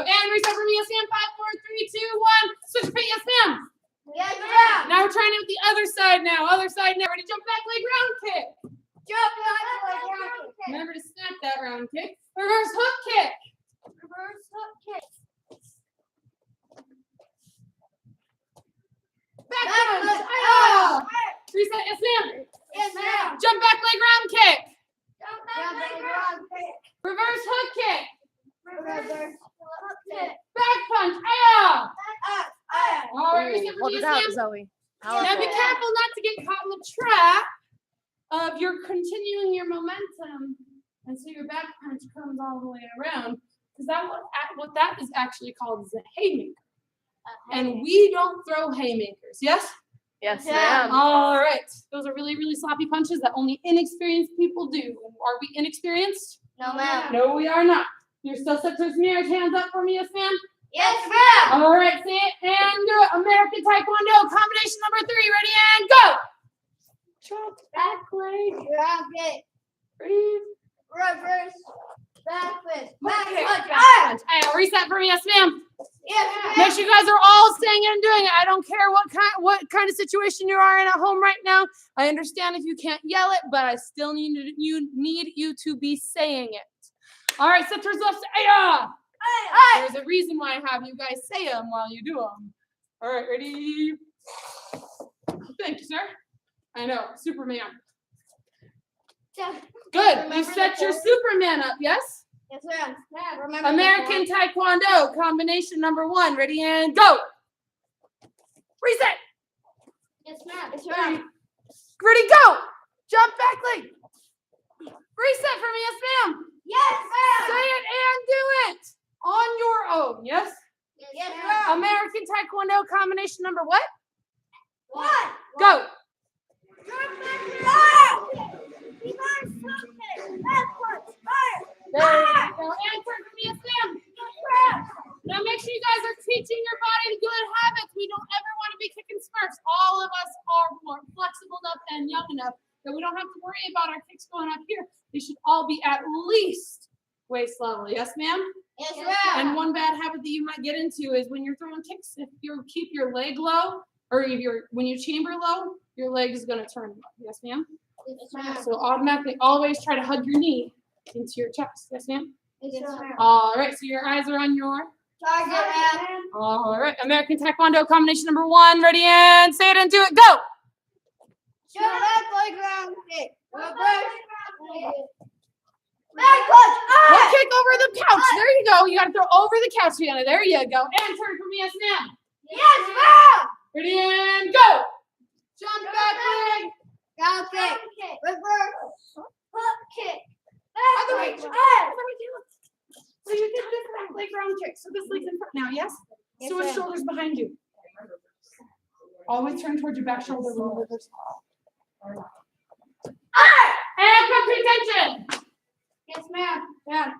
And reset for me, yes, ma'am. 5, 4, 3, 2, 1. Switch feet, yes, ma'am. Yes, ma'am. Now we're trying it with the other side now. Other side now. Ready? Jump back, leg round kick. Jump back, leg round kick. Remember to snap that round kick. Reverse hook kick. Reverse hook kick. Back punch. Ah. Reset, yes, ma'am. Yes, ma'am. Jump back, leg round kick. Jump back, leg round kick. Reverse hook kick. Reverse hook kick. Back punch. Ah. All right, Ooh, reset for hold me, it yes, out, ma'am. Zoe. Now be Powerful. careful not to get caught in the trap of your continuing your momentum, and so your back punch comes all the way around. Because what that is actually called is a haymaker. And we don't throw haymakers, yes? Yes, Yeah. ma'am. All right. Those are really, really sloppy punches that only inexperienced people do. Are we inexperienced? No, ma'am. No, we are not. You're still set to mirrors. Hands up for me, yes, ma'am. Yes, ma'am. All right, say it and do it. American Taekwondo, combination number 3. Ready and go. Jump back leg. Round kick. Breathe. Reverse. Back fist. Back Okay, punch. back punch. All right, reset for me, yes, ma'am. Yes, Make ma'am. sure you guys are all staying in and doing it. I don't care what kind of situation you are in at home right now. I understand if you can't yell it, but I still need you to be saying it. All right, set yours left. There's a reason why I have you guys say them while you do them. All right, ready? Thank you, sir. I know, Superman. Good. You set your Superman up, yes? Yes, ma'am. Remember American Taekwondo, combination number 1. Ready and go. Reset. Yes, ma'am. Yes, ma'am. Ready, go. Jump back leg. Reset for me, yes, ma'am. Yes, Say ma'am. it and do it on your own, yes? Yes, ma'am. American Taekwondo, combination number what? What? Go. Jump back. Fire. Reverse hook kick. Back punch. Fire. There you go. And turn for me, yes, ma'am. Now make sure you guys are teaching your body good habits. We don't ever want to be kicking smurfs. All of us are more flexible enough and young enough that we don't have to worry about our kicks going up here. They should all be at least waist level. Yes, ma'am? Yes, And ma'am. one bad habit that you might get into is when you're throwing kicks, if you keep your leg low, or when you chamber low, your leg is going to turn low. Yes, ma'am? Yes, ma'am. So automatically always try to hug your knee into your chest. Yes, ma'am? Yes, ma'am. All right, so your eyes are on your... Target, ma'am. All right, American Taekwondo, combination number 1. Ready and say it and do it. Go! Jump back, leg round kick. Reverse. Back punch. One kick over the couch. There you go. You got to throw over the couch, Vienna. There you go. And turn for me, yes, ma'am. Yes, ma'am. Ready and go! Jump back leg. Round kick. Reverse. Hook kick. Other way. So you did this leg round kick. So this leg's in front now, yes? Yes, So his ma'am. shoulder's behind you. Always turn towards your back shoulder. And come to attention. Yes, ma'am. Yeah.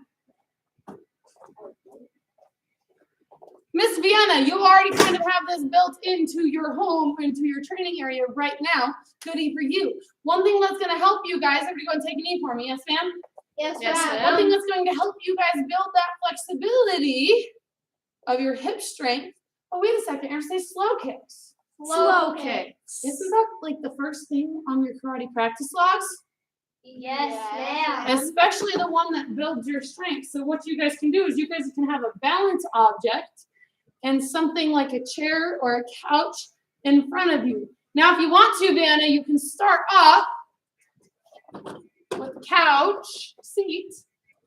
Miss Vienna, you already kind of have this built into your home, into your training area right now. Goody for you. One thing that's going to help you guys, everybody go and take a knee for me, yes, ma'am? Yes, Yes, ma'am. ma'am. One thing that's going to help you guys build that flexibility of your hip strength. Oh, wait a second, I say slow kicks. Slow kicks. Isn't that like the first thing on your karate practice logs? Yes, ma'am. Especially the one that builds your strength. So what you guys can do is you guys can have a balance object and something like a chair or a couch in front of you. Now, if you want to, Vanna, you can start off with a couch seat,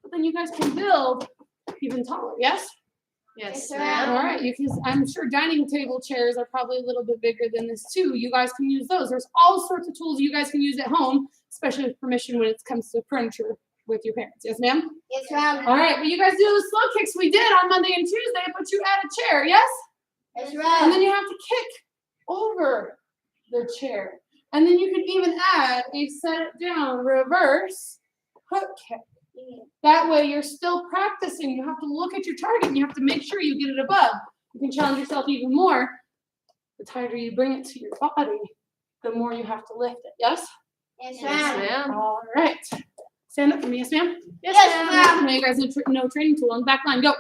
but then you guys can build even taller, yes? Yes, Yes, ma'am. All right, I'm sure dining table chairs are probably a little bit bigger than this too. You guys can use those. There's all sorts of tools you guys can use at home, especially with permission when it comes to furniture with your parents. Yes, ma'am? Yes, ma'am. All right, but you guys do the slow kicks we did on Monday and Tuesday, but you add a chair, yes? Yes, And ma'am. then you have to kick over the chair. And then you can even add a set it down reverse hook kick. That way you're still practicing. You have to look at your target and you have to make sure you get it above. You can challenge yourself even more. The tighter you bring it to your body, the more you have to lift it. Yes? Yes, Yes, ma'am. ma'am. All right. Stand up for me. Yes, ma'am? Yes, ma'am. Now you guys know training tool on the back line. Go.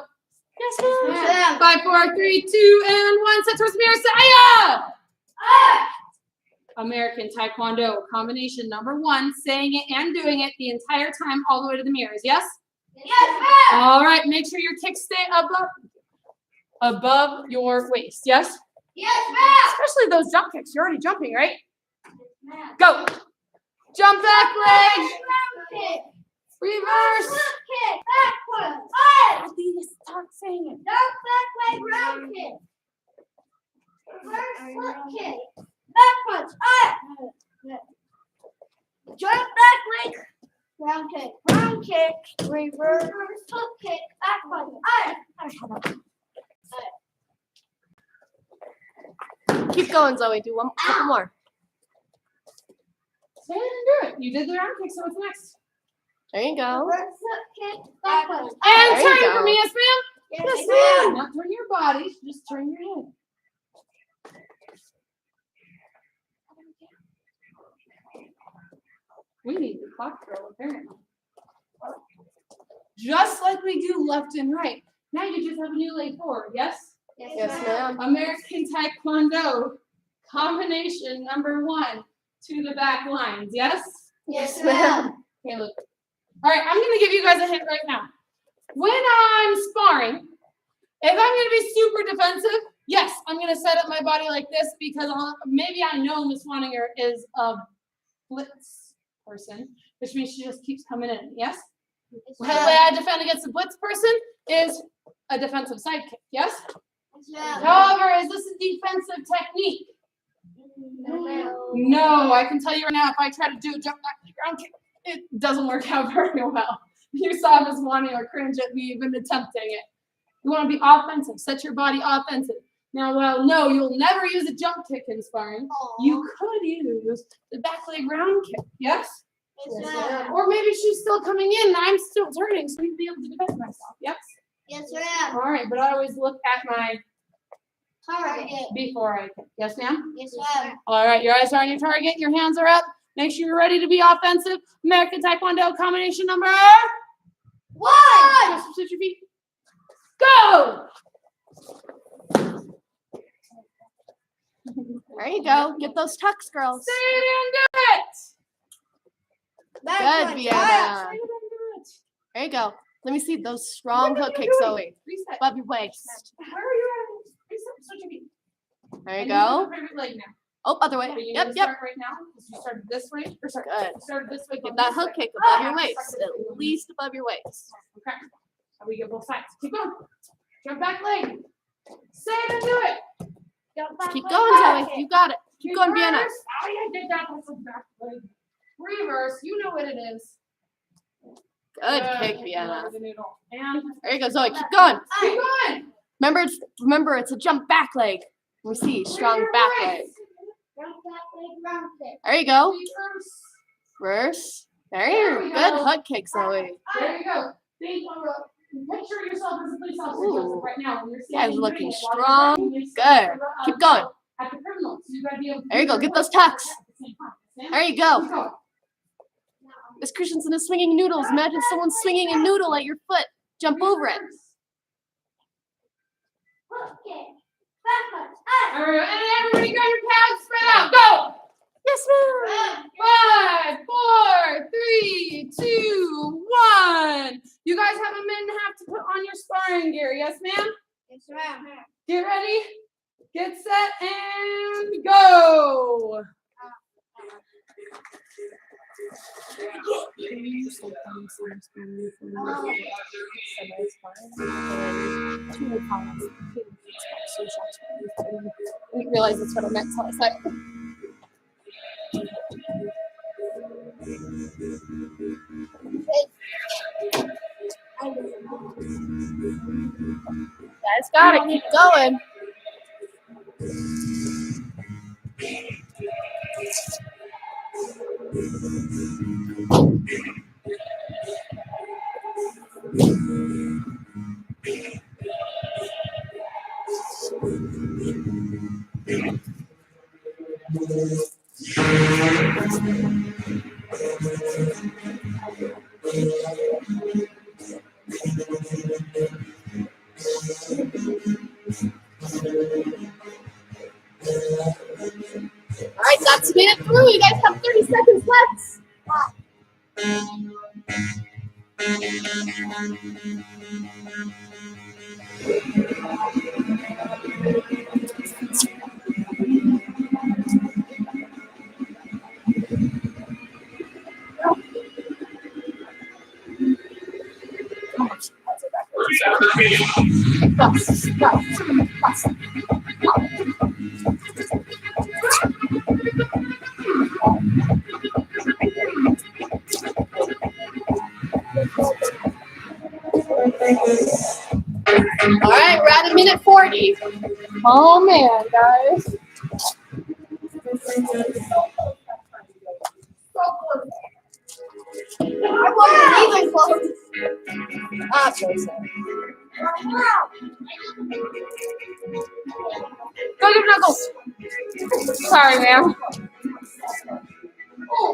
Yes, ma'am. Yes. 5, 4, 3, 2, and 1. Set towards the mirror. Say, "Aya!" American Taekwondo combination number 1, saying it and doing it the entire time, all the way to the mirrors. Yes? Yes, ma'am. All right. Make sure your kicks stay above your waist. Yes? Yes, ma'am. Especially those jump kicks. You're already jumping, right? Ma'am. Go. Jump back leg. Round kick. Reverse. Flip kick. Backwards. Please start saying it. Jump back leg. Round kick. Reverse flip kick. Backwards. Jump back leg. Round kick. Round kick. Reverse flip kick. Backwards. Keep going, Zoe. Do one couple more. Say it and do it. You did the round kick, so what's next? There you go. Reverse flip kick. Backwards. And There you turn go. for me, yes, ma'am. Yes, ma'am. Not turn your body, just turn your head. We need the clock girl, apparently. Just like we do left and right. Now you just have a new leg forward, yes? Yes, ma'am. American Taekwondo combination number 1 to the back lines, yes? Yes, ma'am. Okay, look. All right, I'm going to give you guys a hint right now. When I'm sparring, if I'm going to be super defensive, yes, I'm going to set up my body like this because maybe I know Miss Wanninger is a blitz person, which means she just keeps coming in, yes? The way I defend against a blitz person is a defensive side kick, yes? However, is this a defensive technique? No, I can tell you right now, if I try to do a jump back to the ground kick, it doesn't work out very well. You saw Miss Wanninger cringe at me even attempting it. You want to be offensive, set your body offensive. Now, well, no, you'll never use a jump kick in sparring. You could use the back leg round kick, yes? Or maybe she's still coming in and I'm still turning, so you'd be able to defend myself, yes? Yes, ma'am. All right, but I always look at my Target. before I kick. Yes, ma'am? Yes, ma'am. All right, your eyes are on your target, your hands are up. Make sure you're ready to be offensive. American Taekwondo combination number 1. Just switch your feet. Go! There you go. Get those tucks, girls. Say it and do it! Backwards. Good, Vienna. Say it and do it. There you go. Let me see those strong hook kicks, Zoe. Reset. Above your waist. Where are you at? Reset. Switch your feet. There you And go. do the favorite leg now. Oh, other way. Okay, you Yep, need to yep. start right now. You started this way. Or sorry, Good. you started this way. go Get that this hook way. kick above your Ah, waist. start this way. At least above your waist. Okay. Now we get both sides. Keep going. Jump back leg. Say it and do it. Keep going, Zoe. You got it. Keep going, Vienna. Reverse. Oh, yeah, did that. That's a back leg. Reverse. You know what it is. Good kick, Kick Vienna. over the noodle. And There you go, Zoe. Keep going. keep going. Remember, it's a jump back leg. We see strong back leg. Jump back leg. Round kick. There you go. Reverse. Reverse. There There you we go. go. Good hook kick, Zoe. There you go. Picture yourself as a police officer Ooh. right now. When you're You guys standing looking doing it while you're strong. working, you Good. see Keep going. At the criminal. So you gotta be able to There you do go. your Get those work tucks. at the same time. Understand? There you Keep go. going. Miss Christensen is swinging noodles. Imagine someone swinging a noodle at your foot. Jump over it. Reverse. Hook kick. Backwards. All right, and everybody grab your pads, spread out, go! Yes, ma'am. 5, 4, 3, 2, 1. You guys have a minute and a half to put on your sparring gear. Yes, ma'am? Yes, ma'am. Get ready, get set, and go! I didn't realize that's what I meant until I said it. Guys got it. Keep going. All right, that's made it through. You guys have 30 seconds left. All right, we're at a minute 40. Oh man, guys. I wasn't even close. Ah, so sorry. Go give Knuckles. Sorry, ma'am. Oh,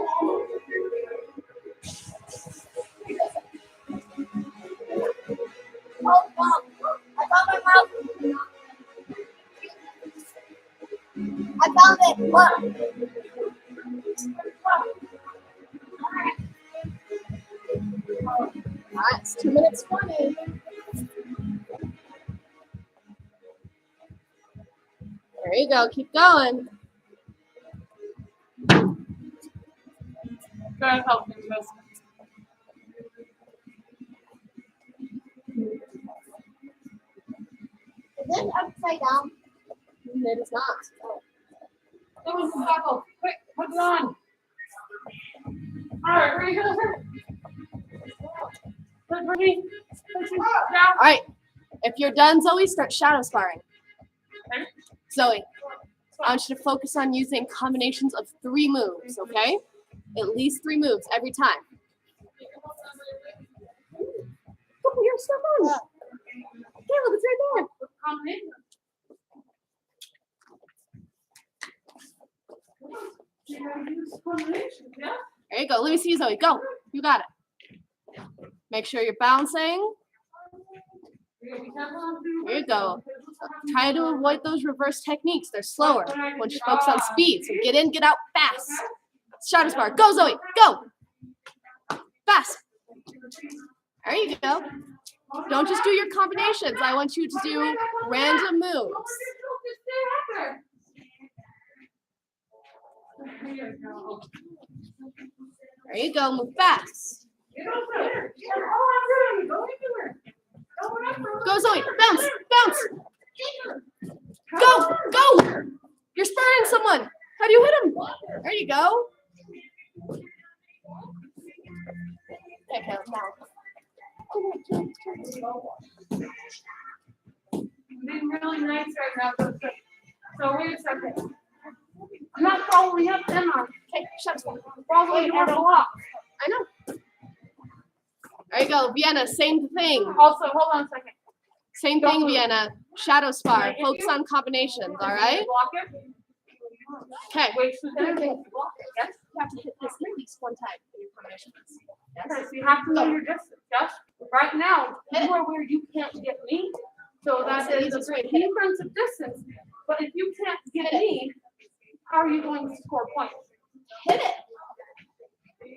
Mom. I found my mouth. I found it. Look. All right, it's 2 minutes 20. There you go. Keep going. Go ahead, help me, Miss. Is this upside down? It is not. That was the buckle. Quick, put it on. All right, ready? Ready? Now. All right. If you're done, Zoe, start shadow sparring. Okay. Zoe, I want you to focus on using combinations of 3 moves, okay? At least 3 moves every time. Oh, you're so fun. Caleb, it's right there. Combination. You gotta use combinations, yeah? There you go. Let me see you, Zoe. Go. You got it. Make sure you're bouncing. There you go. Try to avoid those reverse techniques. They're slower. Once you focus on speed. So get in, get out fast. Shadow spar. Go, Zoe. Go. Fast. There you go. Don't just do your combinations. I want you to do random moves. There you go. Move fast. Go, Zoe. Bounce. Bounce. Go. Go. You're sparring someone. How do you hit him? There you go. Okay, now. Being really nice right now. So wait a second. I'm not following up them on. Okay, shut up. Following your block. I know. There you go, Vienna. Same thing. Also, hold on a second. Same thing, Vienna. Shadow spar. Focus on combinations. All right. Block it. Okay. Wait, so then you block it. Yes. You have to hit this at least 1 time in your combinations. Okay, so you have to know your distance. Yes. Right now, you are where you can't get me. So that is a great defensive distance. But if you can't get me, how are you going to score points? Hit it.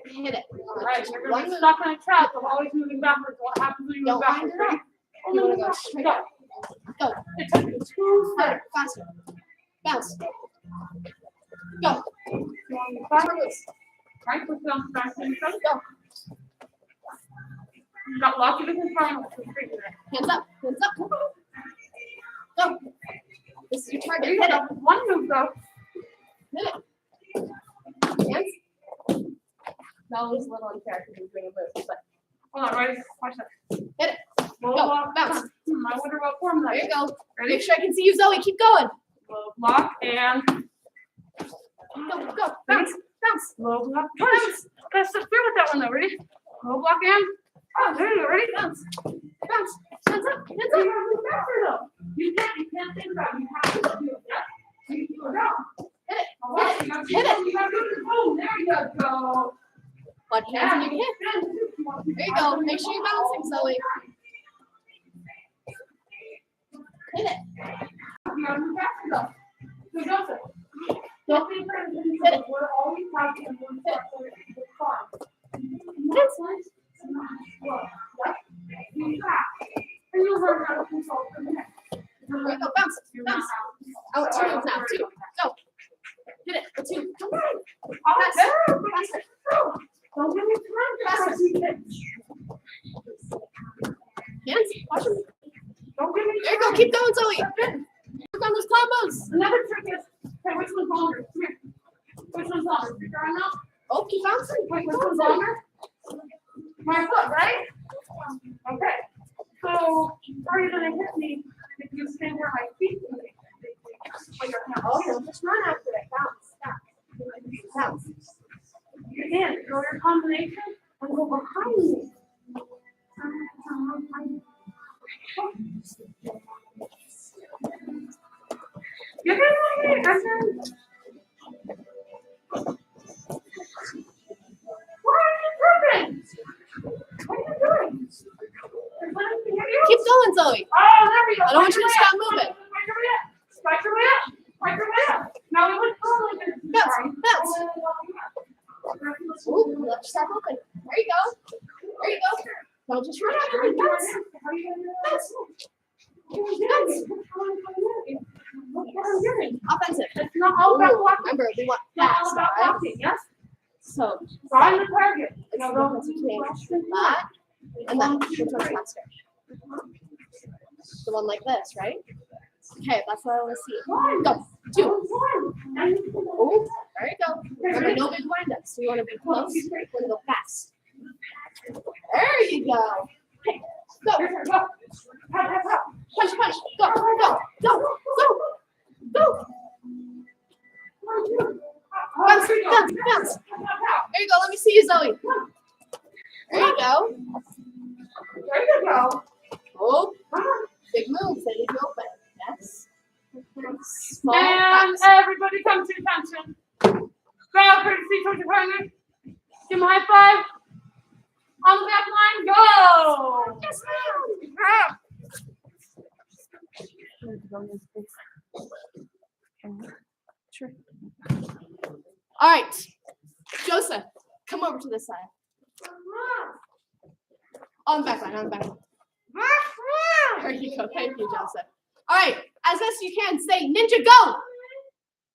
Hit it. All right, you're going to be stuck in a trap of always moving backwards. What happens when you move Don't backwards? wind her up. You want to go straight up. Go. It took me 2 Better. seconds. Faster. Bounce. Go. You want to back? Right, put it on back in front. Go. You got lots of different triangles to figure it. Hands up. Hands up. Go. This is your target. There you Hit go. it. One move though. Hit it. Hands. That was a little unfair because he's doing a move, but Hold on, ready? Watch that. hit it. Low Go. block. Bounce. I wonder what form that There you is. go. Ready? Make sure I can see you, Zoe. Keep going. Low block and Go. Go. Bounce. Bounce. low block. Bounce. Gotta step through with that one though. Ready? Low block and oh, there you go. Ready? Bounce. Bounce. Hands up. Hands You up. gotta move faster though. You can't think about it. You have to do it. Yeah? You do it now. Hit it. Oh, wow, you gotta Hit it. You gotta do it. Oh, there you go. One hand and you hit. There you go. Make sure you're bouncing, Zoe. Hit it. We're always talking and we're Hit it. That's nice. And you learn how to control from there. There you go. Bounce. Bounce. I want 2 moves now. 2. Go. Hit it. 2. Come on. Faster. Faster. Don't give me time. Hands. Watch them. Don't give me There you go. Keep going, Zoe. Work on those combos. Another trick is, okay, which one's longer? Come here. Which one's longer? Figure out now? Oh, keep bouncing. Wait, which one's longer? My foot, right? Okay. So, are you gonna hit me if you stand where my feet can be? Oh, no. Just run after it. Bounce. Bounce. Again, throw your combination and go behind me. You're gonna get it. What are you doing? What are you doing? Keep going, Zoe. Oh, there we go. I don't want you to stop moving. Strike your way up. Strike your way up. Now we would totally get it. Bounce. Bounce. Ooh, let yourself open. There you go. There you go. Don't just run after me. Bounce. Bounce. Offensive. It's not all about blocking. Remember, we want It's not fast, all about right? blocking, yes? So, Find the target. it's Now the go difference between that and that. Which one's faster? The one like this, right? Okay, that's what I want to see. Go. 2. Oh, there you go. Remember, no big windups. So you want to be close. You want to go fast. There you go. Okay, go. Punch, punch. Go, go, go, go, go. Bounce, bounce, bounce. There you go. Let me see you, Zoe. There you go. There you go. Oh, big moves. They need to open. Yes. Small And bounce. everybody come to attention. Crowd courtesy towards your partner. Give him a high five. On the back line, go! Yes, Sure. all right. Joseph, come over to this side. On the back line, on the back line. There you go. Thank you, Joseph. All right. As best you can, say ninja go.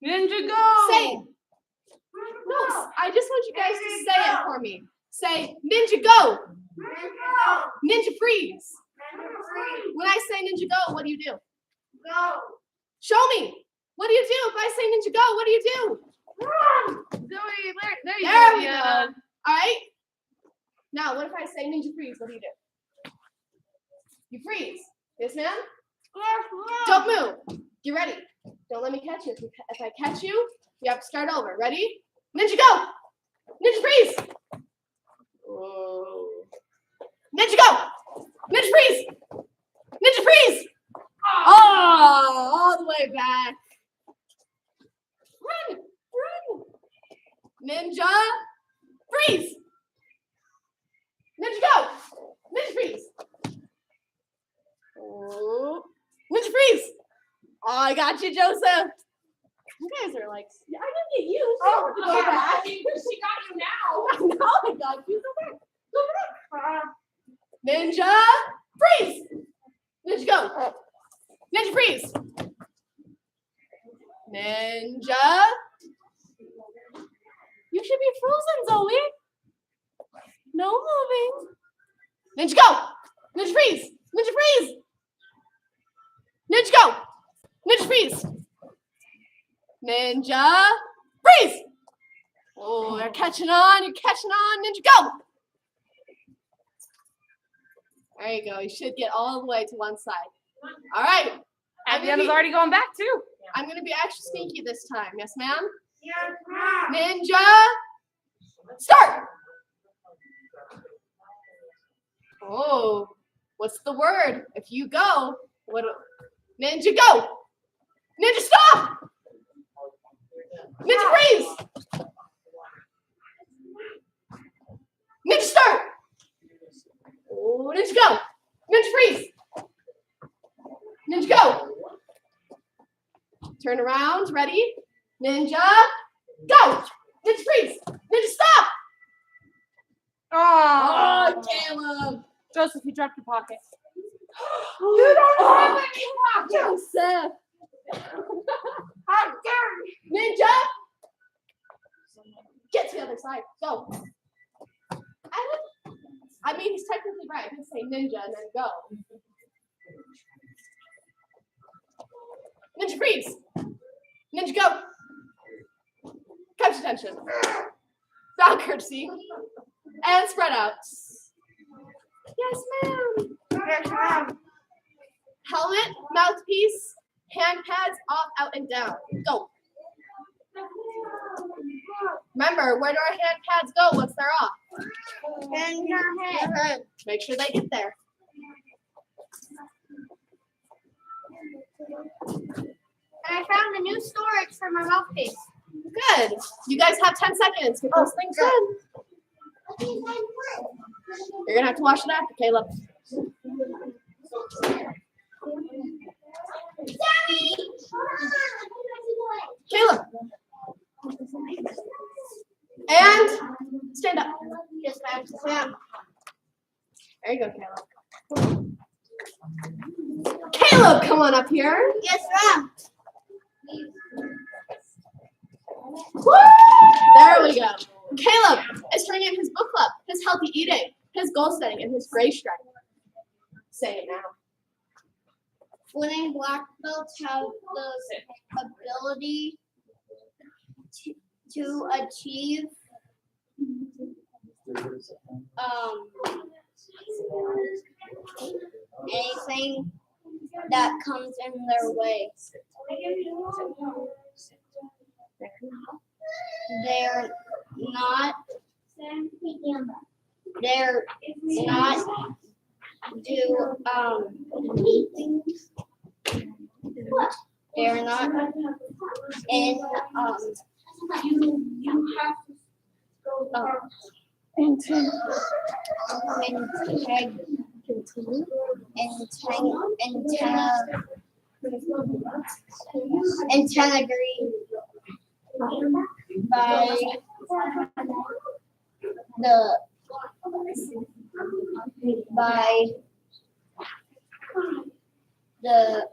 Ninja go! Say. No, I just want you guys to say it for me. Say ninja go. Ninja freeze. When I say ninja go, what do you do? Go! Show me. What do you do? If I say ninja go, what do you do? Zoe, there you There go. we go. Yeah. All right. Now, what if I say ninja freeze? What do you do? You freeze. Yes, ma'am? Don't move. You ready? Don't let me catch you. If I catch you, you have to start over. Ready? Ninja go. Ninja freeze. Oh. Ninja go. Ninja freeze. Ninja freeze. Oh, all the way back. Run. Run. Ninja freeze. Ninja go. Ninja freeze. Oh. Ninja freeze. Oh, I got you, Joseph. You guys are like, yeah, I didn't get you. Oh, Go yeah. back. She got you now. No, I got you. Go back. Go back. Ninja freeze. Ninja go. Ninja freeze. Ninja. You should be frozen, Zoe. No moving. Ninja go. Ninja freeze. Ninja freeze. Ninja go. Ninja freeze. Ninja freeze. Oh, they're catching on. You're catching on. Ninja go. There you go. You should get all the way to one side. All right. And the other's already going back too. I'm going to be extra sneaky this time. Yes, ma'am? Yes, ma'am. Ninja. Start. Oh, what's the word? If you go, what? Ninja go. Ninja stop. Ninja freeze. Ninja start. Oh, ninja go. Ninja freeze. Ninja go. Turn around. Ready? Ninja Go! Ninja freeze! Ninja stop! Oh, Caleb! Joseph, you dropped your pocket. You don't have a Joseph! How dare you? Ninja! Get to the other side. Go. I mean, he's technically right. He can say ninja and then go. Ninja freeze. Ninja go. Catch attention. Down courtesy. And spread out. Yes, ma'am. Yes, ma'am. Helmet, mouthpiece, hand pads off, out, and down. Go. Remember, where do our hand pads go once they're off? In your head. Make sure they get there. And I found a new storage for my mouthpiece. Good. You guys have 10 seconds. Get those things in. You're gonna have to wash it after, Caleb. Caleb. And stand up. Yes, ma'am. There you go, Caleb. Caleb, come on up here. Yes, ma'am. There we go. Caleb is turning in his book club, his healthy eating, his goal setting, and his gray stripe. Say it now. Winning black belts have the ability to achieve anything that comes in their way. They're not do they're not in integrity by the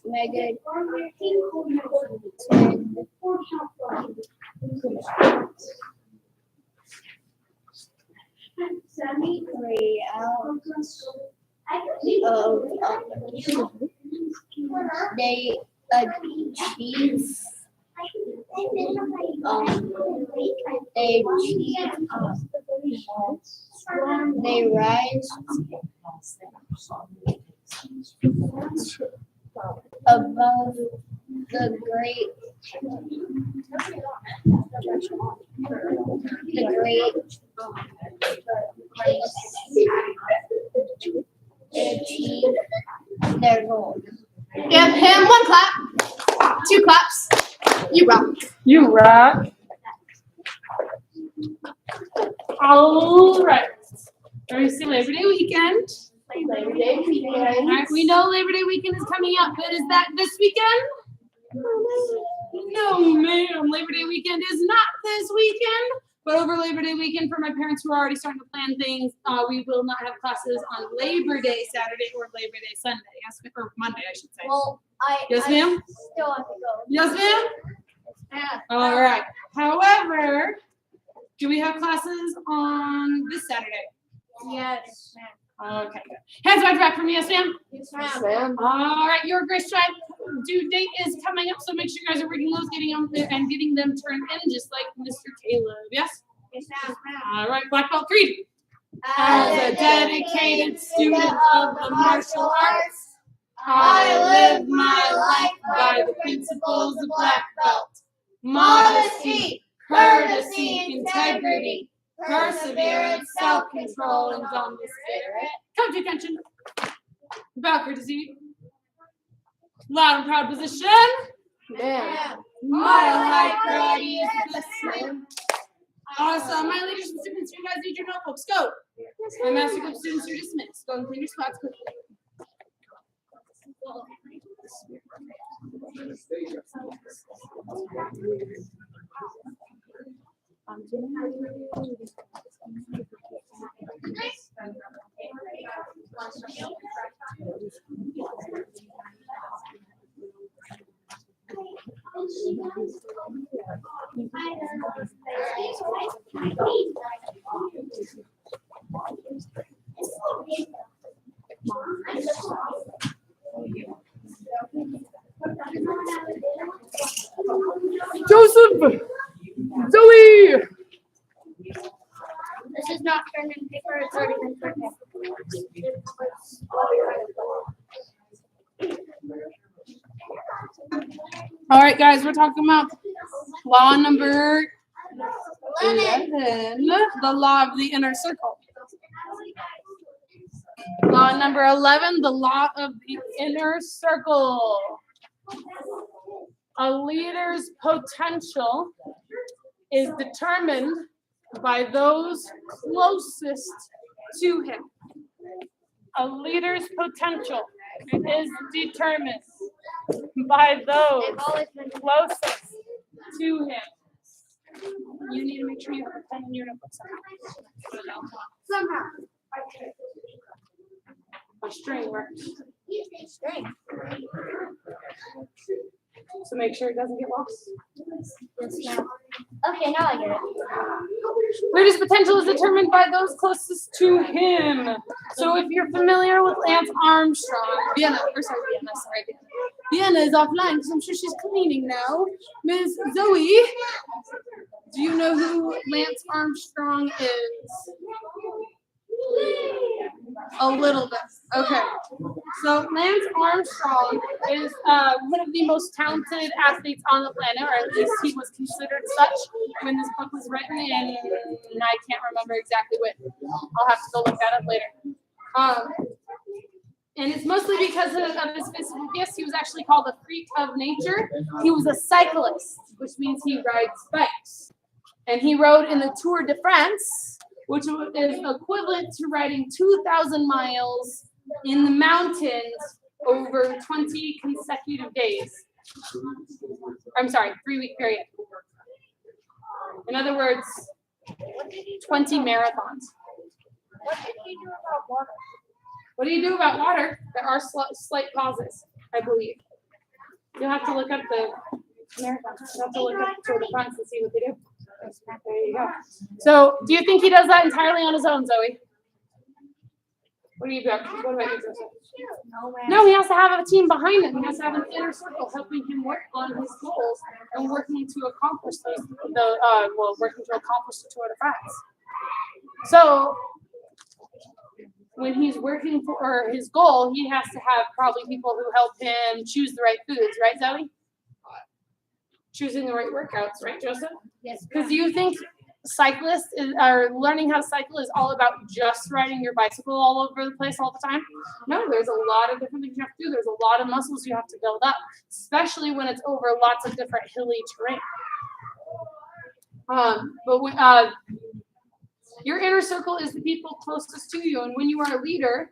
mega they achieve they rise above the great achieve their goal. Give him one clap, 2 claps. You rock. You rock. All right. Are you see Labor Day weekend? Labor Day All weekend. right, we know Labor Day weekend is coming up, but is that this weekend? No, ma'am. Labor Day weekend is not this weekend. But over Labor Day weekend, for my parents who are already starting to plan things, we will not have classes on Labor Day Saturday or Labor Day Sunday. Yes, or Monday, I should say. Well, Yes, ma'am? still have to go. Yes, ma'am? Yeah. All right. However, do we have classes on this Saturday? Yes. Okay, good. Hands behind your back for me, yes, ma'am? Yes, Yes, ma'am. ma'am. All right, your gray stripe due date is coming up, so make sure you guys are reading those, getting them there, and getting them turned in, just like Mr. Caleb. Yes? Yes, ma'am. All right, Black Belt Creed. As a dedicated student of the martial arts, I live my life by the principles of Black Belt. Modesty, courtesy, integrity, perseverance, self-control, and dauntless spirit. Come to attention. About courtesy. Loud and proud position. Man. Mile high karate is the same. Awesome. My leaders and students, you guys need your notebooks. Go. My master group students, you're dismissed. Go and clean your spots quickly. Joseph, Zoe. This is not turned in paper, it's already been turned in. All right, guys, we're talking about law number 11, the law of the inner circle. Law number 11, the law of the inner circle. A leader's potential is determined by those closest to him. A leader's potential is determined by those They've always been closest to him. You need to make sure you have a pen in your notebook somehow. A string works. String. So make sure it doesn't get lost. Yes, ma'am. Okay, now I get it. Leader's potential is determined by those closest to him. So if you're familiar with Lance Armstrong, Vienna is offline because I'm sure she's cleaning now. Ms. Zoe, do you know who Lance Armstrong is? A little bit. Okay. So Lance Armstrong is one of the most talented athletes on the planet, or at least he was considered such when this book was written, and I can't remember exactly when. I'll have to go look that up later. And it's mostly because of his physical gifts. He was actually called a freak of nature. He was a cyclist, which means he rides bikes. And he rode in the Tour de France, which is equivalent to riding 2,000 miles in the mountains over 20 consecutive days. I'm sorry, 3-week period. In other words, 20 marathons. What did he do about water? What do you do about water? There are slight pauses, I believe. You'll have to look up the marathon. You'll have to look up the Tour de France and see what they do. There you go. So, do you think he does that entirely on his own, Zoe? What do you got? What about you, Joseph? No, ma'am. No, he has to have a team behind him. He has to have an inner circle helping him work on his goals and working to accomplish working to accomplish the Tour de France. So, when he's working for his goal, he has to have probably people who help him choose the right foods, right, Zoe? Choosing the right workouts, right, Joseph? Yes. Because do you think cyclists are learning how to cycle is all about just riding your bicycle all over the place all the time? No, there's a lot of different things you have to do. There's a lot of muscles you have to build up, especially when it's over lots of different hilly terrain. Your inner circle is the people closest to you, and when you are a leader,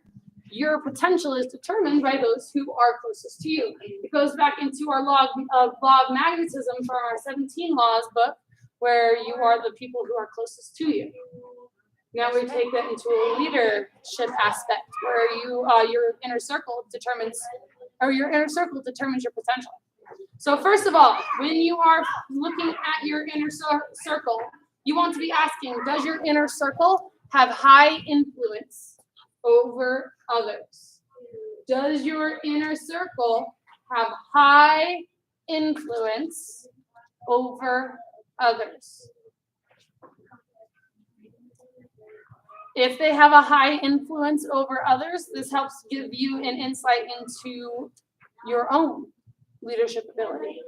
your potential is determined by those who are closest to you. It goes back into our law of magnetism from our 17 laws book, where you are the people who are closest to you. Now we take that into a leadership aspect, where your inner circle determines your potential. So first of all, when you are looking at your inner circle, you want to be asking, does your inner circle have high influence over others? Does your inner circle have high influence over others? If they have a high influence over others, this helps give you an insight into your own leadership ability,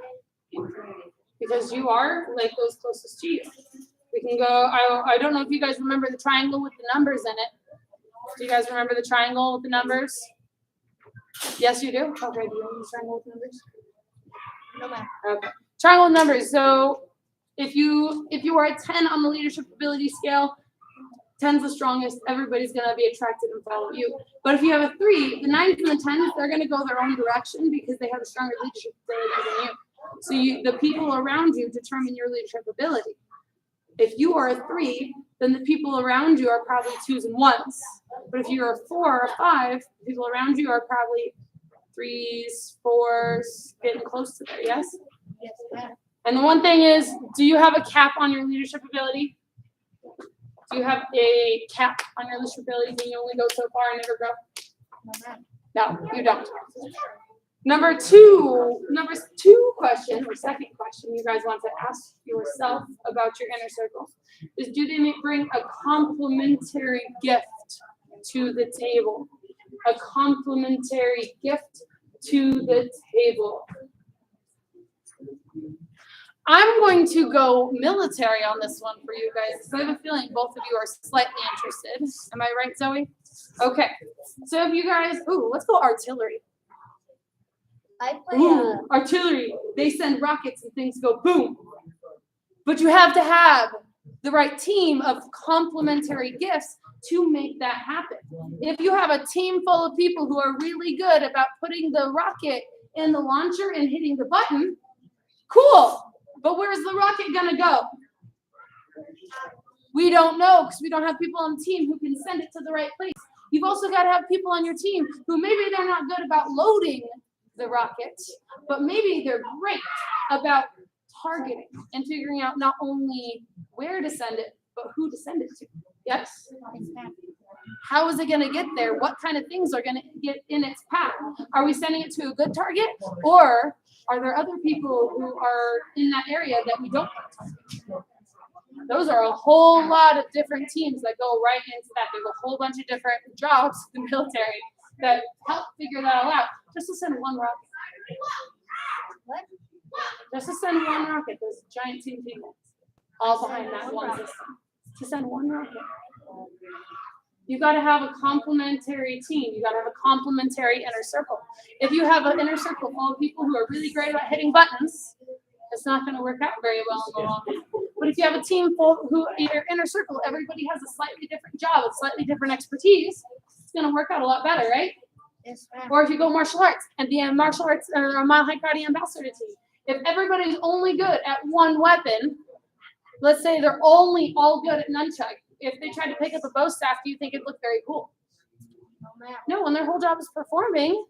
because you are like those closest to you. We can go, I don't know if you guys remember the triangle with the numbers in it. Do you guys remember the triangle with the numbers? Yes, you do? Okay, do you know the triangle with numbers? No, ma'am. Okay. Triangle with numbers. So if you are a 10 on the leadership ability scale, 10's the strongest. Everybody's gonna be attracted and follow you. But if you have a 3, the 9s and the 10s, they're gonna go their own direction because they have a stronger leadership ability than you. So the people around you determine your leadership ability. If you are a 3, then the people around you are probably 2s and 1s. But if you're a 4 or a 5, the people around you are probably 3s, 4s, getting close to there, yes? Yes, ma'am. And the one thing is, do you have a cap on your leadership ability? Do you have a cap on your leadership ability? Can you only go so far and never grow? No, ma'am. No, you don't. Number two question, or second question you guys want to ask yourself about your inner circle is, do they bring a complementary gift to the table? A complementary gift to the table. I'm going to go military on this one for you guys because I have a feeling both of you are slightly interested. Am I right, Zoe? Okay. So if you guys, let's go artillery. I play Ooh, artillery. They send rockets and things go boom. But you have to have the right team of complementary gifts to make that happen. If you have a team full of people who are really good about putting the rocket in the launcher and hitting the button, cool. But where's the rocket gonna go? We don't know because we don't have people on the team who can send it to the right place. You've also got to have people on your team who maybe they're not good about loading the rocket, but maybe they're great about targeting and figuring out not only where to send it, but who to send it to. Yes? How is it going to get there? What kind of things are going to get in its path? Are we sending it to a good target, or are there other people who are in that area that we don't want to target? Those are a whole lot of different teams that go right into that. There's a whole bunch of different jobs in the military that help figure that all out. Just to send one rocket. What? Just to send one rocket. There's a giant team all behind that one system. To send one rocket. You got to have a complementary team. You got to have a complementary inner circle. If you have an inner circle full of people who are really great about hitting buttons, it's not going to work out very well in the long run. But if you have a team full who in your inner circle, everybody has a slightly different job, a slightly different expertise, it's going to work out a lot better, right? Yes, ma'am. Or if you go martial arts and the martial arts or a Mile High Karate ambassador team, if everybody's only good at one weapon, let's say they're only all good at nunchuck. If they tried to pick up a bow staff, do you think it'd look very cool? No, ma'am. No, when their whole job is performing,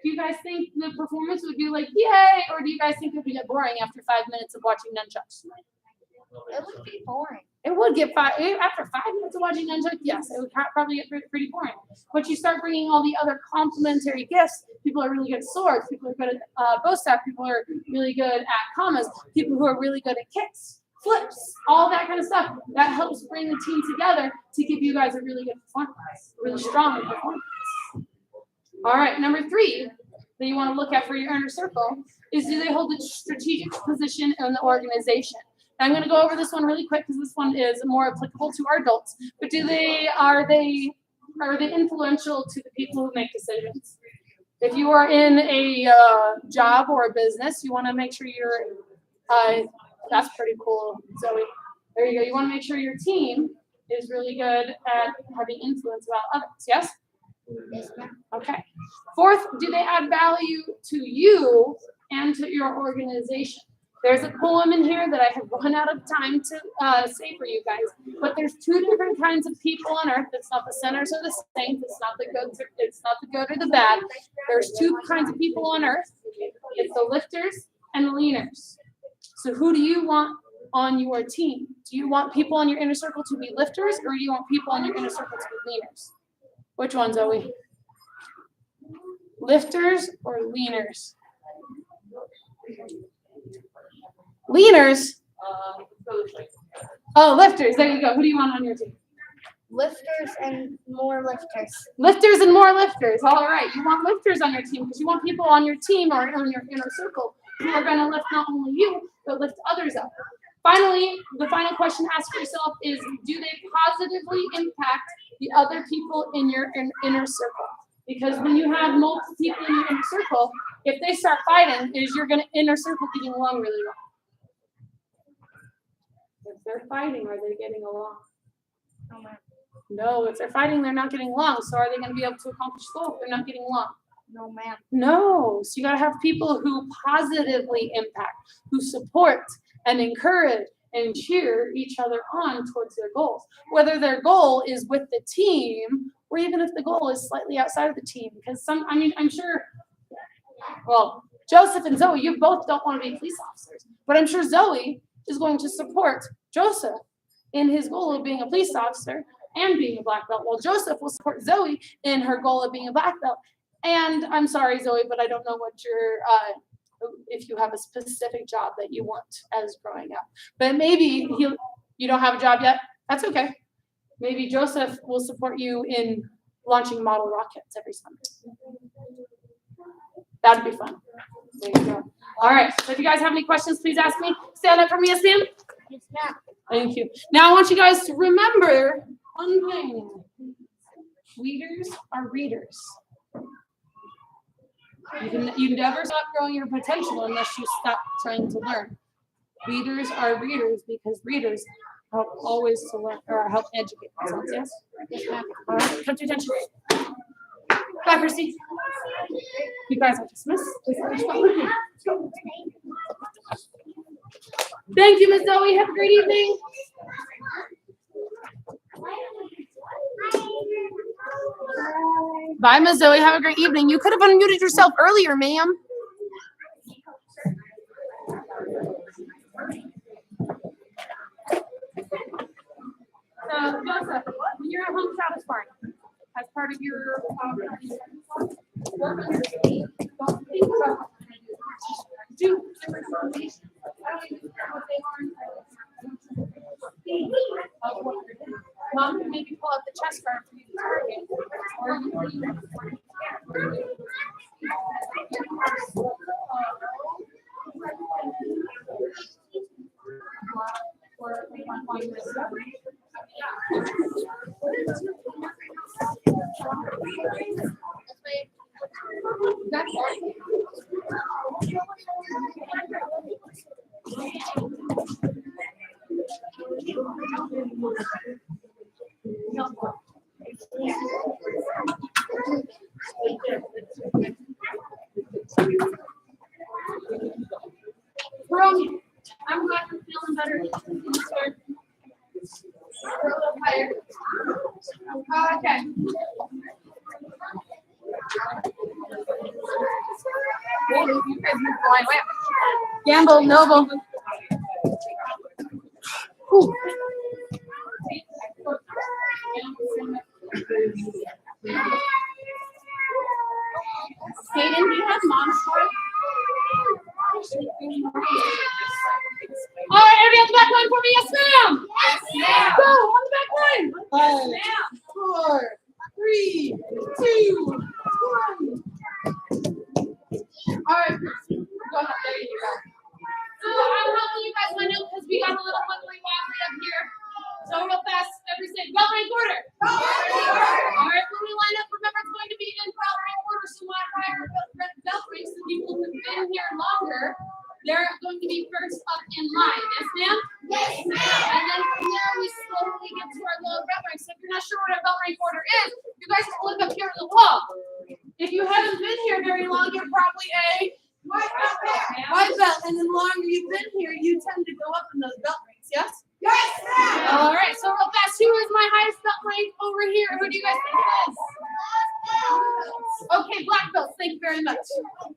do you guys think the performance would be like, yay? Or do you guys think it would get boring after 5 minutes of watching nunchucks? It would be boring. It would get after 5 minutes of watching nunchucks, yes, it would probably get pretty boring. But you start bringing all the other complementary gifts. People are really good at swords. People are good at bow staff. People are really good at commas. People who are really good at kicks, flips, all that kind of stuff. That helps bring the team together to give you guys a really good performance, really strong performance. All right, number 3 that you want to look at for your inner circle is, do they hold a strategic position in the organization? Now, I'm going to go over this one really quick because this one is more applicable to our adults. But are they influential to the people who make decisions? If you are in a job or a business, you want to make sure that's pretty cool, Zoe. There you go. You want to make sure your team is really good at having influence about others. Yes? Yes, ma'am. Okay. 4th, do they add value to you and to your organization? There's a poem in here that I have run out of time to say for you guys, but there's 2 different kinds of people on earth. It's not the sinners or the saints. It's not the good or the bad. There's 2 kinds of people on earth. It's the lifters and the leaners. So who do you want on your team? Do you want people on your inner circle to be lifters, or do you want people on your inner circle to be leaners? Which one, Zoe? Lifters or leaners? Leaners? Oh, lifters. There you go. Who do you want on your team? Lifters and more lifters. Lifters and more lifters. All right. You want lifters on your team because you want people on your team or on your inner circle who are going to lift not only you, but lift others up. Finally, the final question to ask yourself is, do they positively impact the other people in your inner circle? Because when you have multiple people in your inner circle, if they start fighting, is your inner circle getting along really well? If they're fighting, are they getting along? No, if they're fighting, they're not getting along. So are they going to be able to accomplish the goal if they're not getting along? No, ma'am. No. So you got to have people who positively impact, who support and encourage and cheer each other on towards their goals. Whether their goal is with the team or even if the goal is slightly outside of the team. Because I'm sure, well, Joseph and Zoe, you both don't want to be police officers. But I'm sure Zoe is going to support Joseph in his goal of being a police officer and being a black belt. Well, Joseph will support Zoe in her goal of being a black belt. And I'm sorry, Zoe, but I don't know what if you have a specific job that you want as growing up. But maybe you don't have a job yet. That's okay. Maybe Joseph will support you in launching model rockets every summer. That'd be fun. There you go. All right. So if you guys have any questions, please ask me. Stand up for me, yes, ma'am. Yes, ma'am. Thank you. Now I want you guys to remember one thing. Leaders are readers. You never stop growing your potential unless you stop trying to learn. Leaders are readers because readers help always to learn or help educate themselves. Yes? Yes, ma'am. All right. Come to attention. Bye, Christy. You guys are dismissed. Please finish up. Thank you, Miss Zoe. Have a great evening. Bye, Miss Zoe. Have a great evening. You could have unmuted yourself earlier, ma'am. Joseph, when you're at home status party, as part of your work on your team, don't think about what you're going to do. Do different formations. I don't even care what they are. Of what you're doing. Mom can maybe pull out the chest guard for you to target. Or I'm glad you're feeling better. We're a little tired. Okay. You guys moved the line. Gamble, Noble. Ooh. Hayden, do you have mom's card? All right, everybody on the back line for me, yes, ma'am. Yes, ma'am. Go on the back line. 5, 4, 3, 2, 1. All right, go ahead. There you go. So I'm helping you guys line up because we got a little wiggly wobbly up here. So real fast, everybody say belt rank order. All right, when we line up, remember it's going to be in belt rank order. So my higher belt ranks, the people who've been here longer, they're going to be first up in line. Yes, ma'am? Yes, ma'am. And then from there, we slowly get to our lower belt rank. So if you're not sure what a belt rank order is, you guys can look up here on the wall. If you haven't been here very long, you're probably a white belt. And the longer you've been here, you tend to go up in those belt ranks. Yes? Yes, ma'am. All right. So real fast, who is my highest belt rank over here? Who do you guys think it is? Okay, black belts. Thank you very much.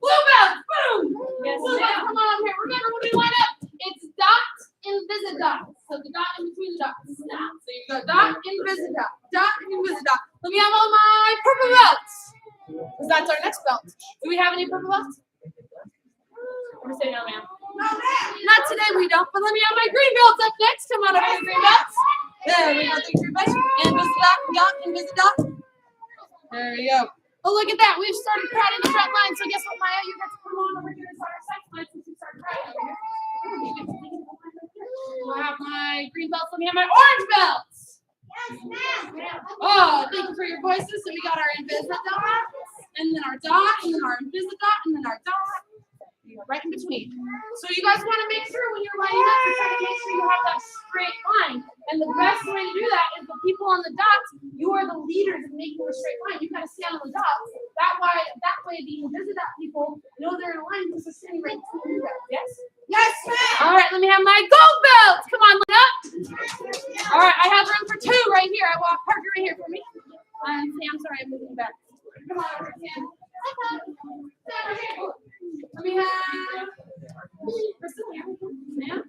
Blue belts. Boom. Yes, blue belts. Come on here. Remember when we line up, it's dot, invisidot. So the dot in between the dots. So you go dot, invisidot. Dot, invisidot. Let me have all my purple belts. Because that's our next belt. Do we have any purple belts? I'm gonna say no, ma'am. Not today, we don't. But let me have my green belts up next. Come on over here, green belts. There we go. Thank you very much. Invisidot, dot, invisidot. There we go. Oh, look at that. We've started crowding the front line. So guess what, Maya? You got to come on over here and start our second line since you started crowding over here. I have my green belts. Let me have my orange belts. Yes, ma'am. Oh, thank you for your voices. So we got our invisidot, and then our dot, and then our invisidot, and then our dot. right in between. So you guys want to make sure when you're lining up, you're trying to make sure you have that straight line. And the best way to do that is the people on the dots, you are the leaders in making a straight line. You gotta stand on the dots. That way the invisible people know they're in line because they're standing right between you guys. Yes? Yes, ma'am. All right, let me have my gold belt. Come on, look up. All right, I have room for two right here. I want Parker right here for me. Sam, sorry, I'm moving back. Come on over, Sam. Sam, right here. Let me have Priscilla. Sam.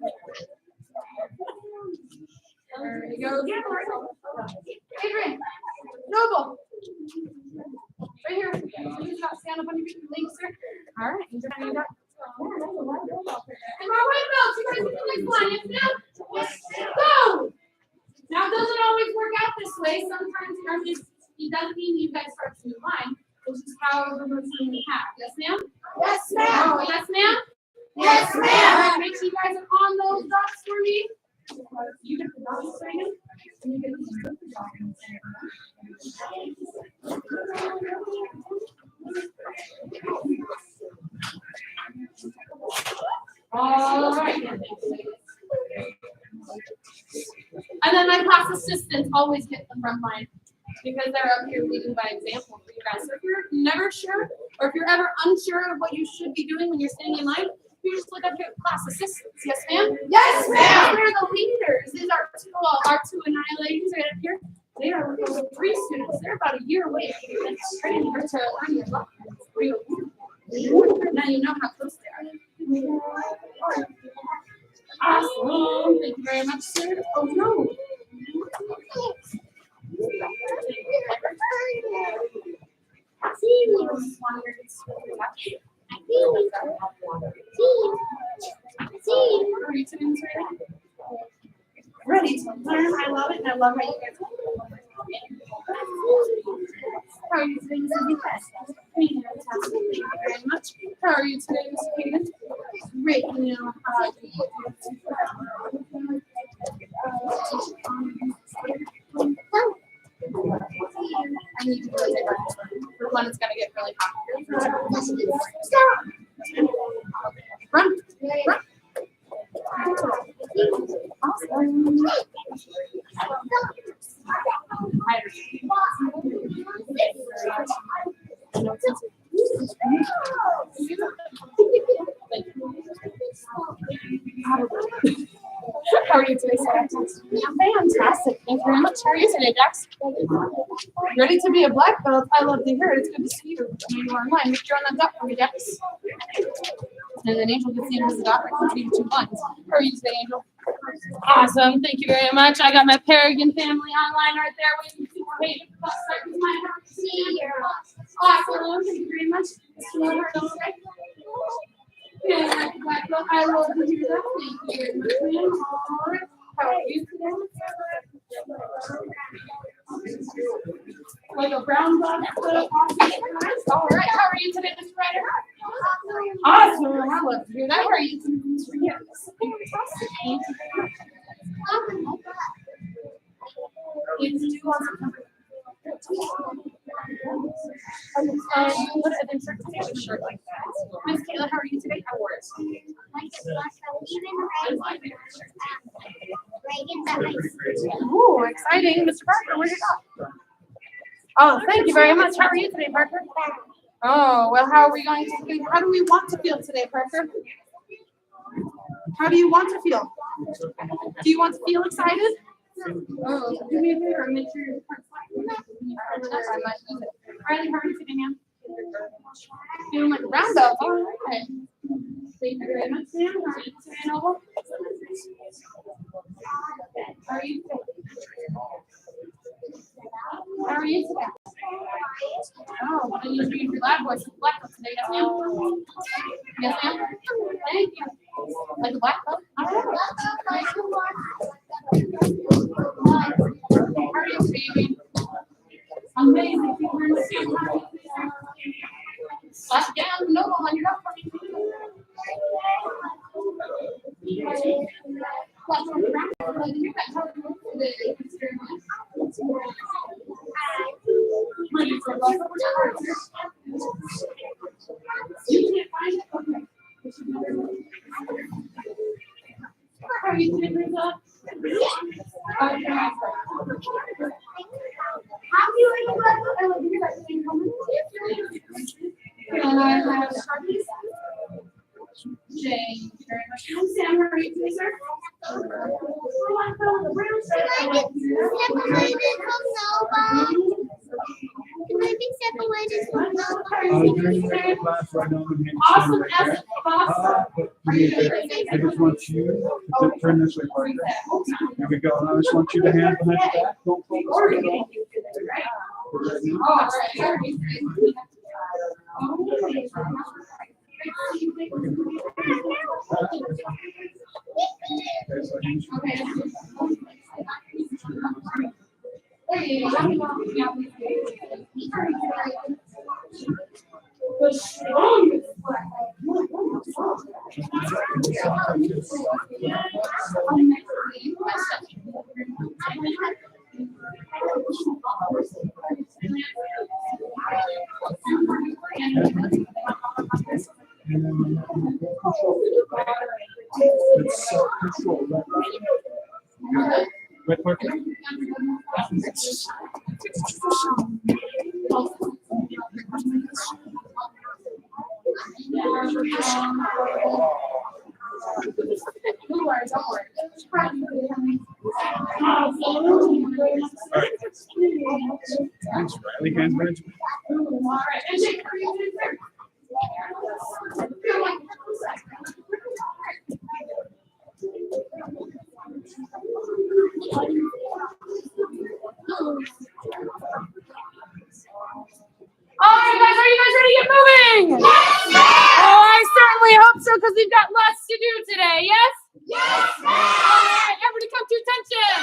There we go. Adrian. Noble. Right here. You got stand up on your feet, legs, sir. All right. You got. And my white belts, you guys can next line. Yes, ma'am. Go. Now, it doesn't always work out this way. Sometimes it doesn't mean you guys start a new line. It's just how the routine we have. Yes, ma'am? Yes, ma'am. Oh, yes, ma'am? Yes, All ma'am. right, make sure you guys are on those dots for me. You get the dots right in. And you get the dots. All right. And then my class assistants always get the front line because they're up here leading by example for you guys. So if you're never sure or if you're ever unsure of what you should be doing when you're standing in line, you just look up your class assistants. Yes, ma'am? Yes, ma'am. They're the leaders. These are our two and I ladies right up here. They are level 3 students. They're about a year away from training her to learn your left. Now you know how close they are. Awesome. Thank you very much, sir. Oh, no. Are you doing this right now? Ready to learn. I love it. And I love how you guys How are you today, Mrs. Fantastic. Thank you very much. How are you today, Mrs. Hayden? Great. You know how I need to go take for one, it's gonna get really hot. Stop. Run. Run. Awesome. How are you today, Sarah? I'm fantastic. Thank you very much. How are you today, Jax? Ready to be a black belt? I love to hear it. It's good to see you. You are online. You're on that dot for me, Jax. And then Angel gets the end of the dot right between 2 lines. How are you today, Angel? Awesome. Thank you very much. I got my Paragon family online right there waiting for me. Awesome. Thank you very much. Yeah, I love to hear that. Thank you very much. All right. How are you today? Like a brown dog. All right. How are you today, Mr. Ryder? Awesome. I love to hear that. How are you today, Mr. Ryder? Fantastic. Thank you very much. It's due on September. What other interpretation shirt like that? Miss Kayla, how are you today? How are you? Ooh, exciting. Mr. Parker, where'd you go? Oh, thank you very much. How are you today, Parker? Oh, well, how are we going to feel? How do we want to feel today, Parker? How do you want to feel? Do you want to feel excited? Oh, do me a favor and make sure your part's Riley, how are you today, ma'am? Feeling like a brown belt. All right. Thank you very much, ma'am. How are you today, Noble? How are you today? How are you today? Oh, what do you use your loud voice? Black belt today, yes, ma'am? Yes, ma'am? Thank you. Like a black belt? All right. How are you today, Adrian? Amazing. Thank you very much. Slap down, Noble, on your up for me. You can't find it? Okay. How are you doing, Lisa? How do you like that? I love you guys. Can I have Sharpies? Thank you very much. Sam, how are you today, sir? During the class right now, I'm Awesome as possible. I just want you to turn this way, Parker. Here we go. And I just want you to hand behind your back. Don't focus on it all. The strongest It's self-control. Right, Parker? Thanks, Riley. Hands behind you. All right, guys, are you guys ready to get moving? Yes, ma'am. Oh, I certainly hope so, because we've got lots to do today. Yes? Yes, ma'am. All right, everybody come to attention.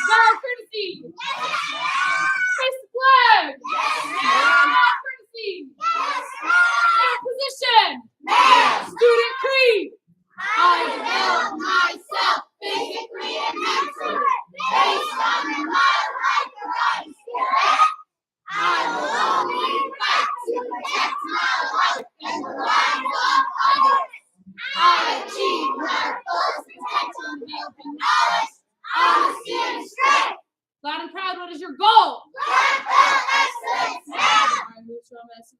Guard courtesy. Face the flag. Guard courtesy. Position. Student creed. I develop myself physically and mentally based on the love like the right spirit. I will only fight to protect my life and the lives of others. I achieve my full potential building knowledge, honesty, and strength. Loud and proud, what is your goal? Black belt excellence, ma'am. All right, move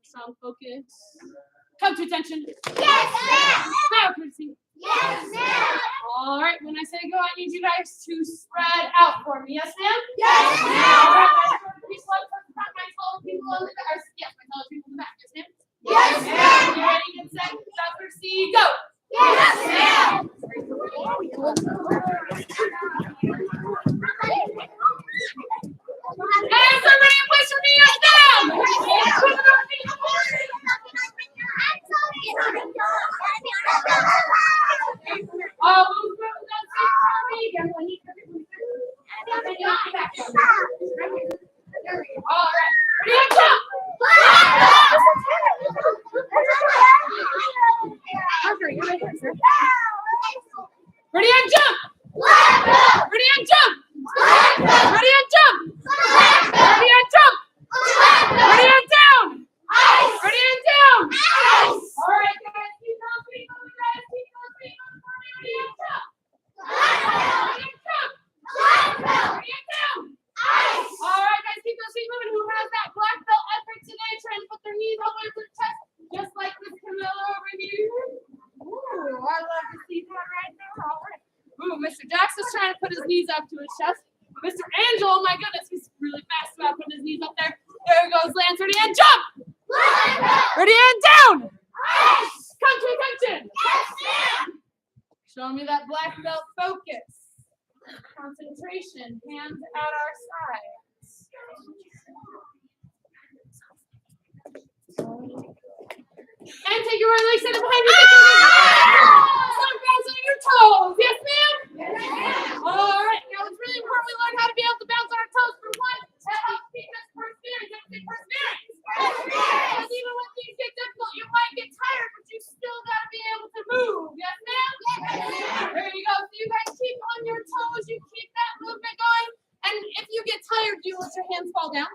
strong focus. Come to attention. Yes, ma'am. Guard courtesy. Yes, ma'am. All right, when I say go, I need you guys to spread out for me. Yes, ma'am? Yes, All ma'am. right, people up front, my tall people on the back. Yes, my tall people in the back. Yes, ma'am? Yes, ma'am. You ready, get set, Guard courtesy, go! Yes, ma'am. Hey, somebody push your knees down! Oh, move from that seat for me. All right, ready, and jump! Ready, and jump! Ready, and jump! Ready, and jump! Ready, and jump! Ready, and down! Ready, and down! All right, guys, keep those feet moving, guys. Keep those feet moving for me. Ready, and jump! Ready, and jump! Ready, and down! All right, guys, keep those feet moving. Who has that black belt effort today? Trying to put their knees all the way to their chest, just like Miss Camilla over here. Ooh, I love to see that right there. All right. Ooh, Mr. Jackson's trying to put his knees up to his chest. Mr. Angel, oh my goodness, he's really fast about putting his knees up there. There he goes, Lance. Ready, and jump! Ready, and down! Come to attention! Show me that black belt focus. Concentration, hands at our sides. And take your right leg, set it behind you. Some bounce on your toes. Yes, ma'am? All right. Now it's really important we learn how to be able to bounce on our toes for one. That helps keep us perseverance. Because even when things get difficult, you might get tired, but you still got to be able to move. Yes, ma'am? There you go. So you guys keep on your toes. You keep that movement going. And if you get tired, do you let your hands fall down?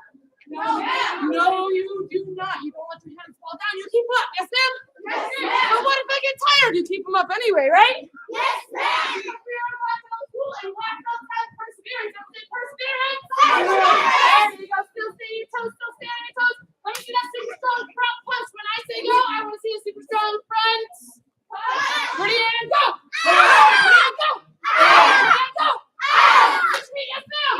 No, you do not. You don't let your hands fall down. You keep them up. Yes, ma'am? But what if I get tired? You keep them up anyway, right? Yes, ma'am. And black belt has perseverance. Everybody perseverance. Perseverance. There you go. Still stay your toes. Still stay on your toes. Let me see that super strong front punch. When I say go, I want to see a super strong front. Ready and go. Ready and go. Ready and go. Touch me, yes, ma'am.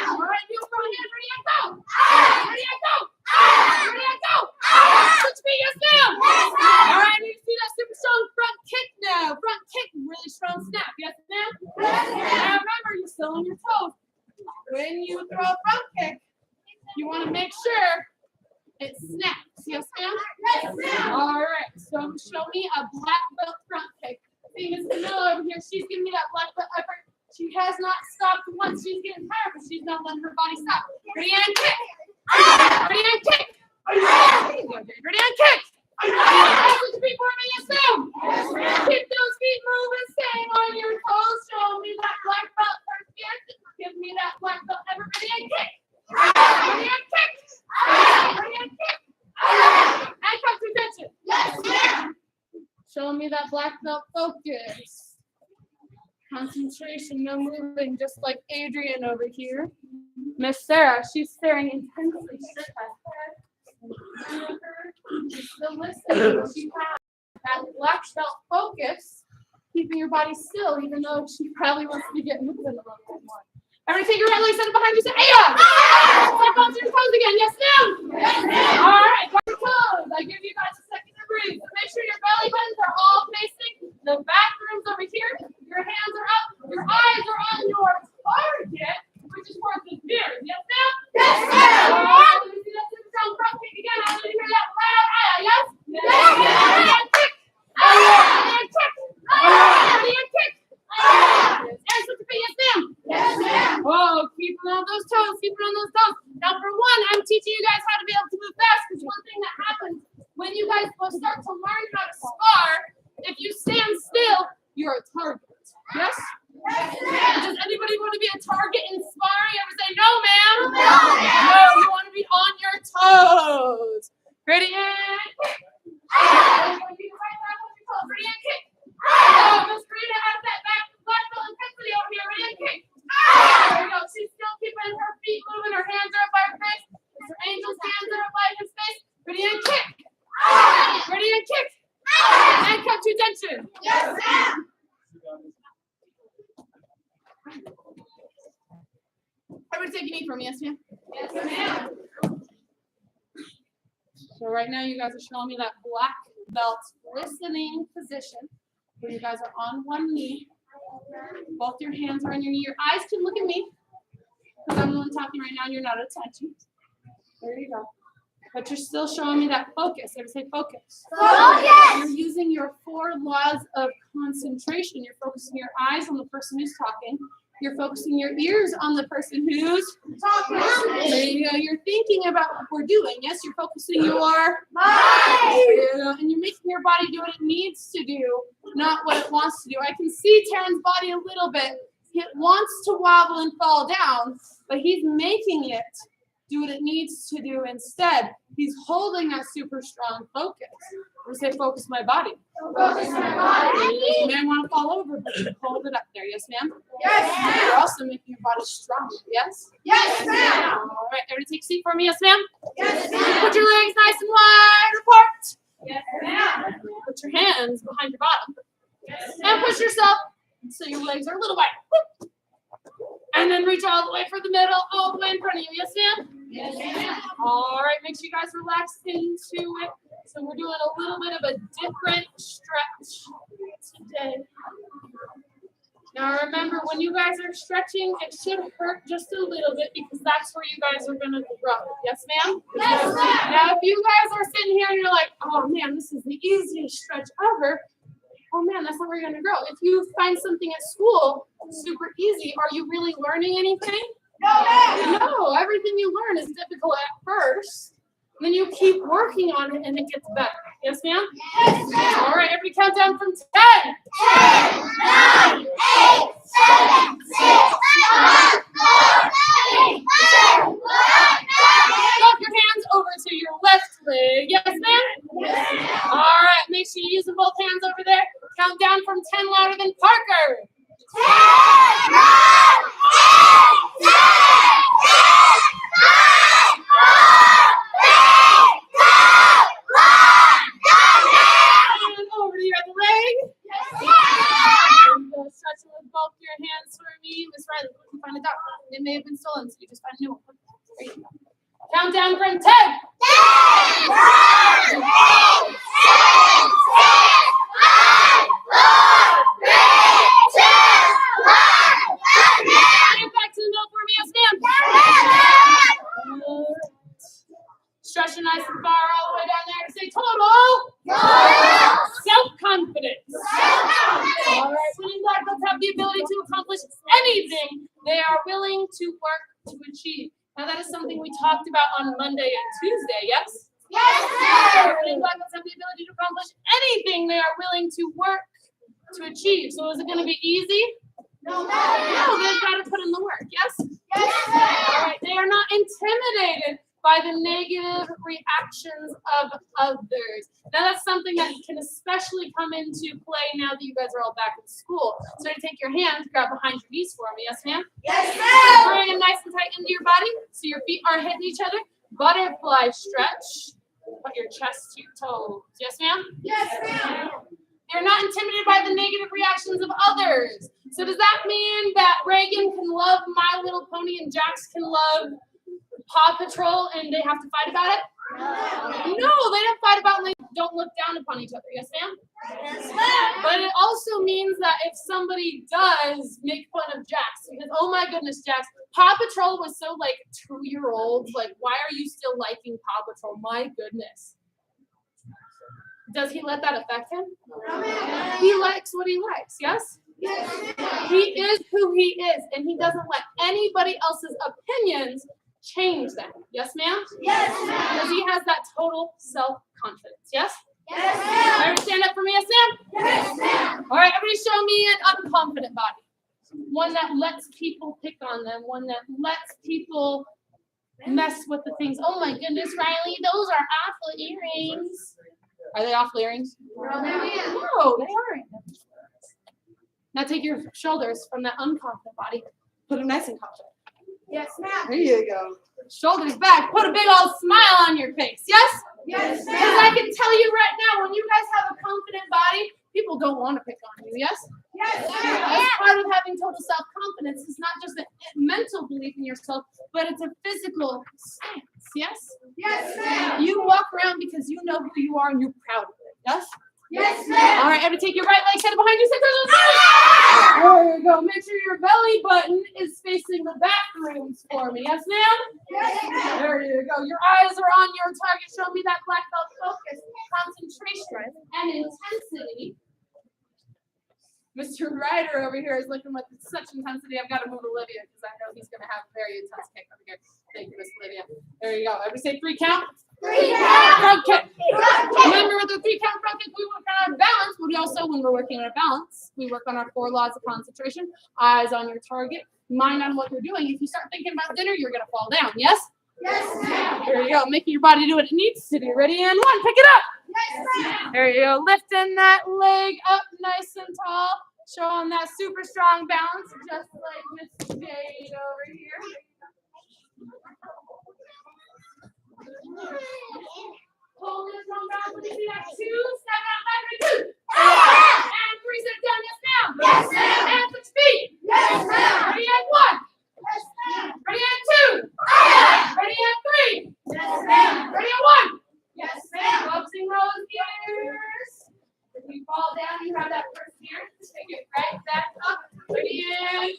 All right, you front hand. Ready and go. Ready and go. Ready and go. Touch me, yes, ma'am. All right, I need to see that super strong front kick now. Front kick, really strong snap. Yes, ma'am. Now remember, you're still on your toes. When you throw a front kick, you want to make sure it snaps. Yes, ma'am. All right. So show me a black belt front kick. See Miss Camilla over here. She's giving me that black belt effort. She has not stopped once. She's getting tired, but she's not letting her body stop. Ready and kick. Ready and kick. Ready and kick. That's what the feet for me. Yes, ma'am. Keep those feet moving. Stay on your toes. Show me that black belt first. Give me that black belt effort. Ready and kick. Ready and kick. Ready and kick. And come to attention. Yes, ma'am. Show me that black belt focus. Concentration, no moving, just like Adrian over here. Miss Sarah, she's staring intensely straight ahead. She's still listening. She has that black belt focus, keeping your body still, even though she probably wants to get moving a little bit more. Everybody take your right leg, set it behind you, say, "Aya!" Step onto your toes again. Yes, ma'am? Yes, ma'am. All right, guard your toes. I give you guys a second to breathe. So make sure your belly buttons are all facing the bathrooms over here. Your hands are up. Your eyes are on your target, which is towards the mirror. Yes, ma'am? Yes, ma'am. All right, let me see that super strong front kick again. I want to hear that loud "Aya!" Yes? Yes, ma'am. Ready and kick. Ready and kick. Ready and kick. And switch your feet. Yes, ma'am? Yes, ma'am. Oh, keeping on those toes, keeping on those toes. Now, for one, I'm teaching you guys how to be able to move fast, because one thing that happens when you guys will start to learn how to spar, if you stand still, you're a target. Yes? Does anybody want to be a target in sparring? Ever say no, ma'am? No, ma'am. No, you want to be on your toes. Ready and kick. Ready and kick. Oh, Miss Rita has that black belt intensity over here. Ready and kick. There we go. She's still keeping her feet moving. Her hands are up by her face. Her angel's hands are up by his face. Ready and kick. Ready and kick. And come to attention. Yes, ma'am. Everybody take a knee for me. Yes, ma'am? Yes, ma'am. So right now you guys are showing me that black belt listening position where you guys are on one knee. Both your hands are on your knee. Your eyes can look at me because I'm the one talking right now and you're not attention. There you go. But you're still showing me that focus. Everybody say focus. Focus. You're using your 4 laws of concentration. You're focusing your eyes on the person who's talking. You're focusing your ears on the person who's Talking. there you go. You're thinking about what we're doing. Yes, you're focusing your and you're making your body do what it needs to do, not what it wants to do. I can see Taryn's body a little bit. It wants to wobble and fall down, but he's making it do what it needs to do instead. He's holding that super strong focus. We say focus my body. Focus my body. You may want to fall over, but you hold it up there. Yes, ma'am? Yes, You're ma'am. also making your body strong. Yes? Yes, ma'am. All right, everybody take a seat for me. Yes, ma'am? Yes, Put ma'am. your legs nice and wide apart. Yes, ma'am. Put your hands behind your bottom. Yes, And push yourself so your legs are a little wide. Whoop. And then reach all the way for the middle, all the way in front of you. Yes, ma'am? Yes, ma'am. All right, make sure you guys relax into it. So we're doing a little bit of a different stretch today. Now remember, when you guys are stretching, it should hurt just a little bit because that's where you guys are going to grow. Yes, ma'am? Yes, ma'am. Now, if you guys are sitting here and you're like, oh man, this is the easiest stretch ever. Oh man, that's not where you're going to grow. If you find something at school super easy, are you really learning anything? No, ma'am. No, everything you learn is difficult at first. Then you keep working on it and it gets better. Yes, ma'am? Yes, ma'am. All right, everybody count down from 10. 10, 9, 8, 7, 6, 5, 4, 3, 2, 1, 9. Count down from 10. Get back to the middle for me, yes, ma'am. Stretch your nice and far all the way down there and say total. Self-confidence. All right, winning black belts have the ability to accomplish anything they are willing to work to achieve. Now that is something we talked about on Monday and Tuesday, yes? Winning black belts have the ability to accomplish anything they are willing to work to achieve. So is it going to be easy? No, they've got to put in the work, yes? All right, they are not intimidated by the negative reactions of others. Now that's something that can especially come into play now that you guys are all back in school. So you take your hands, grab behind your knees for me, yes ma'am? Bring them nice and tight into your body so your feet are hitting each other. Butterfly stretch. Put your chest to your toes. Yes ma'am? They're not intimidated by the negative reactions of others. So does that mean that Reagan can love My Little Pony and Jax can love Paw Patrol and they have to fight about it? No, they don't fight about it and they don't look down upon each other. Yes, ma'am? But it also means that if somebody does make fun of Jax, because, oh my goodness, Jax, Paw Patrol was so like 2-year-olds. Like, why are you still liking Paw Patrol? My goodness. Does he let that affect him? He likes what he likes, yes? He is who he is, and he doesn't let anybody else's opinions change them. Yes, ma'am? Because he has that total self-confidence. Yes? Everybody stand up for me, yes, ma'am? All right, everybody show me an unconfident body. One that lets people pick on them. One that lets people mess with the things. Oh my goodness, Riley, those are awful earrings. Are they awful earrings? No, they aren't. Now take your shoulders from that unconfident body. Put them nice and confident. Yes, ma'am. There you go. Shoulders back. Put a big old smile on your face. Yes? Yes, Because I can tell you right now, when you guys have a confident body, people don't want to pick on you. Yes? As part of having total self-confidence, it's not just a mental belief in yourself, but it's a physical stance. Yes? Yes, ma'am. You walk around because you know who you are and you're proud of it. Yes? Yes, ma'am. All right, everybody take your right leg, set it behind you. There you go. Make sure your belly button is facing the bathrooms for me. Yes, ma'am? Yes, ma'am. There you go. Your eyes are on your target. Show me that black belt focus, concentration, and intensity. Mr. Ryder over here is looking with such intensity. I've got to move Olivia because I know he's going to have a very intense kick over here. Thank you, Miss Olivia. There you go. Everybody say 3 count. 3 count. Front kick. Remember, with the 3 count front kick, we work on our balance, but we also, when we're working on our balance, we work on our 4 laws of concentration. Eyes on your target, mind on what you're doing. If you start thinking about dinner, you're going to fall down. Yes? Yes, ma'am. There you go. Making your body do what it needs to do. Ready? And 1. Pick it up. Yes, ma'am. There you go. Lifting that leg up nice and tall. Showing that super strong balance, just like Miss Jade over here. Hold this strong balance. Let me see that. 2, step out back and 2. And 3, sit down. Yes, ma'am. Yes, ma'am. And switch feet. Yes, ma'am. Ready at 1. Yes, ma'am. Ready at 2. Ready at 3. Yes, ma'am. Ready at 1. Yes, ma'am. Ups and rose gears. If you fall down, you have that perseverance to take it right back up. Ready in.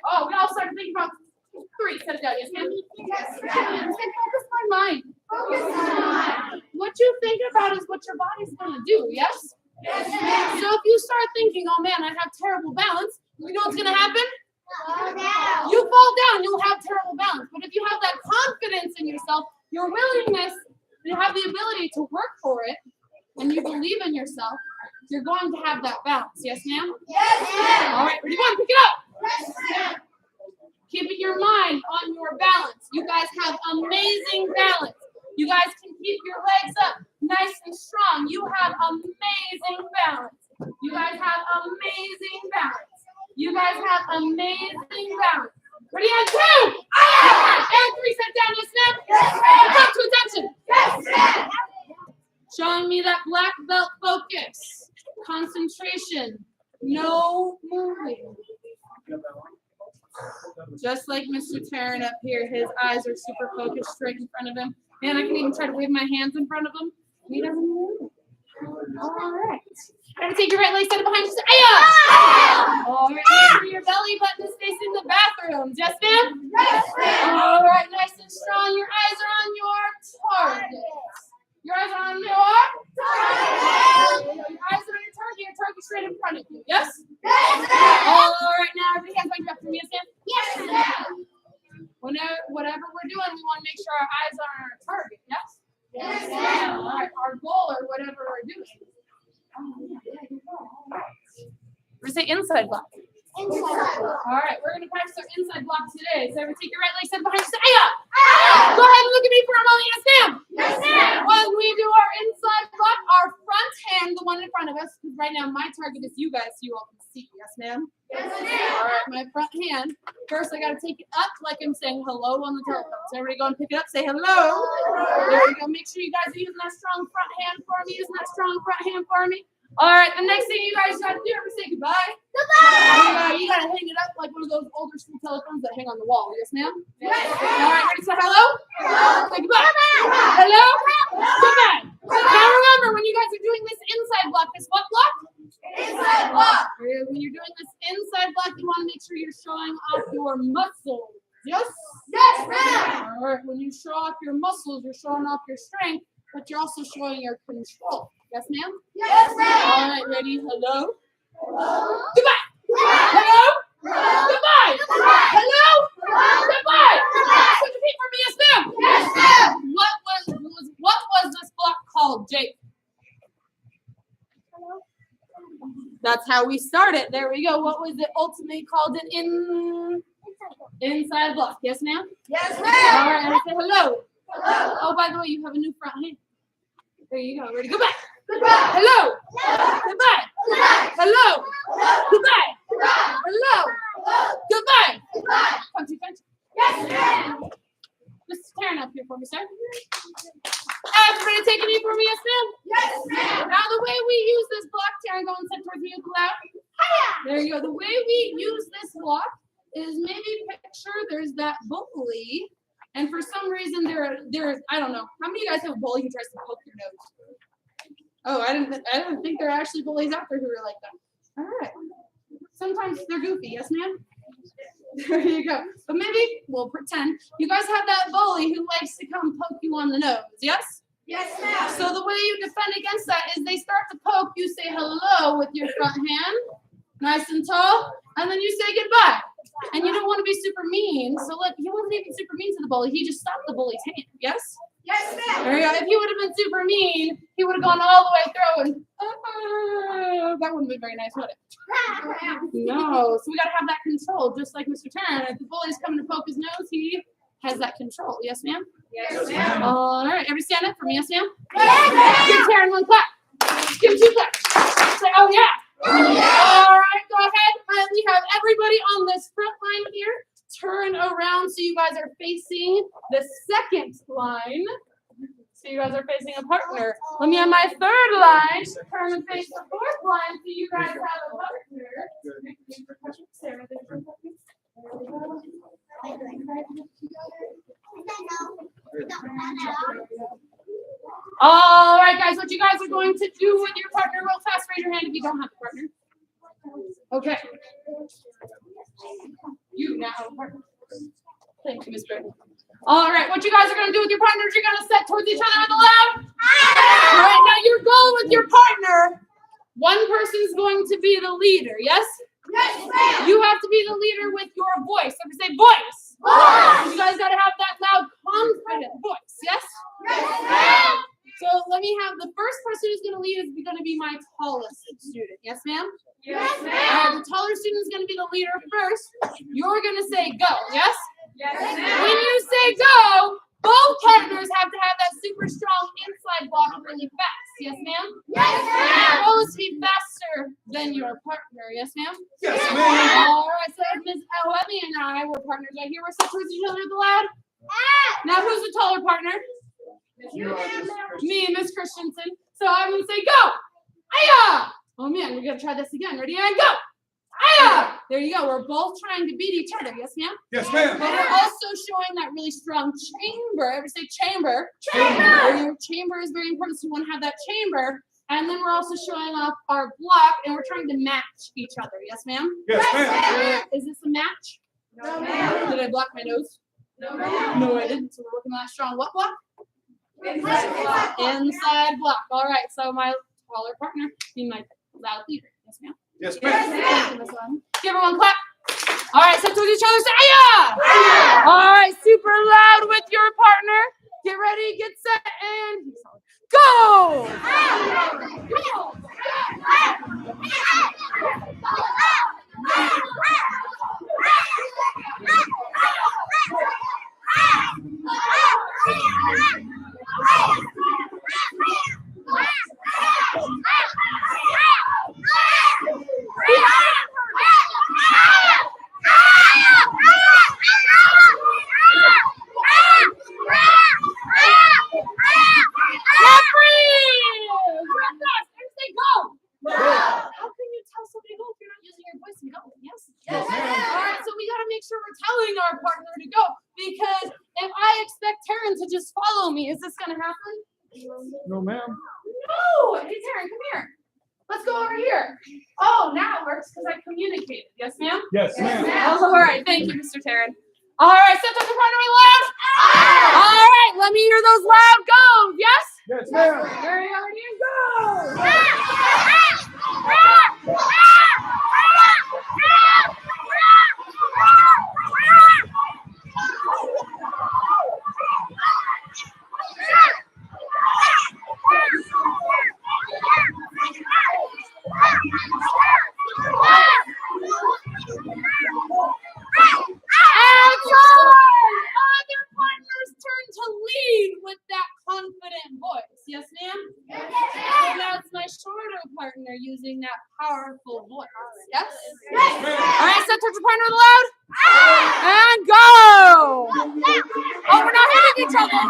Oh, we all started thinking about 3. Set it down. Yes, ma'am? Yes, ma'am. And focus on mind. Focus on mine. What you think about is what your body's going to do. Yes? Yes, ma'am. So if you start thinking, oh man, I have terrible balance, you know what's going to happen? Fall down. You fall down, you'll have terrible balance. But if you have that confidence in yourself, your willingness, you have the ability to work for it, and you believe in yourself, you're going to have that balance. Yes, ma'am? Yes, ma'am. All right, ready, 1, pick it up. Yes, ma'am. Keeping your mind on your balance. You guys have amazing balance. You guys can keep your legs up nice and strong. You have amazing balance. You guys have amazing balance. You guys have amazing balance. Ready on 2. And 3, set down. Yes, ma'am? Yes, ma'am. Come to attention. Yes, ma'am. Showing me that black belt focus, concentration, no moving. Just like Mr. Taryn up here, his eyes are super focused straight in front of him. And I can even try to wave my hands in front of him. He doesn't move. All right. Try to take your right leg, set it behind you. Say, "Aya!" All right. Make sure your belly button is facing the bathrooms. Yes, ma'am? Yes, ma'am. All right. Nice and strong. Your eyes are on your target. Your eyes are on your target. Your eyes are on your target. Your target straight in front of you. Yes? Yes, ma'am. All right. Now, everybody hands back up for me. Yes, ma'am? Yes, ma'am. Whatever we're doing, we want to make sure our eyes are on our target. Yes? Yes, ma'am. All right. Our goal or whatever we're doing. We're going to say inside block. Inside. All right. We're going to practice our inside block today. So everybody take your right leg, set it behind you. Say, "Aya!" Go ahead and look at me for a moment. Yes, ma'am. Yes, ma'am. When we do our inside block, our front hand, the one in front of us, because right now my target is you guys, so you all can see. Yes, ma'am? Yes, All ma'am. right, my front hand. First, I got to take it up like I'm saying hello on the telephone. So everybody go and pick it up. Say hello. There we go. Make sure you guys are using that strong front hand for me. Using that strong front hand for me. All right, the next thing you guys got to do is say goodbye. Goodbye. You got to hang it up like one of those older school telephones that hang on the wall. Yes, ma'am? Yes, All ma'am. right, ready to say hello? Hello. Say goodbye. Hello? Goodbye. Now remember, when you guys are doing this inside block, this what block? Inside block. When you're doing this inside block, you want to make sure you're showing off your muscles. Yes? Yes, ma'am. All right, when you show off your muscles, you're showing off your strength, but you're also showing your control. Yes, ma'am? Yes, All ma'am. right, ready? Hello? Hello. Goodbye. Hello? Goodbye. Hello? Goodbye. Switch your feet for me, yes, ma'am? Yes, ma'am. What was this block called, Jake? That's how we started. There we go. What was it ultimately called? An inside block. Yes, ma'am? Yes, All ma'am. right, and say hello. Hello. Oh, by the way, you have a new front hand. There you go. Ready? Goodbye. Goodbye. Hello. Hello. Goodbye. Goodbye. Hello. Goodbye. Goodbye. Hello. Hello. Goodbye. Goodbye. Country, country. Yes, ma'am. Mrs. Taryn up here for me, sir. Everybody take a knee for me, yes, ma'am? Yes, ma'am. Now, the way we use this block, Taryn, go and sit towards me loud. There you go. The way we use this block is maybe picture there's that bully, and for some reason there's I don't know. How many of you guys have a bully who tries to poke your nose? Oh, I didn't think there are actually bullies out there who are like that. All right. Sometimes they're goofy, yes, ma'am? There you go. But maybe we'll pretend you guys have that bully who likes to come poke you on the nose, yes? Yes, ma'am. So the way you defend against that is they start to poke, you say hello with your front hand, nice and tall, and then you say goodbye. And you don't want to be super mean. So look, he wasn't even super mean to the bully. He just stopped the bully's hand. Yes? Yes, ma'am. There you go. If he would have been super mean, he would have gone all the way through and that wouldn't have been very nice, would it? No. So we gotta have that control, just like Mr. Taryn. If the bully's coming to poke his nose, he has that control. Yes, ma'am? Yes, ma'am. All right. Everybody stand up for me. Yes, ma'am? Yes, Give Taryn one clap. Give him two claps. Say, oh yeah. All right, go ahead. We have everybody on this front line here. Turn around so you guys are facing the second line. So you guys are facing a partner. Let me have my third line. Turn and face the fourth line so you guys have a partner. Sarah, all right, guys, what you guys are going to do with your partner, real fast, raise your hand if you don't have a partner. Okay. You now have a partner. Thank you, Miss Britton. All right, what you guys are going to do with your partners, you're going to set towards each other with a loud. All right, now your goal with your partner, one person's going to be the leader, yes? Yes, ma'am. You have to be the leader with your voice. So say voice. Voice. You guys got to have that loud, confident voice, yes? Yes, ma'am. So let me have the first person who's going to lead is going to be my tallest student. Yes, ma'am? Yes, All right, the taller student is going to be the leader first. You're going to say go, yes? Yes, When you say go, both partners have to have that super strong inside block really fast. Yes, ma'am? Yes, ma'am. You're supposed to be faster than your partner. Yes, ma'am? Yes, ma'am. All right, so if Ms. Elwemi and I were partners right here, we're set towards each other with the loud. Now, who's the taller partner? Me, Miss Christensen. So I'm going to say go. Aya! Oh, man, we got to try this again. Ready? And go. Aya! There you go. We're both trying to beat each other. Yes, ma'am? Yes, ma'am. But we're also showing that really strong chamber. Ever say chamber? Chamber! Your chamber is very important, so you want to have that chamber. And then we're also showing off our block, and we're trying to match each other. Yes, ma'am? Yes, ma'am. Is this a match? No, ma'am. Did I block my nose? No, ma'am. No, I didn't. So we're working on that strong what block? Inside. Inside block. All right, so my taller partner, be my loud leader. Yes, ma'am? Yes, ma'am. Thank you, Miss Autumn. Give everyone clap. All right, so towards each other, say Aya! All right, super loud with your partner. Get ready, get set, and go! How can you tell somebody go if you're not using your voice to go? Yes? Yes, ma'am. All right, so we got to make sure we're telling our partner to go, because if I expect Taryn to just follow me, is this going to happen? No, ma'am. No! Hey, Taryn, come here. Let's go over here. Oh, now it works because I communicated. Yes, ma'am? Yes, Yes, ma'am. ma'am. All right, thank you, Mr. Taryn. All right, set up the partner really loud. All right, let me hear those loud goes. Yes? Yes, ma'am. There you are, and go! Other partners turn to lead with that confident voice. Yes, ma'am? So now it's my shorter partner using that powerful voice. Yes? All right, set towards your partner loud. And go! Oh, we're not hitting each other.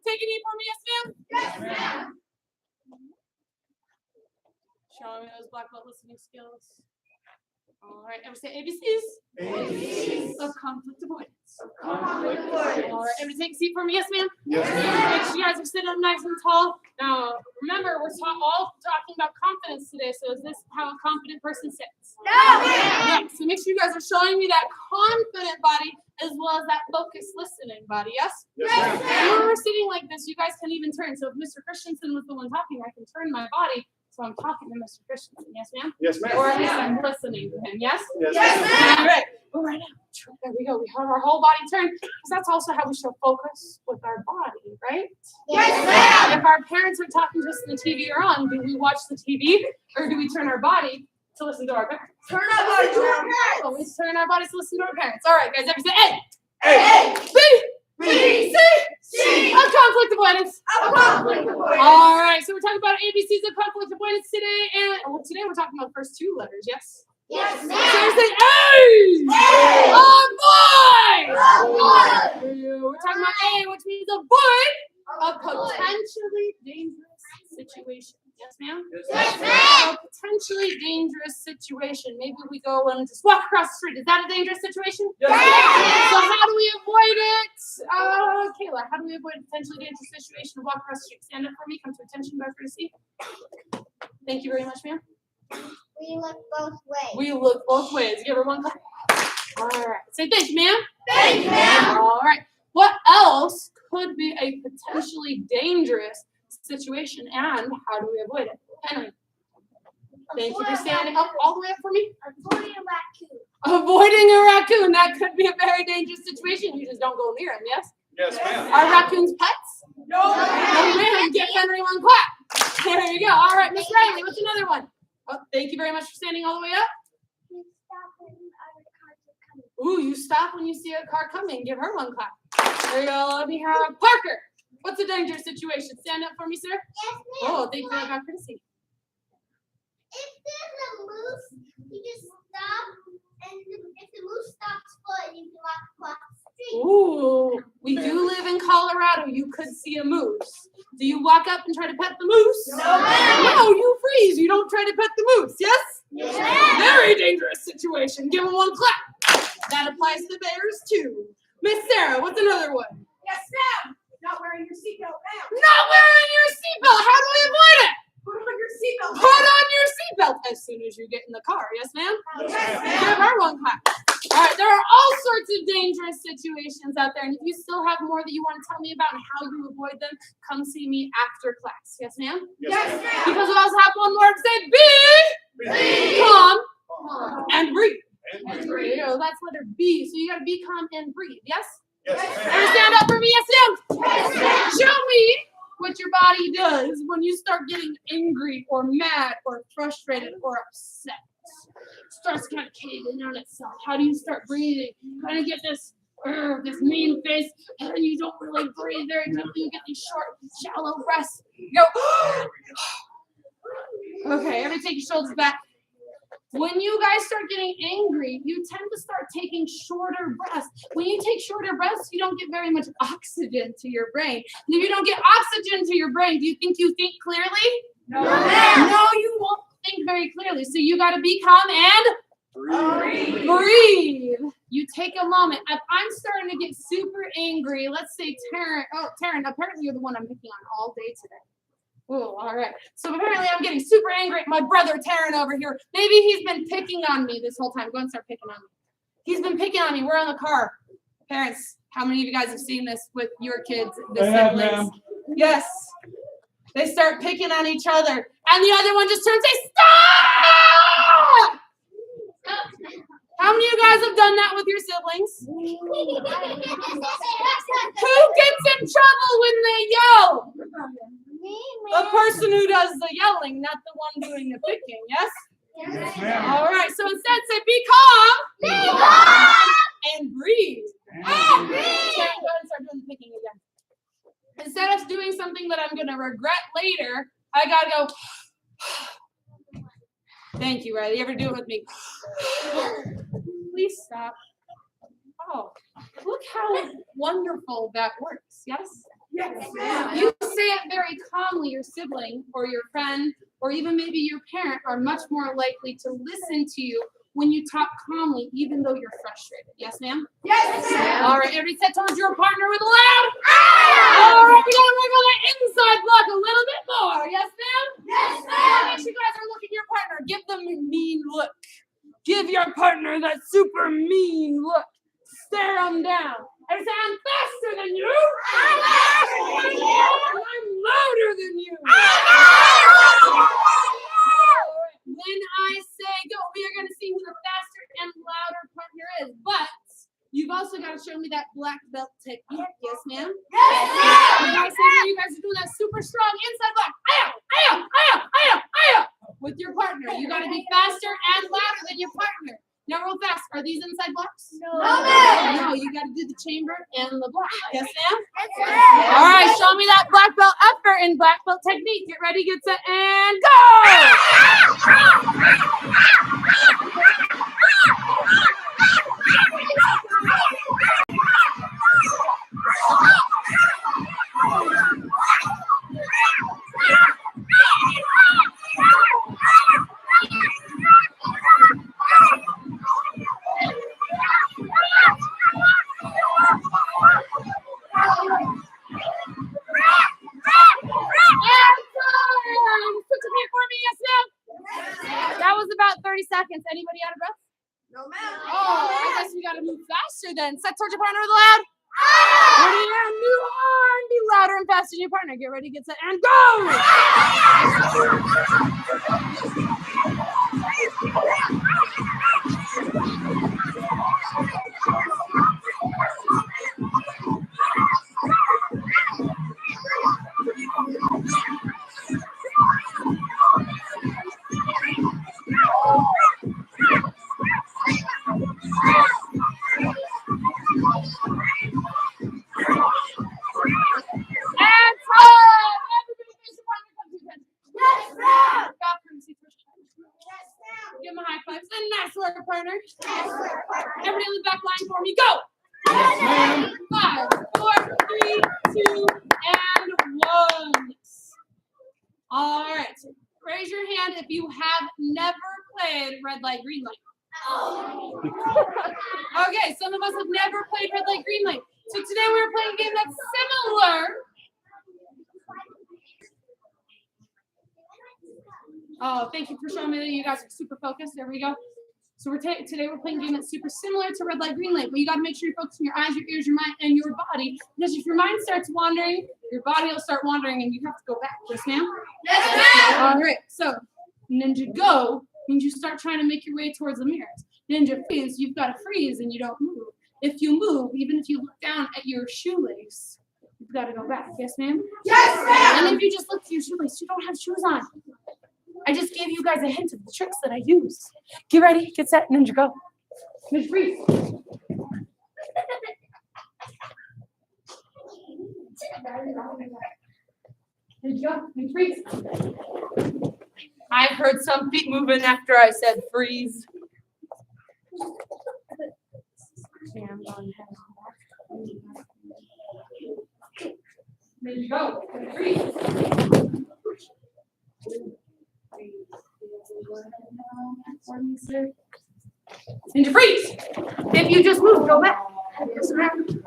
Take a knee for me, yes, ma'am? Showing me those black belt listening skills. All right, ever say ABCs? ABCs. Of conflict avoidance. Conflict All right, avoidance. everybody take a seat for me, yes, ma'am? Yes, ma'am. Make sure you guys are sitting up nice and tall. Now, remember, we're all talking about confidence today, so is this how a confident person sits? No, so make sure you guys are showing me that confident body as well as that focused listening body, yes? Yes, ma'am. When we're sitting like this, you guys can even turn. So if Mr. Christensen was the one talking, I can turn my body so I'm talking to Mr. Christensen, yes, ma'am? Yes, Or at ma'am. least I'm listening to him, yes? Yes, Yes, ma'am. All right. All right now. There we go. We have our whole body turned because that's also how we show focus with our body, right? Yes, ma'am. If our parents are talking to us and the TV are on, do we watch the TV or do we turn our body to listen to our parents? Turn our body to our parents. Always turn our bodies to listen to our parents. All right, guys. Everybody say A, A, B, B, C, C. of conflict avoidance. Of conflict avoidance. All right, so we're talking about ABCs of conflict avoidance today, and today we're talking about the first two letters, yes? Yes, So ma'am. say A, A. We're talking about A, which means avoid a potentially dangerous situation. Yes, ma'am? Yes, ma'am. So potentially dangerous situation. Maybe we go and just walk across the street. Is that a dangerous situation? Yes, So how do we avoid it? Kayla, how do we avoid a potentially dangerous situation? Walk across the street. Stand up for me. Come to attention by courtesy. Thank you very much, ma'am. We look both ways. We look both ways. Give her one clap. All right. Say thank you, ma'am. Thank you, ma'am. All right. What else could be a potentially dangerous situation and how do we avoid it? Henry. Thank you for standing up all the way up for me. Avoiding a raccoon. Avoiding a raccoon. That could be a very dangerous situation. You just don't go near him, yes? Yes, ma'am. Are raccoons pets? No. No, ma'am. Give Henry one clap. There you go. All right, Miss Riley, what's another one? Oh, thank you very much for standing all the way up. You stop when other cars are coming. Ooh, you stop when you see a car coming. Give her one clap. There you go. Let me have Parker. What's a dangerous situation? Stand up for me, sir. Yes, ma'am. Oh, thank you for that courtesy. If there's a moose, you just stop, and if the moose stops floating, you can walk across the street. Ooh, we do live in Colorado. You could see a moose. Do you walk up and try to pet the moose? No, you freeze. You don't try to pet the moose, yes? Very dangerous situation. Give him one clap. That applies to bears too. Miss Sarah, what's another one? Yes, ma'am. Not wearing your seatbelt now. Not wearing your seatbelt. How do we avoid it? Put on your seatbelt. Put on your seatbelt as soon as you get in the car. Yes, ma'am? Give her one clap. All right, there are all sorts of dangerous situations out there. And if you still have more that you want to tell me about and how you avoid them, come see me after class. Yes, ma'am? Yes, ma'am. Because we also have one more to say, be calm and breathe. There you go. That's letter B. So you got to be calm and breathe. Yes? And stand up for me. Yes, ma'am? Show me what your body does when you start getting angry or mad or frustrated or upset. It starts kind of caving on itself. How do you start breathing? Kind of get this mean face, and then you don't really breathe very deeply. You get these short, shallow breaths. You go. Okay, everybody take your shoulders back. When you guys start getting angry, you tend to start taking shorter breaths. When you take shorter breaths, you don't get very much oxygen to your brain. And if you don't get oxygen to your brain, do you think clearly? No, you won't think very clearly. So you got to be calm and breathe. You take a moment. If I'm starting to get super angry, let's say Taryn. Oh, Taryn, apparently you're the one I'm picking on all day today. Oh, all right. So apparently I'm getting super angry at my brother Taryn over here. Maybe he's been picking on me this whole time. Go and start picking on me. He's been picking on me. We're in the car. Parents, how many of you guys have seen this with your kids? I have, ma'am. Yes. They start picking on each other. And the other one just turns and says, stop! How many of you guys have done that with your siblings? Who gets in trouble when they yell? The person who does the yelling, not the one doing the picking, yes? Yes, ma'am. All right, so instead say, be calm. And breathe. Go ahead and start doing the picking again. Instead of doing something that I'm going to regret later, I got to go. Thank you, Riley. You ever do it with me? Please stop. Oh, look how wonderful that works, yes? Yes, ma'am. You say it very calmly, your sibling or your friend or even maybe your parent are much more likely to listen to you when you talk calmly, even though you're frustrated. Yes, ma'am? Yes, ma'am. All right, everybody set towards your partner with a loud. All right, we gotta work on that inside block a little bit more. Yes, ma'am? Yes, ma'am. Make sure you guys are looking at your partner. Give them a mean look. Give your partner that super mean look. Stare them down. And say, I'm faster than you. I'm louder than you. When I say go, we are going to see who the faster and louder partner is. But you've also got to show me that black belt technique. Yes, ma'am? Yes, When I say that, you guys are doing that super strong inside block. With your partner. You got to be faster and louder than your partner. Now, real fast, are these inside blocks? No, ma'am. No, you got to do the chamber and the block. Yes, ma'am? Yes, ma'am. All right, show me that black belt effort and black belt technique. Get ready, get set, and That was about 30 seconds. Anybody out of breath? No, ma'am. Oh, I guess we got to move faster then. Set towards your partner with a loud. Ready and move on. Be louder and faster than your partner. Get ready, get set, and go. And time. Everybody face your partner. Come to your attention. Yes, ma'am. Stop, Princey. Yes, ma'am. Give him a high five. And nice work, partner. Yes, sir. Everybody on the back line for me. Go. Yes, ma'am. 5, 4, 3, 2, and 1. All right. Raise your hand if you have never played red light, green light. Okay, some of us have never played red light, green light. So today we're playing a game that's similar. Oh, thank you for showing me that you guys are super focused. There we go. So today we're playing a game that's super similar to red light, green light, but you got to make sure you're focusing your eyes, your ears, your mind, and your body. Because if your mind starts wandering, your body will start wandering, and you have to go back. Yes, ma'am? Yes, ma'am. All right. So ninja go means you start trying to make your way towards the mirrors. Ninja freeze, you've got to freeze and you don't move. If you move, even if you look down at your shoelace, you've got to go back. Yes, ma'am? Yes, ma'am. And if you just look at your shoelace, you don't have shoes on. I just gave you guys a hint of the tricks that I use. Get ready, get set, ninja go. Ninja freeze. Ninja go, ninja freeze. I heard some feet moving after I said freeze. Ninja go, ninja freeze. Ninja freeze! If you just move, go back.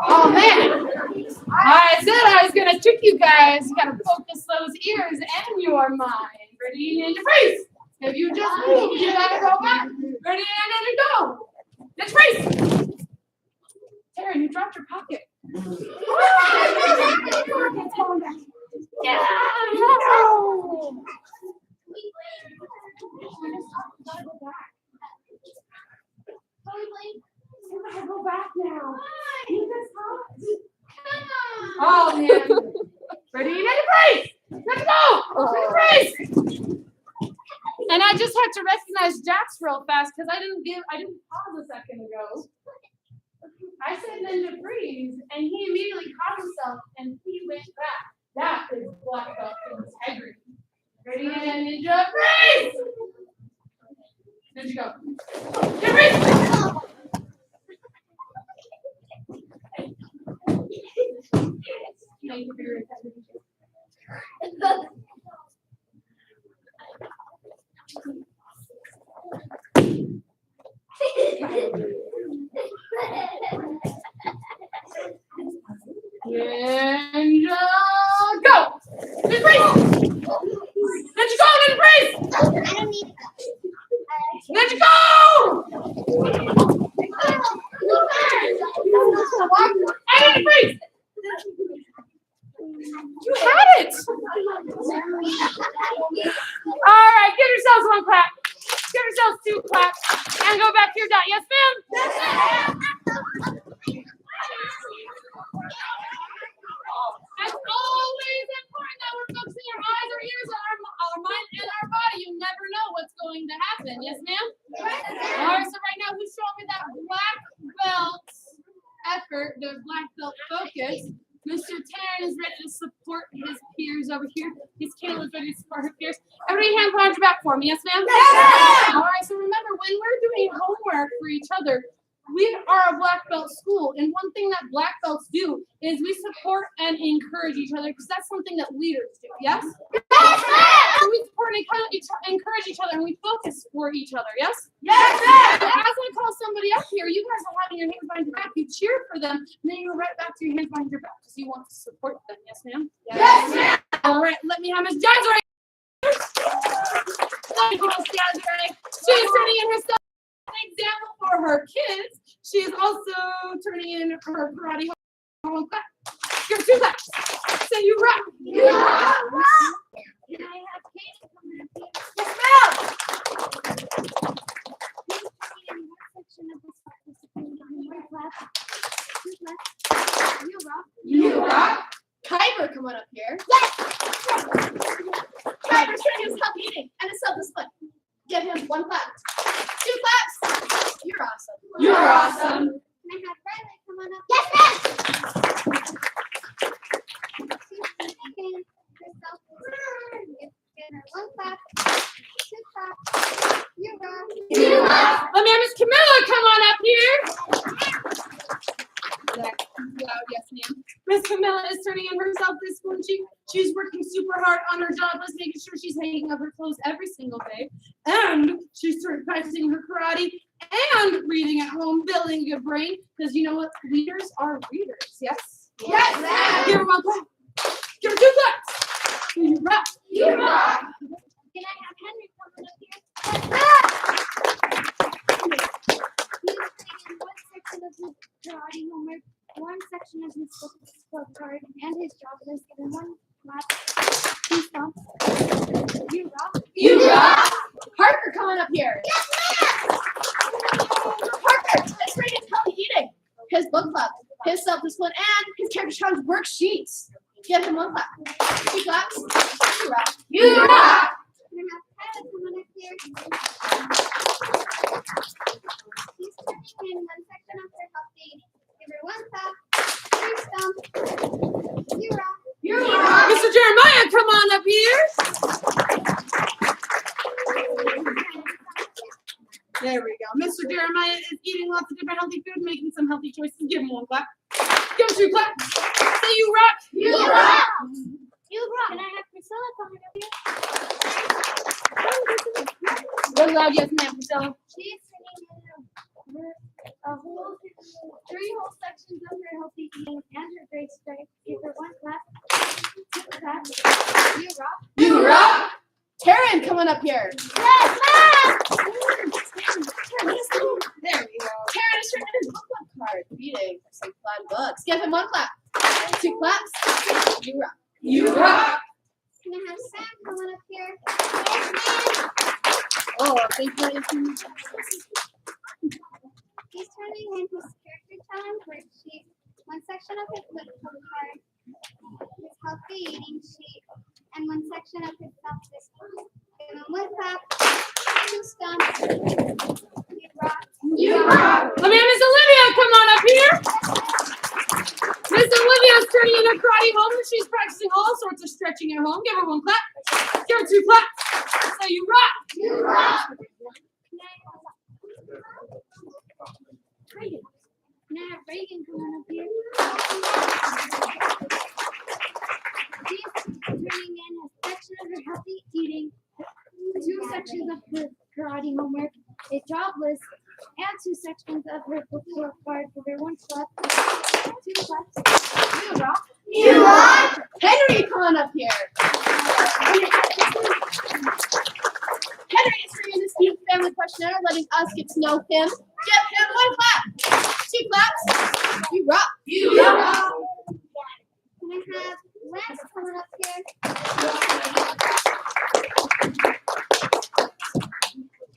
Oh man! I said I was gonna trick you guys. You gotta focus those ears and your mind. Ready, ninja freeze! If you just move, you gotta go back. Ready, ninja go! Ninja freeze! Taryn, you dropped your pocket. Yeah. No. Go back now. Oh man. Ready, ninja freeze! Let's go! Ninja freeze! And I just had to recognize Jax real fast because I didn't pause a second ago. I said ninja freeze, and he immediately caught himself and he went back. That is black belt integrity. Ready, ninja freeze! Ninja go. Ninja freeze! Thank you for your integrity. Ninja go! Ninja freeze! Ninja go! Ninja freeze! Ninja go! And ninja freeze! You had it! All right, give yourselves one clap. Give yourselves 2 claps. And go back to your dot. Yes, ma'am? Yes, ma'am. It's always important that we're focusing our eyes, our ears, our mind, and our body. You never know what's going to happen. Yes, ma'am? All right, so right now, who's showing me that black belt effort, the black belt focus? Mr. Taryn is ready to support his peers over here. Miss Kayla's ready to support her peers. Everybody hands behind your back for me. Yes, ma'am? Yes, ma'am. All right, so remember, when we're doing homework for each other, we are a black belt school, and one thing that black belts do is we support and encourage each other because that's something that leaders do. Yes? Yes, ma'am. So we support and encourage each other, and we focus for each other. Yes? Yes, ma'am. As I call somebody up here, you guys are having your hands behind your back. You cheer for them, and then you go right back to your hands behind your back because you want to support them. Yes, ma'am? Yes, ma'am. All right, let me have Miss Jones right here. She's turning in her stuff. An example for her kids. She is also turning in her karate her one clap. Give her two claps. Say you rock. You rock. Can I have Katie coming up here? Yes, ma'am. In what section of this discipline on one clap? Two claps. You rock. You rock. Kyber, come on up here. Yes. Kyber's training his healthy eating and his self-discipline. Give him one clap. Two claps. You're awesome. You're awesome. Can I have Riley come on up? Yes, ma'am. She's taking herself. Give her one clap. Two claps. You rock. You rock. Let me have Miss Camilla come on up here. Yes, ma'am. Miss Camilla is turning in her self-discipline. She's working super hard on her job list, making sure she's hanging up her clothes every single day. And she's practicing her karate and reading at home, building a good brain. Because you know what? Leaders are readers, yes? Yes, ma'am. Give her one clap. Give her two claps. You rock. You rock. Can I have Henry coming up here? He's taking one section of his karate homework, one section of his club card, and his job list, and one clap. Two stomps. You rock. You rock. Parker, come on up here. Yes, ma'am. Parker, let's read his healthy eating, his book club, his self-discipline, and his character challenge worksheets. Give him one clap. Two claps. You rock. You rock. Can I have Kyla coming up here? He's turning in one section of her healthy eating. Give her one clap. Two stomps. You rock. You rock. Mr. Jeremiah, come on up here. There we go. Mr. Jeremiah is eating lots of different healthy food, making some healthy choices. Give him one clap. Give him two claps. Say you rock. You rock. You rock. Can I have Priscilla coming up here? Real loud, yes, ma'am, Priscilla. She's singing in a whole 3 whole sections of her healthy eating and her grade strength. Give her one clap. Two claps. You rock. You rock. Taryn, come on up here. Yes, ma'am. There we go. Taryn is turning his book club card, reading some fun books. Give him one clap. Two claps. You rock. You rock. Can I have Sam coming up here? Oh, thank you. He's turning in his character challenge worksheet, one section of his book card, his healthy eating sheet, and one section of his self-discipline. Give him one clap, two stomps. You rock. You rock. Let me have Miss Olivia come on up here. Miss Olivia is turning in her karate home and she's practicing all sorts of stretching at home. Give her one clap. Give her two claps. Say you rock. You rock. Can I have Reagan coming up here? She's turning in a section of her healthy eating, 2 sections of her karate homework, a job list, and 2 sections of her book card for their one clap. 2 claps. You rock. You rock. Henry, come on up here. Henry is reading the Steve family questionnaire, letting us get to know him. Give him one clap. 2 claps. You rock. You rock. Can I have Lance coming up here?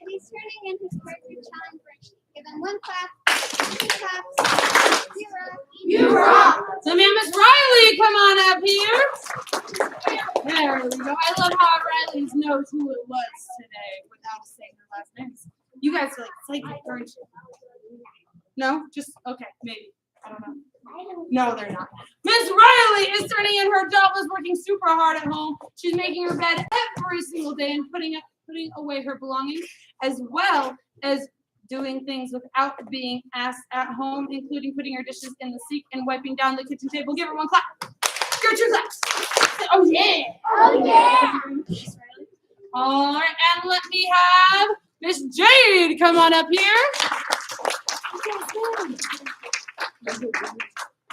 And he's turning in his character challenge worksheet. Give him one clap, 2 claps. You rock. You rock. So, man, Miss Riley, come on up here. There we go. I love how Riley knows who it was today without saying her last names. You guys are like psychic, aren't you? No? Just, okay, maybe. I don't know. No, they're not. Miss Riley is turning in her job, is working super hard at home. She's making her bed every single day and putting away her belongings, as well as doing things without being asked at home, including putting her dishes in the sink and wiping down the kitchen table. Give her one clap. Give her 2 claps. Oh, yeah. Oh, yeah. All right, and let me have Miss Jade come on up here.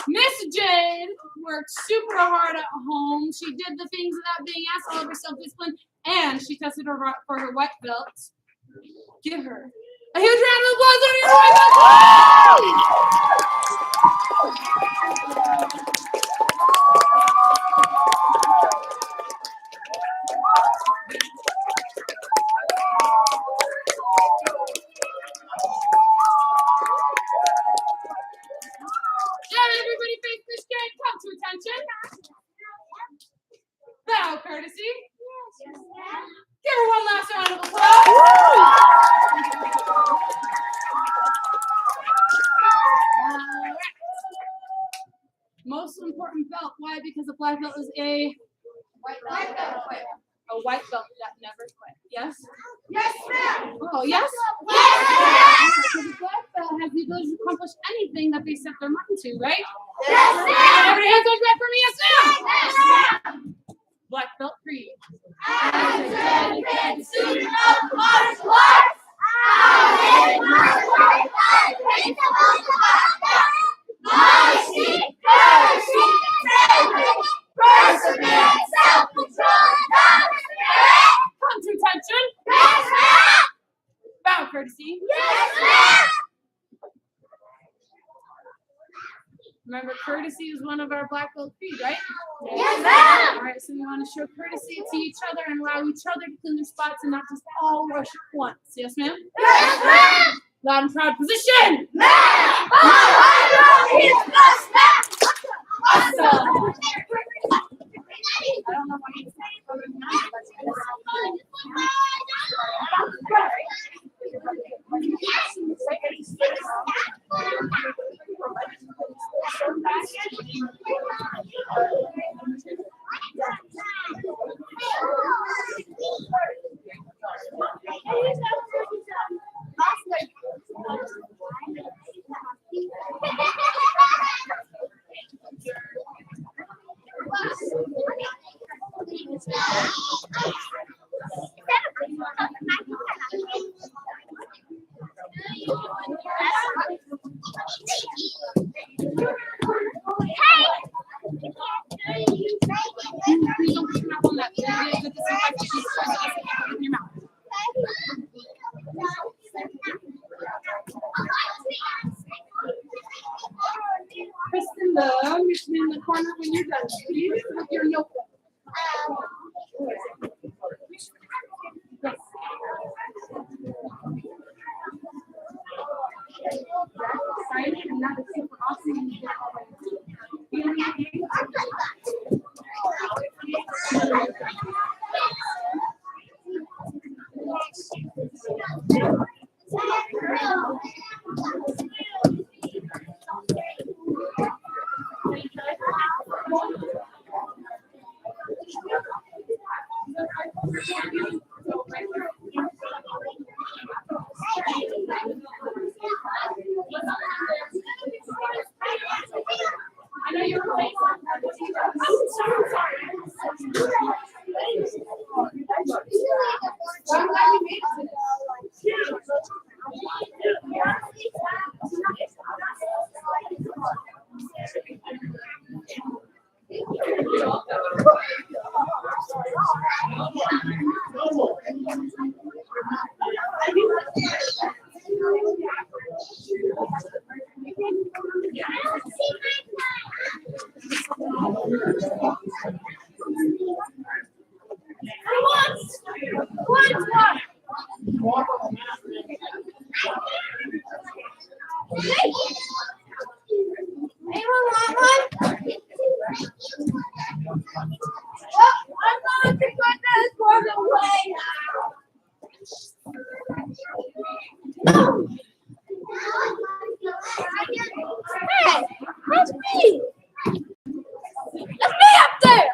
Miss Jade worked super hard at home. She did the things without being asked, all of her self-discipline, and she tested her for her white belt. Give her a huge round of applause on your white belt. most important belt. Why? Because a black belt is a white belt that never quit. Yes? Yes, ma'am. Oh, yes? Yes, So the black belt has the ability to accomplish anything that they set their mind to, right? Yes, ma'am. Everybody hands goes back for me, yes, ma'am. Yes, ma'am. Black belt creed. As a dedicated student of martial arts, I live my life by the principles of honesty, courtesy, integrity, perseverance, self-control, and honest spirit. Come to attention. Yes, ma'am. Bow courtesy. Yes, ma'am. Remember, courtesy is one of our black belt creed, right? Yes, ma'am. All right, so we want to show courtesy to each other and allow each other to clean their spots and not just all rush at once. Yes, ma'am? Yes, ma'am. Loud and proud position. Ma'am. Oh, my God, he's just back. Awesome. I don't know what he's Please don't put your mouth on that. Good disinfection. In your mouth. Kristen, meet me in the corner when you're done, please, with your notebook. Yes. Excited and that is super awesome. And you get all I know you're right. I'm sorry. I'm glad you made it. Hey, that's me. That's me up there.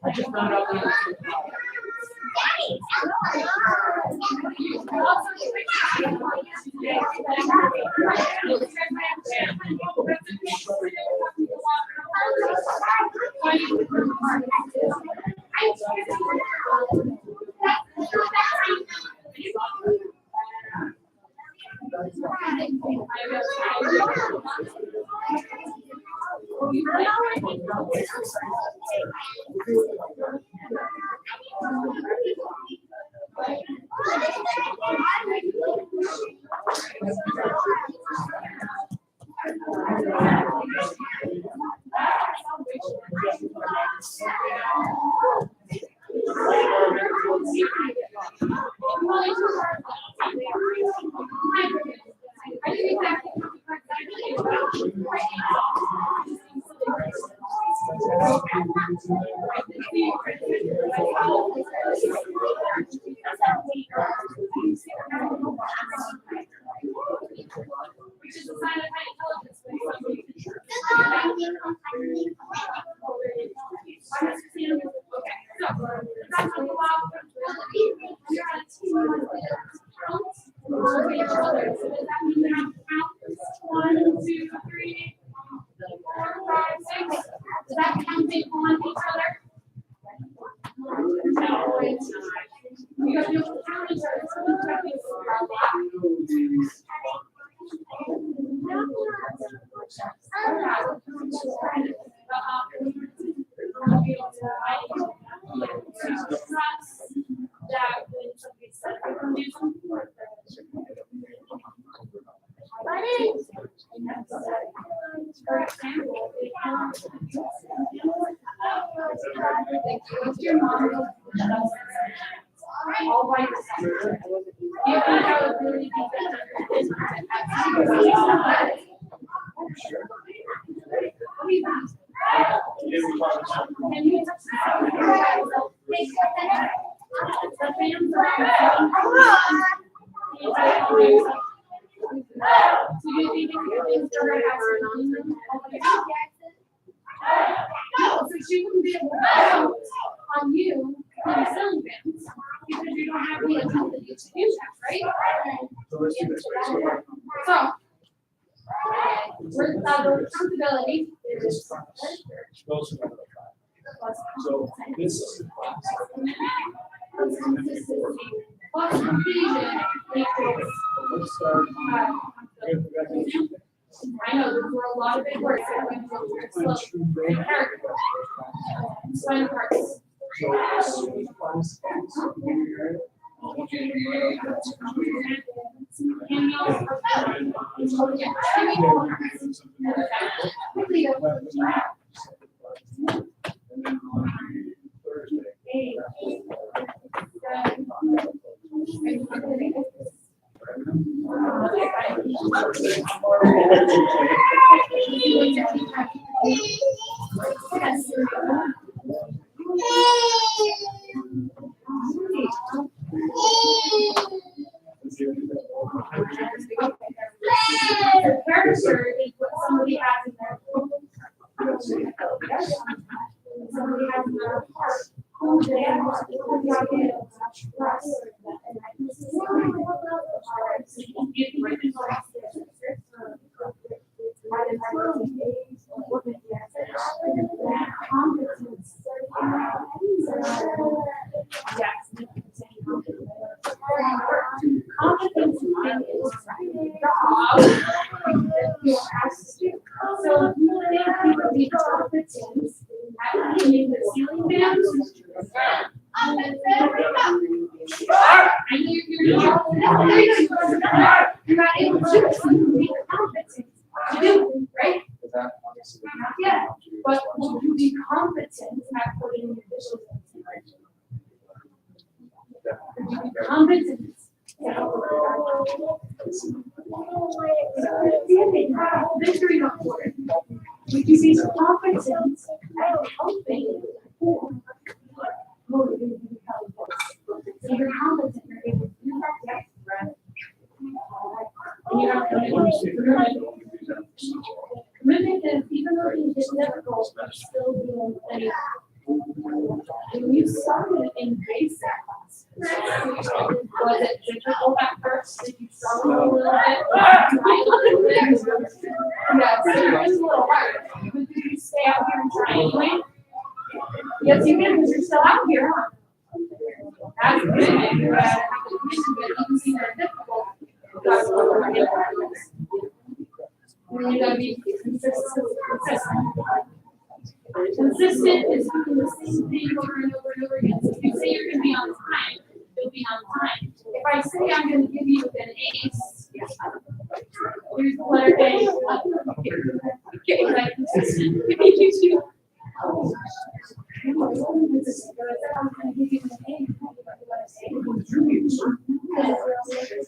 I just found out that Which is a sign of high intelligence. Okay, so that's on the wall. You're on a team. Look at your shoulders. So does that mean you have to count? 1, 2, 3, 4, 5, 6. Does that counting on each other? No, it's not. You got to be able to count each other. So you got to be able to count a lot. All by yourself. You think I would really be better Can you touch so she wouldn't be able to count on you when you're selling fans because you don't have the ability to do that, right? So, the responsibility is So this is the class. consistency plus confusion equals. Let's start. I know there were a lot of big words that went through very slow. Character. Spinal parts. Character is what somebody has in their somebody has in their heart who they are, who they are able to trust. So you think people be competence at being the ceiling fans? And you're not able to be competent to do, right? Yeah, but will you be competent at putting your dishes in? Would you be competent? Victory report. Would you be competent at helping? So you're competent, you're able to do that, yes, right? And you have commitment. Commitment is, even though it's difficult, you're still doing anything. When you started in basic class, Was it difficult at first? Did you struggle a little bit? Try a little bit? Yeah, so it was a little hard. But did you stay out here and try anyway? Yes, you did, because you're still out here, huh? That's good. You have to commission, but you see they're difficult. That's what we're going to practice. And you gotta be consistent. Consistent is doing the same thing over and over and over again. So if you say you're gonna be on time, you'll be on time. If I say I'm gonna give you an ace, here's the letter A. Okay, right, consistent. If you choose to.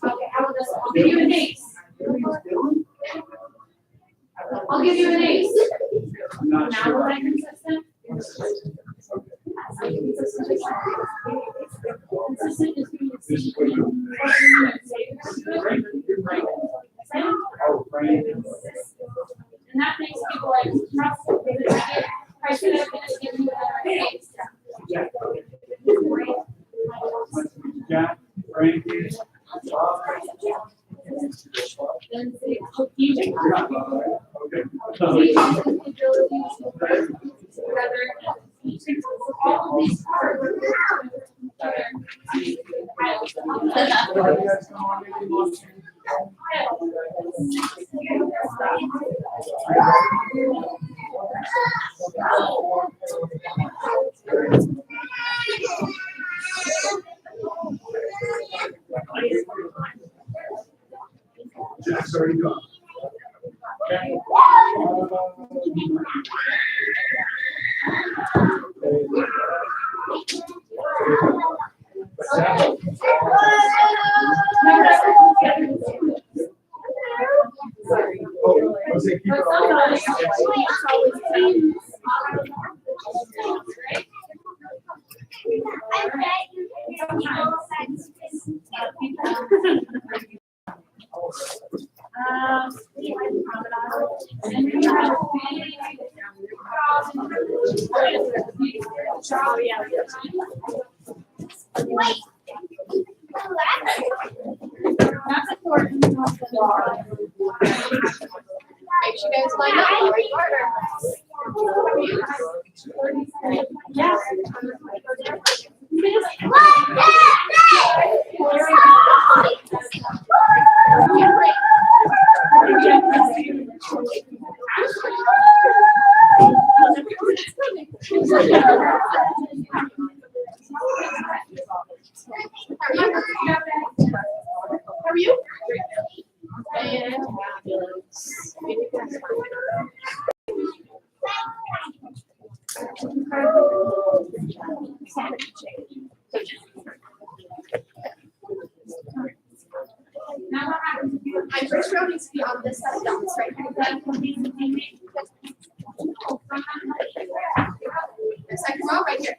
Okay, how about this? I'll give you an ace. I'll give you an ace. Now was I consistent? Consistent is being and that makes people like trust it. I should have been giving you another ace. Jack, Frankie. Then say, strategic. Okay. All of these cards. Jack's already gone. Okay. Oh, was it keep it Wait. That's important. Make sure you guys line up. Yeah. How are you? Now what happens if you? My first row needs to be on this side, down this right hand. The second row right here.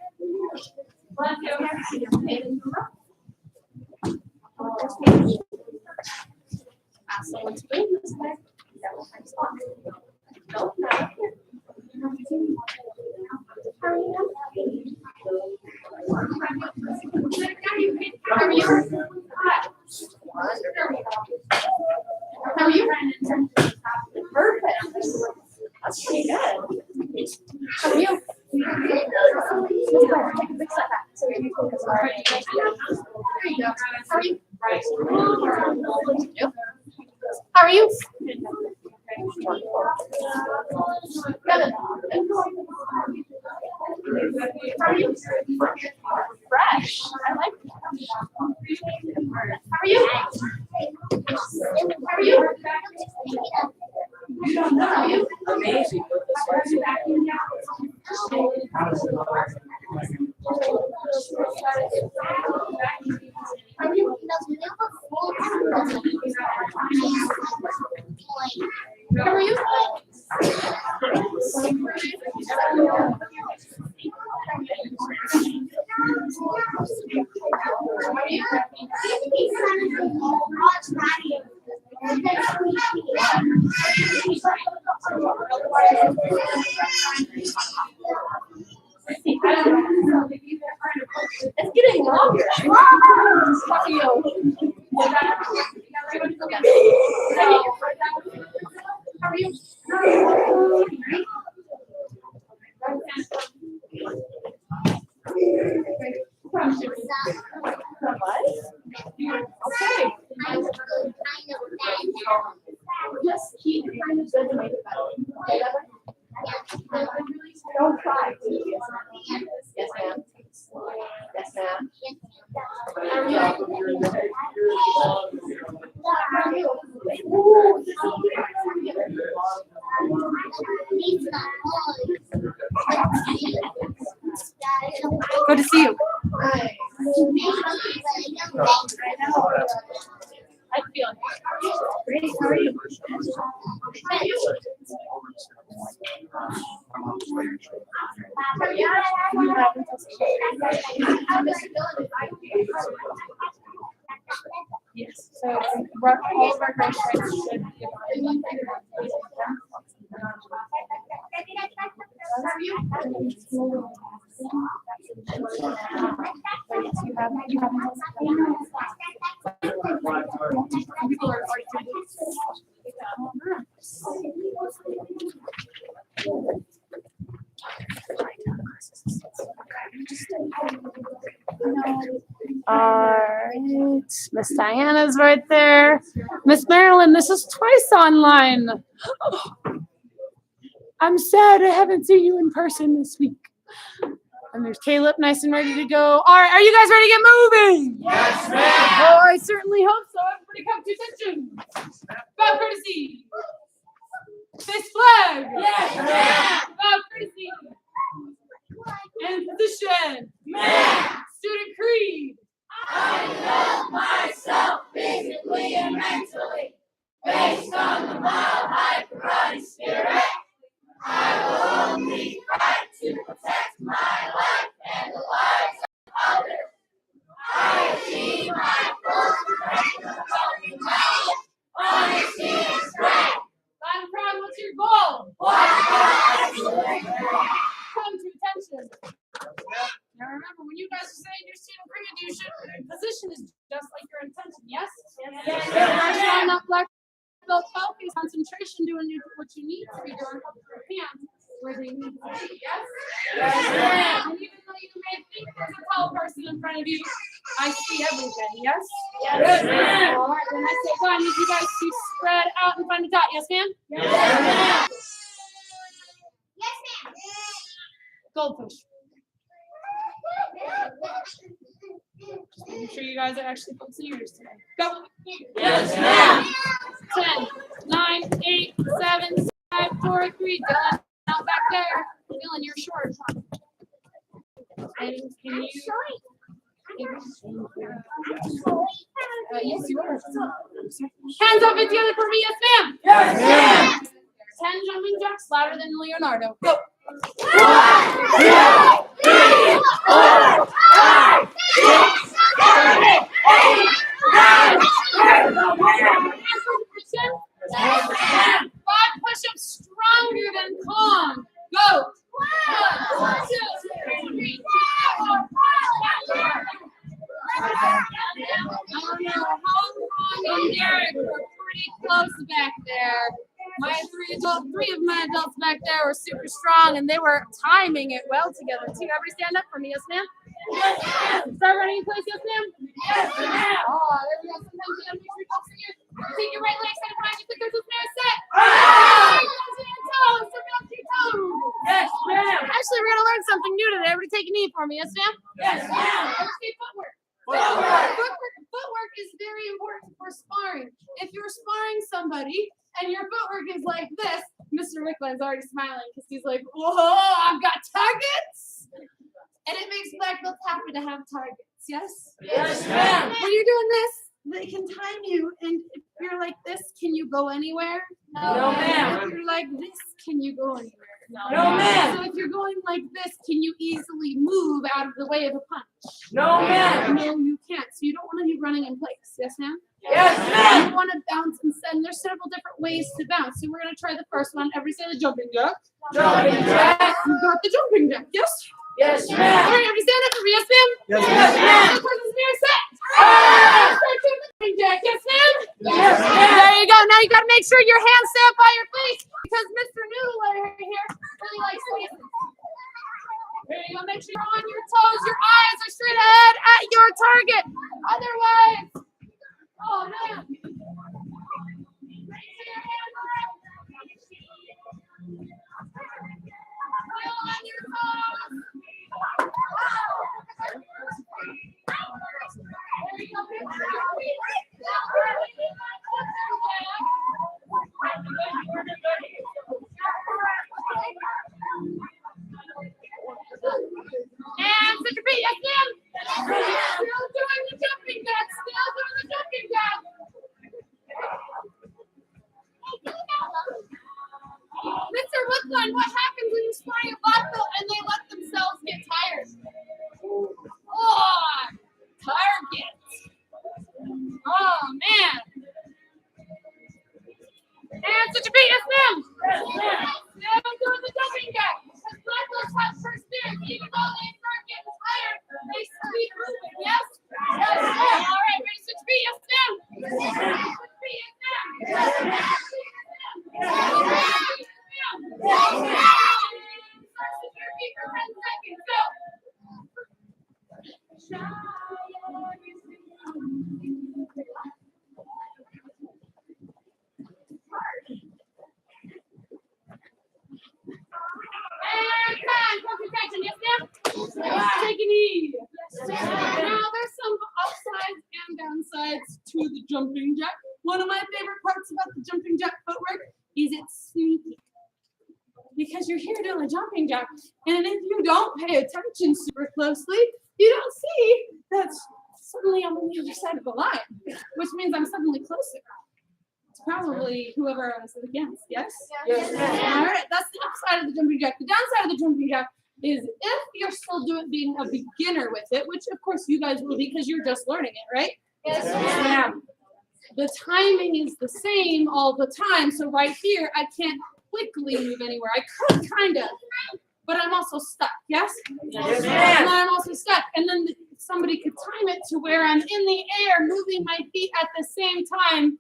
Let's go. Ask someone to move this way. That will find spot. No, not up here. Hurry up. How are you? How are you? Perfect. That's pretty good. How are you? Take a big step back. So your focus on right. There you go. How are you? Right. Yep. How are you? Good. How are you? Fresh. I like that. How are you? How are you? How are you? Amazing. How are you? How are you? It's getting longer. How are you? Just keep trying to good to make it better. Don't cry. Yes, ma'am. Yes, ma'am. Good to see you. I feel it. Great, how are you? Yes. So all of our groceries should be Alright, Miss Diana's right there. Miss Marilyn, this is twice online. I'm sad I haven't seen you in person this week. And there's Caleb, nice and ready to go. All right, are you guys ready to get moving? Yes, ma'am. Oh, I certainly hope so. Everybody come to attention. Bow courtesy. Face flag. Yes, ma'am. Bow courtesy. And position. Ma'am. Student creed. I love myself physically and mentally. Based on the mild high karate spirit, I will only fight to protect my life and the lives of others. I achieve my full potential of knowledge, honesty, and strength. I'm proud. What's your goal? Come to attention. Now remember, when you guys are saying your student creed, you should position is just like your intention. Yes. Yes, Pressure on ma'am. that black belt focus, concentration, doing what you need to be doing. Hold your hands where they need to be. Yes. Yes, ma'am. And even though you may think there's a tall person in front of you, I see everything. Yes. Yes, ma'am. All right. When I say go, I need you guys to spread out in front of the dot. Yes, ma'am. Yes, ma'am. Yes, ma'am. Goldfish. Just making sure you guys are actually focusing yours today. Go. Yes, ma'am. 10, 9, 8, 7, 5, 4, 3. Dylan, out back there. Dylan, you're short. And can you? Yes, you are. Hands up together for me, yes, ma'am. Yes, ma'am. 10 jumping jacks louder than Leonardo. Go. 1, 2, 3, 4, 5, 6, 7, 8, 9, 10. Yes, ma'am. 5 push-ups stronger than Kong. Go. 1, 2, 3, 4, 5. I don't know how Kong and Derek were pretty close back there. Three of my adults back there were super strong, and they were timing it well together too. Everybody stand up for me, yes, ma'am. Start running in place, yes, ma'am. Yes, ma'am. Oh, there we go. Sometimes you gotta make sure you don't forget. Take your right leg side behind you. Click those there. Set. Toes. Up your toes. Yes, ma'am. Actually, we're gonna learn something new today. Everybody take a knee for me, yes, ma'am. Yes, ma'am. Let's see footwork. Footwork. Footwork is very important for sparring. If you're sparring somebody and your footwork is like this, Mr. Wickland's already smiling because he's like, whoa, I've got targets. And it makes black belts happy to have targets, yes? Yes, ma'am. When you're doing this, they can time you. And if you're like this, can you go anywhere? No, ma'am. If you're like this, can you go anywhere? No, ma'am. So if you're going like this, can you easily move out of the way of a punch? No, ma'am. No, you can't. So you don't want to be running in place. Yes, ma'am? Yes, You ma'am. want to bounce and send. There's several different ways to bounce. So we're going to try the first one. Everybody say the jumping jack. Jumping jack. You got the jumping jack. Yes? Yes, All ma'am. right, everybody stand up for me. Yes, ma'am? Yes, Yes, ma'am. The person's near you gotta make sure your hands stay up by your face because Mr. Noodler here really likes faces. There you go. Make sure you're on your toes. Your eyes are straight ahead at your target. Otherwise, oh man. Make sure your hands are up. Still on your toes. There you go. Make sure your feet are still really and set your feet, yes ma'am. Still doing the jumping jack, still doing the jumping jack. Mr. Woodline, what happens when you spray a black belt and they let themselves get tired? Oh, targets. Oh man. And set your feet, yes ma'am. Still doing the jumping jack. Because black belts have first dibs, even though they start getting tired, they keep moving, yes? Yes, ma'am. All right, ready to switch feet, yes ma'am. Switch feet, yes ma'am. Yes, ma'am. Switch your feet for 10 seconds, go. And time, focus attention, yes ma'am? Take it easy. Now there's some upsides and downsides to the jumping jack. One of my favorite parts about the jumping jack footwork is it's sneaky. Because you're here doing a jumping jack, and if you don't pay attention super closely, you don't see that's suddenly I'm on the other side of the line, which means I'm suddenly closer. It's probably whoever I was against, yes? Yes, ma'am. All right, that's the upside of the jumping jack. The downside of the jumping jack is if you're still being a beginner with it, which of course you guys will be because you're just learning it, right? Yes, ma'am. The timing is the same all the time. So right here, I can't quickly move anywhere. I could kind of, but I'm also stuck, yes? Yes, And ma'am. I'm also stuck. And then somebody could time it to where I'm in the air, moving my feet at the same time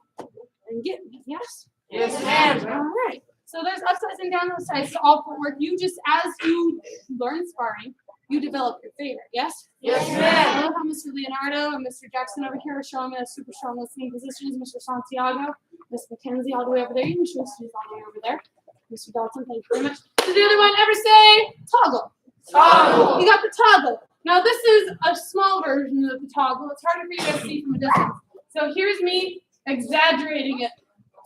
and get me, yes? Yes, ma'am. All right. So there's upsides and downsides to all footwork. You just, as you learn sparring, you develop your favorite, yes? Yes, I ma'am. love how Mr. Leonardo and Mr. Jackson over here are showing me a super strong listening positions. Mr. Santiago, Miss Mackenzie all the way over there. Even she's all the way over there. Mr. Dalton, thank you very much. Did the other one ever say toggle? Toggle. You got the toggle. Now this is a small version of the toggle. It's harder for you to see from a distance. So here's me exaggerating it.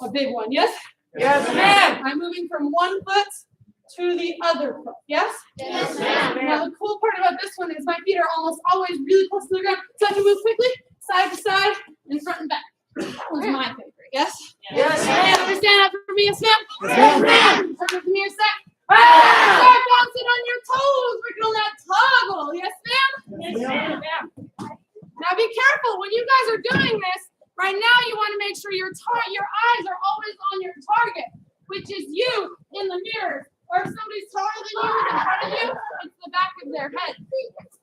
A big one, yes? Yes, ma'am. I'm moving from one foot to the other foot, yes? Yes, ma'am. Now the cool part about this one is my feet are almost always really close to the ground, so I can move quickly, side to side, and front and back. That was my favorite, yes? Yes, ma'am. Understand that for me, yes, ma'am? Yes, ma'am. Come here a sec. Ah! Start bouncing on your toes, working on that toggle, yes, ma'am? Yes, ma'am. Now be careful when you guys are doing this. Right now, you want to make sure your eyes are always on your target, which is you in the mirror. Or if somebody's taller than you in front of you, it's the back of their head.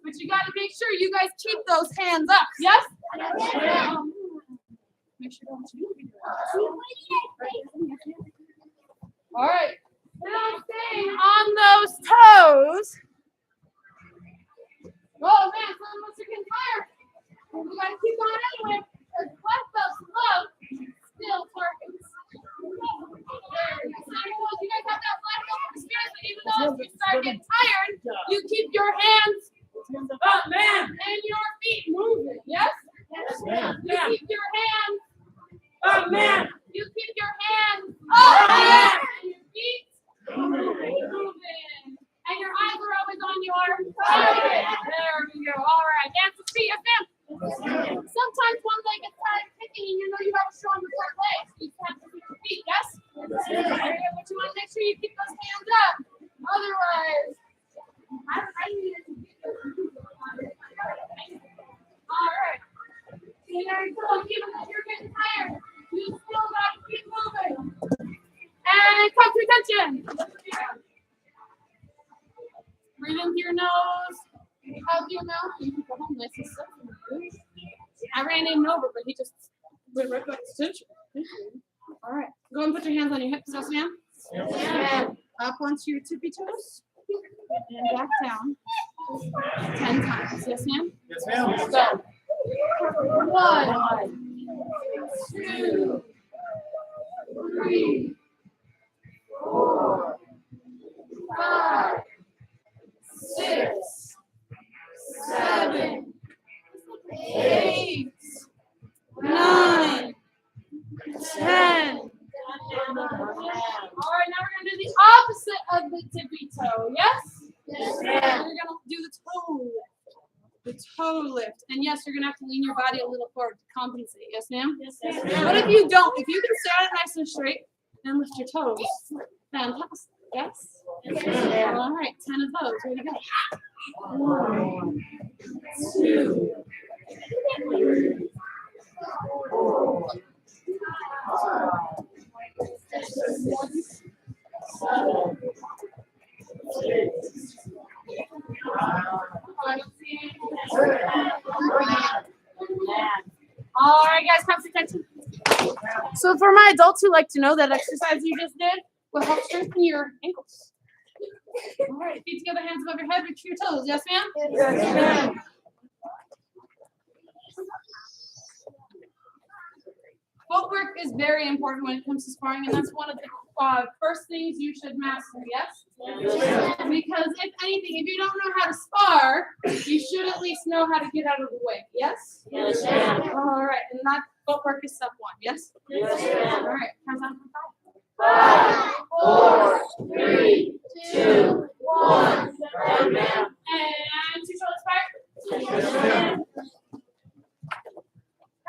But you got to make sure you guys keep those hands up. Yes? Make sure don't you. All right. Now staying on those toes. Oh man, some of us are getting tired. We got to keep on anyway. Because black belts love still targets. You guys have that black belt experience, but even though if you start getting tired, you keep your hands Oh, ma'am. and your feet moving. Yes? Yes, ma'am. You keep your hands. Oh, ma'am. You keep your hands up and your feet moving. And your eyes are always on your target. There we go. All right. Dance with feet. Yes, ma'am. Sometimes one leg gets tired kicking and you know you have a stronger front leg. So you have to keep your feet. Yes? There you go. But you want to make sure you keep those hands up. Otherwise, I need it to be all right. There you go. Even though you're getting tired, you still got to keep moving. And come to attention. Breathe into your nose. Out your mouth. You can go home nice and slow. I ran him over, but he just went right back to attention. All right. Go and put your hands on your hips, yes, ma'am. And up onto your tippy toes. And back down. 10 times. Yes, ma'am? Yes, ma'am. Go. 1, 2, 3, 4, 5, 6, 7, 8, 9, 10. All right, now we're gonna do the opposite of the tippy toe. Yes? Yes, We're gonna do the toe lift. The toe lift. And yes, you're gonna have to lean your body a little forward to compensate. Yes, ma'am? Yes, What if you don't? If you can stand nice and straight and lift your toes, fantastic. Yes? All right, 10 of those. Way to go. 1, 2, 3, 4, 5, 6, 7, 8, 9, all right, guys, have some attention. So for my adults who like to know, that exercise you just did will help strengthen your ankles. All right, feet together, hands above your head, reach for your toes. Yes, ma'am? Yes, ma'am. Footwork is very important when it comes to sparring, and that's one of the first things you should master, yes? Because if anything, if you don't know how to spar, you should at least know how to get out of the way, yes? Yes, ma'am. All right, and that footwork is step 1, yes? Yes, ma'am. All right, count down from 5. 5, 4, 3, 2, 1. Yes, ma'am. And 2 shoulders back. Yes, ma'am.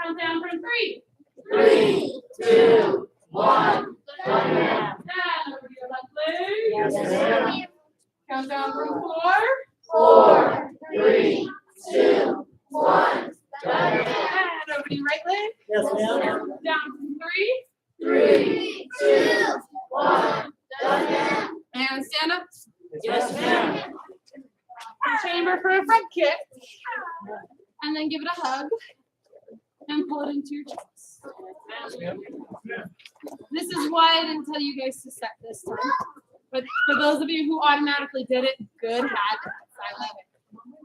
Count down from 3. 3, 2, 1. Yes, ma'am. And over to your left leg. Yes, ma'am. Count down from 4. 4, 3, 2, 1. Yes, ma'am. And over to your right leg. Yes, ma'am. Down from 3. 3, 2, 1. Yes, ma'am. And stand up. Yes, ma'am. Chamber for a front kick. And then give it a hug. And pull it into your chest. This is why I didn't tell you guys to set this time. But for those of you who automatically did it, good habits. I love it.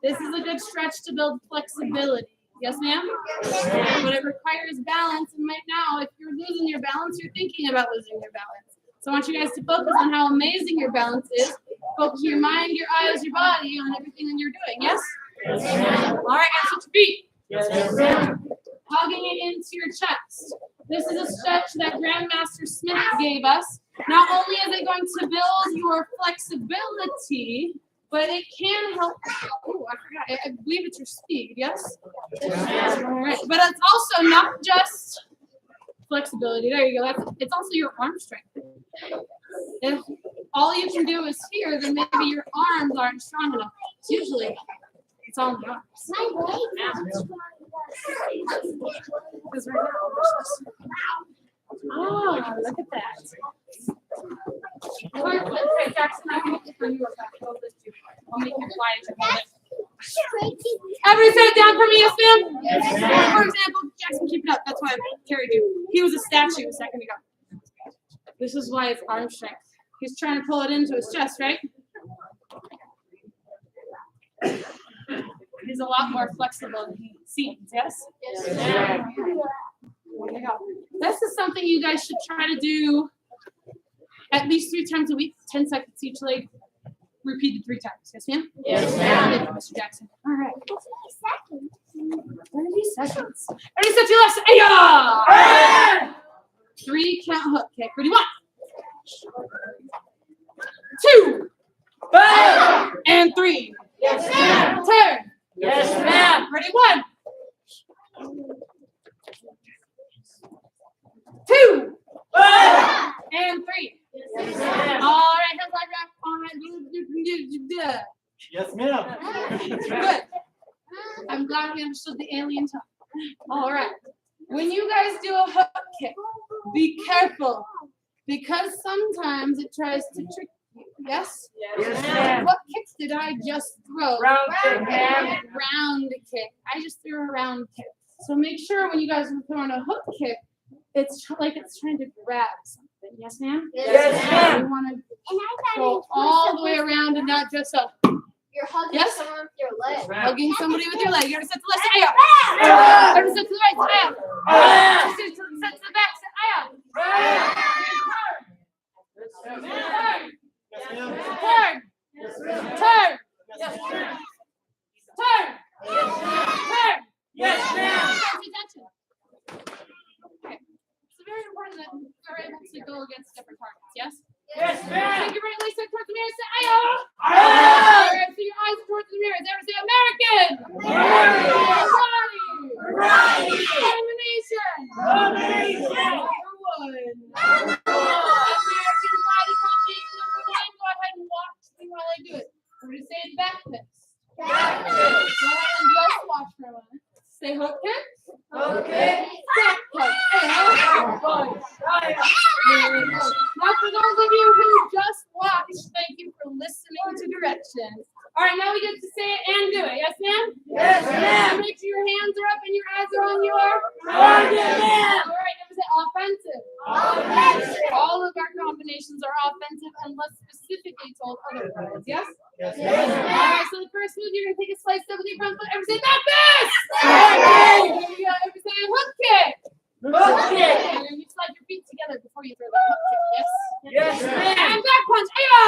This is a good stretch to build flexibility. Yes, ma'am? But it requires balance. And right now, if you're losing your balance, you're thinking about losing your balance. So I want you guys to focus on how amazing your balance is. Focus your mind, your eyes, your body on everything that you're doing. Yes? All right, and switch your feet. Yes, ma'am. Hugging it into your chest. This is a stretch that Grandmaster Smith gave us. Not only is it going to build your flexibility, but it can help. Oh, I forgot. I believe it's your speed. Yes? All right. But it's also not just flexibility. There you go. It's also your arm strength. If all you can do is here, then maybe your arms aren't strong enough. It's usually it's all in the arms. Because right now, oh, look at that. Okay, Jackson, I can get you up back. I'll lift you. I'll make you fly as you hold it. Everybody set it down for me, yes, ma'am? Yes, ma'am. For example, Jackson, keep it up. That's why I carried you. He was a statue a second ago. This is why it's arm strength. He's trying to pull it into his chest, right? He's a lot more flexible than he seems, yes? Yes, ma'am. There you go. This is something you guys should try to do at least 3 times a week, 10 seconds each leg, repeated 3 times. Yes, ma'am? Yes, ma'am. Mr. Jackson. All right. 30 seconds. Ready, set, your left. Ay-ya! 3 count hook kick. Ready, 1, 2, and 3. Yes, ma'am. Turn. Yes, ma'am. Ready, 1, 2, and 3. Yes, ma'am. All right, hands like that. All right. Yes, ma'am. Good. I'm glad we understood the alien talk. All right. When you guys do a hook kick, be careful because sometimes it tries to trick you. Yes? Yes, ma'am. What kicks did I just throw? Round kick, ma'am. Round kick. I just threw a round kick. So make sure when you guys are throwing a hook kick, like it's trying to grab something. Yes, ma'am? Yes, ma'am. You want to And I thought go all the way around and not just up. you're hugging Yes? someone with your leg. Hugging somebody with your leg. You gotta set to the left, say ayo. You gotta set to the right, say ayo. Set to the back, say ayo. Turn. Turn. Turn. Turn. Yes, ma'am. Pay attention. Okay. It's very important that you're able to go against different targets, yes? Yes, ma'am. Take your right leg side towards the mirror, say ayo. Ayo. Alright, so your eyes are towards the mirror. Ever say American? Karate. Domination. Number one. American body combination number one. Go ahead and watch me while I do it. We're gonna say back fist. Go ahead and just watch for a moment. Say hook kick. Okay. Back punch. Now, for those of you who just watched, thank you for listening to directions. All right, now we get to say it and do it. Yes, ma'am? Yes, ma'am. Make sure your hands are up and your eyes are on your Target, ma'am. All right, never say offensive. Offensive. All of our combinations are offensive unless specifically told otherwise. Yes? Yes, All ma'am. right, so the first move, you're going to take a slice over the front foot. Ever say back fist? Back fist. There you go. Ever say hook kick? Hook kick. And then you slide your feet together before you throw the hook kick. Yes? Yes, ma'am. And back punch. Ayo!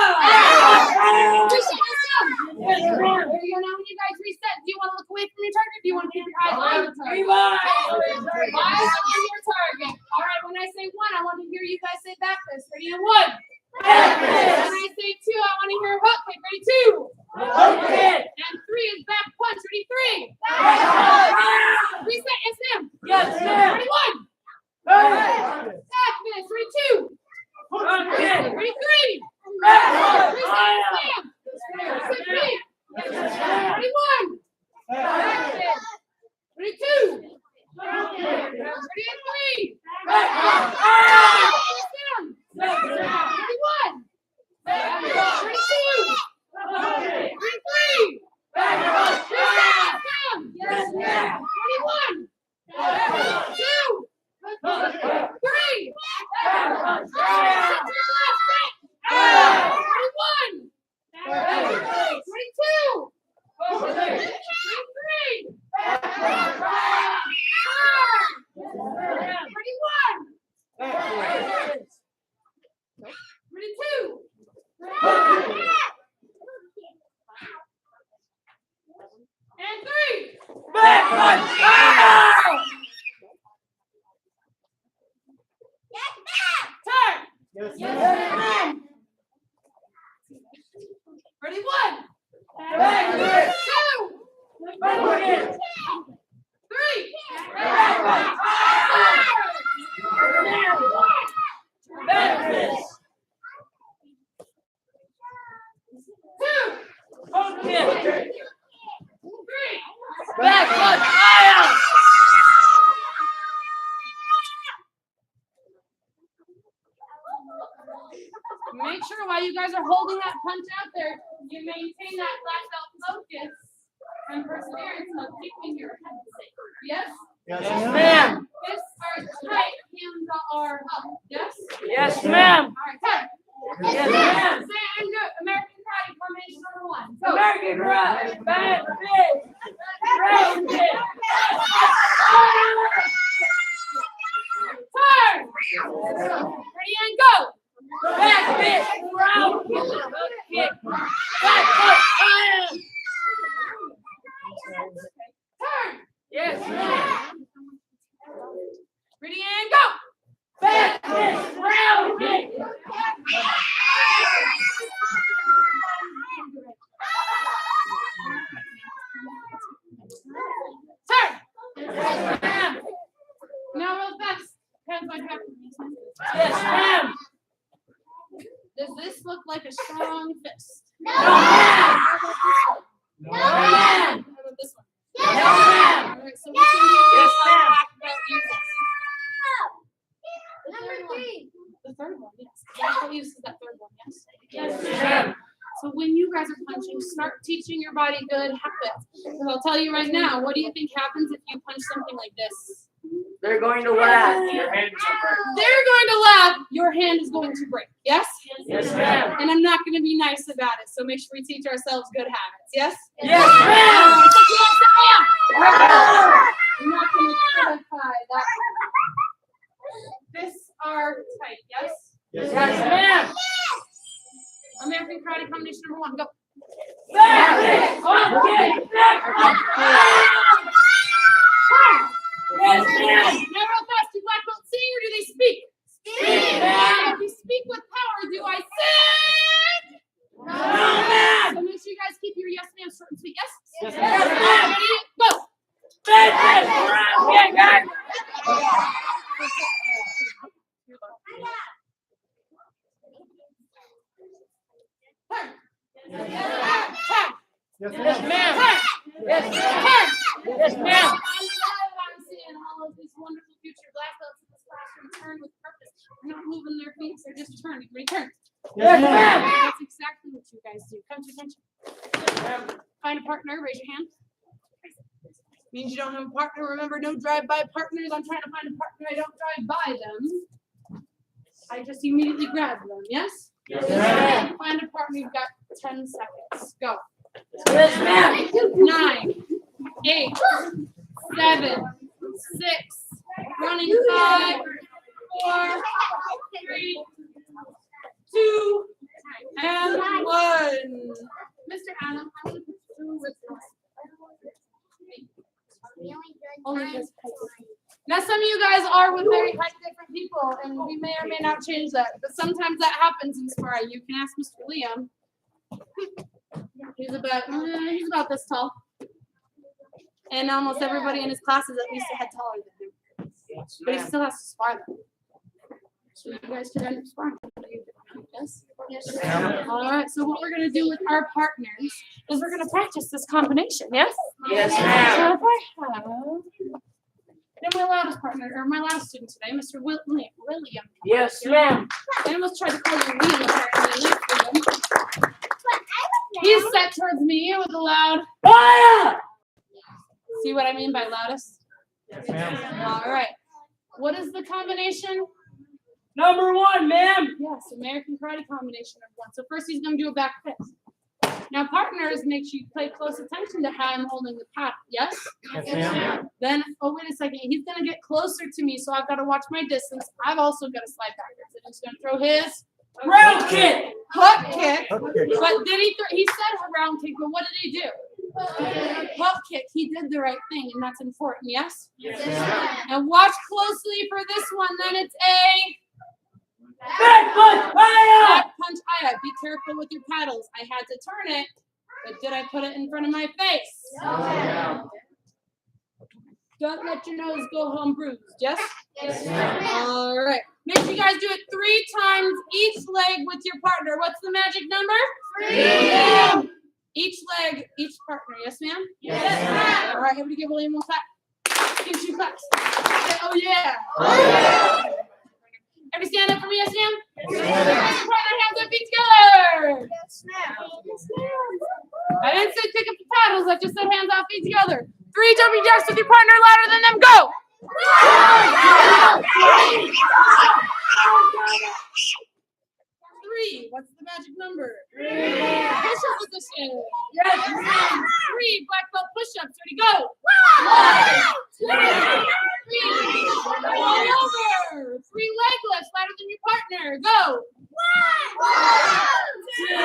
Reset yourself. Yes, ma'am. There you go. Now when you guys reset, do you want to look away from your target? Do you want to keep your eyes on the target? Rewind. Eyes on your target. All right, when I say one, I want to hear you guys say back fist. Ready? And one. Back When fist. I say two, I want to hear hook kick. Ready? Two. Hook kick. And three is back punch. Ready? Three. Back Reset. Yes, ma'am. Yes, ma'am. Ready? One. Back Back fist. Ready? Two. kick. Ready? Three. Back Reset. Yes, ma'am. Reset. Three. Ready? One. Back fist. Ready? Two. Ready? And three. Yes, ma'am. Ready? One. Ready? Two. Ready? Three. Yes, ma'am. Ready? One. Two. Three. Sit to your left, straight. Ready? One. Ready? Two. Ready? Three. Ready? One. Ready? Two. And three. Back punch. Turn. Yes, ma'am. Ready? One. Back fist. Two. Back fist. Three. Back fist. Two. Hook kick. Three. Back punch. Make sure while you guys are holding that punch out there, you maintain that black belt focus and perseverance of keeping your head safe. Yes? Yes, ma'am. Fists are tight, hands are up. Yes? Yes, ma'am. All right, turn. Yes, ma'am. Say and do it. American Karate formation number one. Go. American Karate. Back fist. Back fist. Turn. Ready and go. Back fist. Round kick. Hook kick. Back punch. Turn. Yes, ma'am. Ready and go. Back fist. Round kick. Turn. Yes, ma'am. Now real fast. Hands on top. Yes, ma'am. Does this look like a strong fist? No, ma'am. No, ma'am. How about this one? No, ma'am. All right, so which one do you think Yes, our ma'am. black belt uses? The Number third one. three. The third one, yes. Black belt uses that third one, yes? Yes, ma'am. So when you guys are punching, start teaching your body good habits. Because I'll tell you right now, what do you think happens if you punch something like this? They're going to laugh. Your hand is up right. They're going to laugh. Your hand is going to break. Yes? Yes, ma'am. And I'm not going to be nice about it. So make sure we teach ourselves good habits. Yes? Yes, ma'am. That's what you all say, yeah. I'm not going to criticize that. This are tight. Yes? Yes, ma'am. American Karate Combination number 1. Go. Back kick, front kick, back punch. Yes, ma'am. Now real fast, do black belts sing or do they speak? Speak, ma'am. If we speak with power, do I sing? No, ma'am. So make sure you guys keep your yes ma'am short and sweet. Yes? Yes, ma'am. Ready? Go. Back kick, front kick, back. Turn. Yes, Turn. ma'am. Turn. Yes, ma'am. Turn. Yes, ma'am. I'm seeing all of these wonderful future black belts in this classroom turn with purpose. They're not moving their feet, they're just turning. Return. Yes, ma'am. That's exactly what you guys do. Come to attention. Find a partner, raise your hand. Means you don't have a partner. Remember, no drive-by partners. I'm trying to find a partner. I don't drive by them. I just immediately grab them. Yes? Yes, ma'am. Find a partner. You've got 10 seconds. Go. Yes, ma'am. 9, 8, 7, 6, running 5, 4, 3, 2, and 1. Mr. Adam, I'm going to put you with only this height. Now, some of you guys are with very height different people, and we may or may not change that. But sometimes that happens in sparring. You can ask Mr. Liam. He's about this tall, and almost everybody in his class is at least a head taller than him. But he still has to spar them. So you guys should end up sparring. Yes? Yes. All right. So what we're gonna do with our partners is we're gonna practice this combination. Yes? Yes, So ma'am. if I have my loudest partner, or my loudest student today, Mr. William. Yes, ma'am. I almost tried to call you William, apparently. He's set towards me with a loud. Fire! See what I mean by loudest? Yes, ma'am. All right. What is the combination? Number 1, ma'am. Yes, American Karate combination of 1. So first he's going to do a back fist. Now, partners, make sure you pay close attention to how I'm holding the paddle. Yes? Yes, ma'am. Then, oh, wait a second. He's going to get closer to me, so I've got to watch my distance. I've also got to slide backwards. And he's going to throw his Round kick. hook kick. Okay. But did he he said a round kick, but what did he do? Hook kick. He did the right thing, and that's important, yes? Yes, ma'am. And watch closely for this one. Then it's a Back punch. Fire! back punch. Be careful with your paddles. I had to turn it, but did I put it in front of my face? No. Don't let your nose go home bruised. Yes? Yes, ma'am. All right. Make sure you guys do it 3 times each leg with your partner. What's the magic number? 3. Each leg, each partner. Yes, ma'am? Yes, ma'am. All right, everybody give William one clap. Give 2 claps. Say, oh, yeah. Everybody stand up for me, yes, ma'am? Yes, ma'am. Partner, hands up, feet together. Yes, ma'am. I didn't say pick up the paddles. I just said hands off, feet together. 3 jumping jacks with your partner louder than them. Go. 3. What's the magic number? 3. Push-up position. Yes, ma'am. 3 black belt push-ups. Ready, go. 1, 2, 3. All over. 3 leg lifts louder than your partner. Go. 1, 2,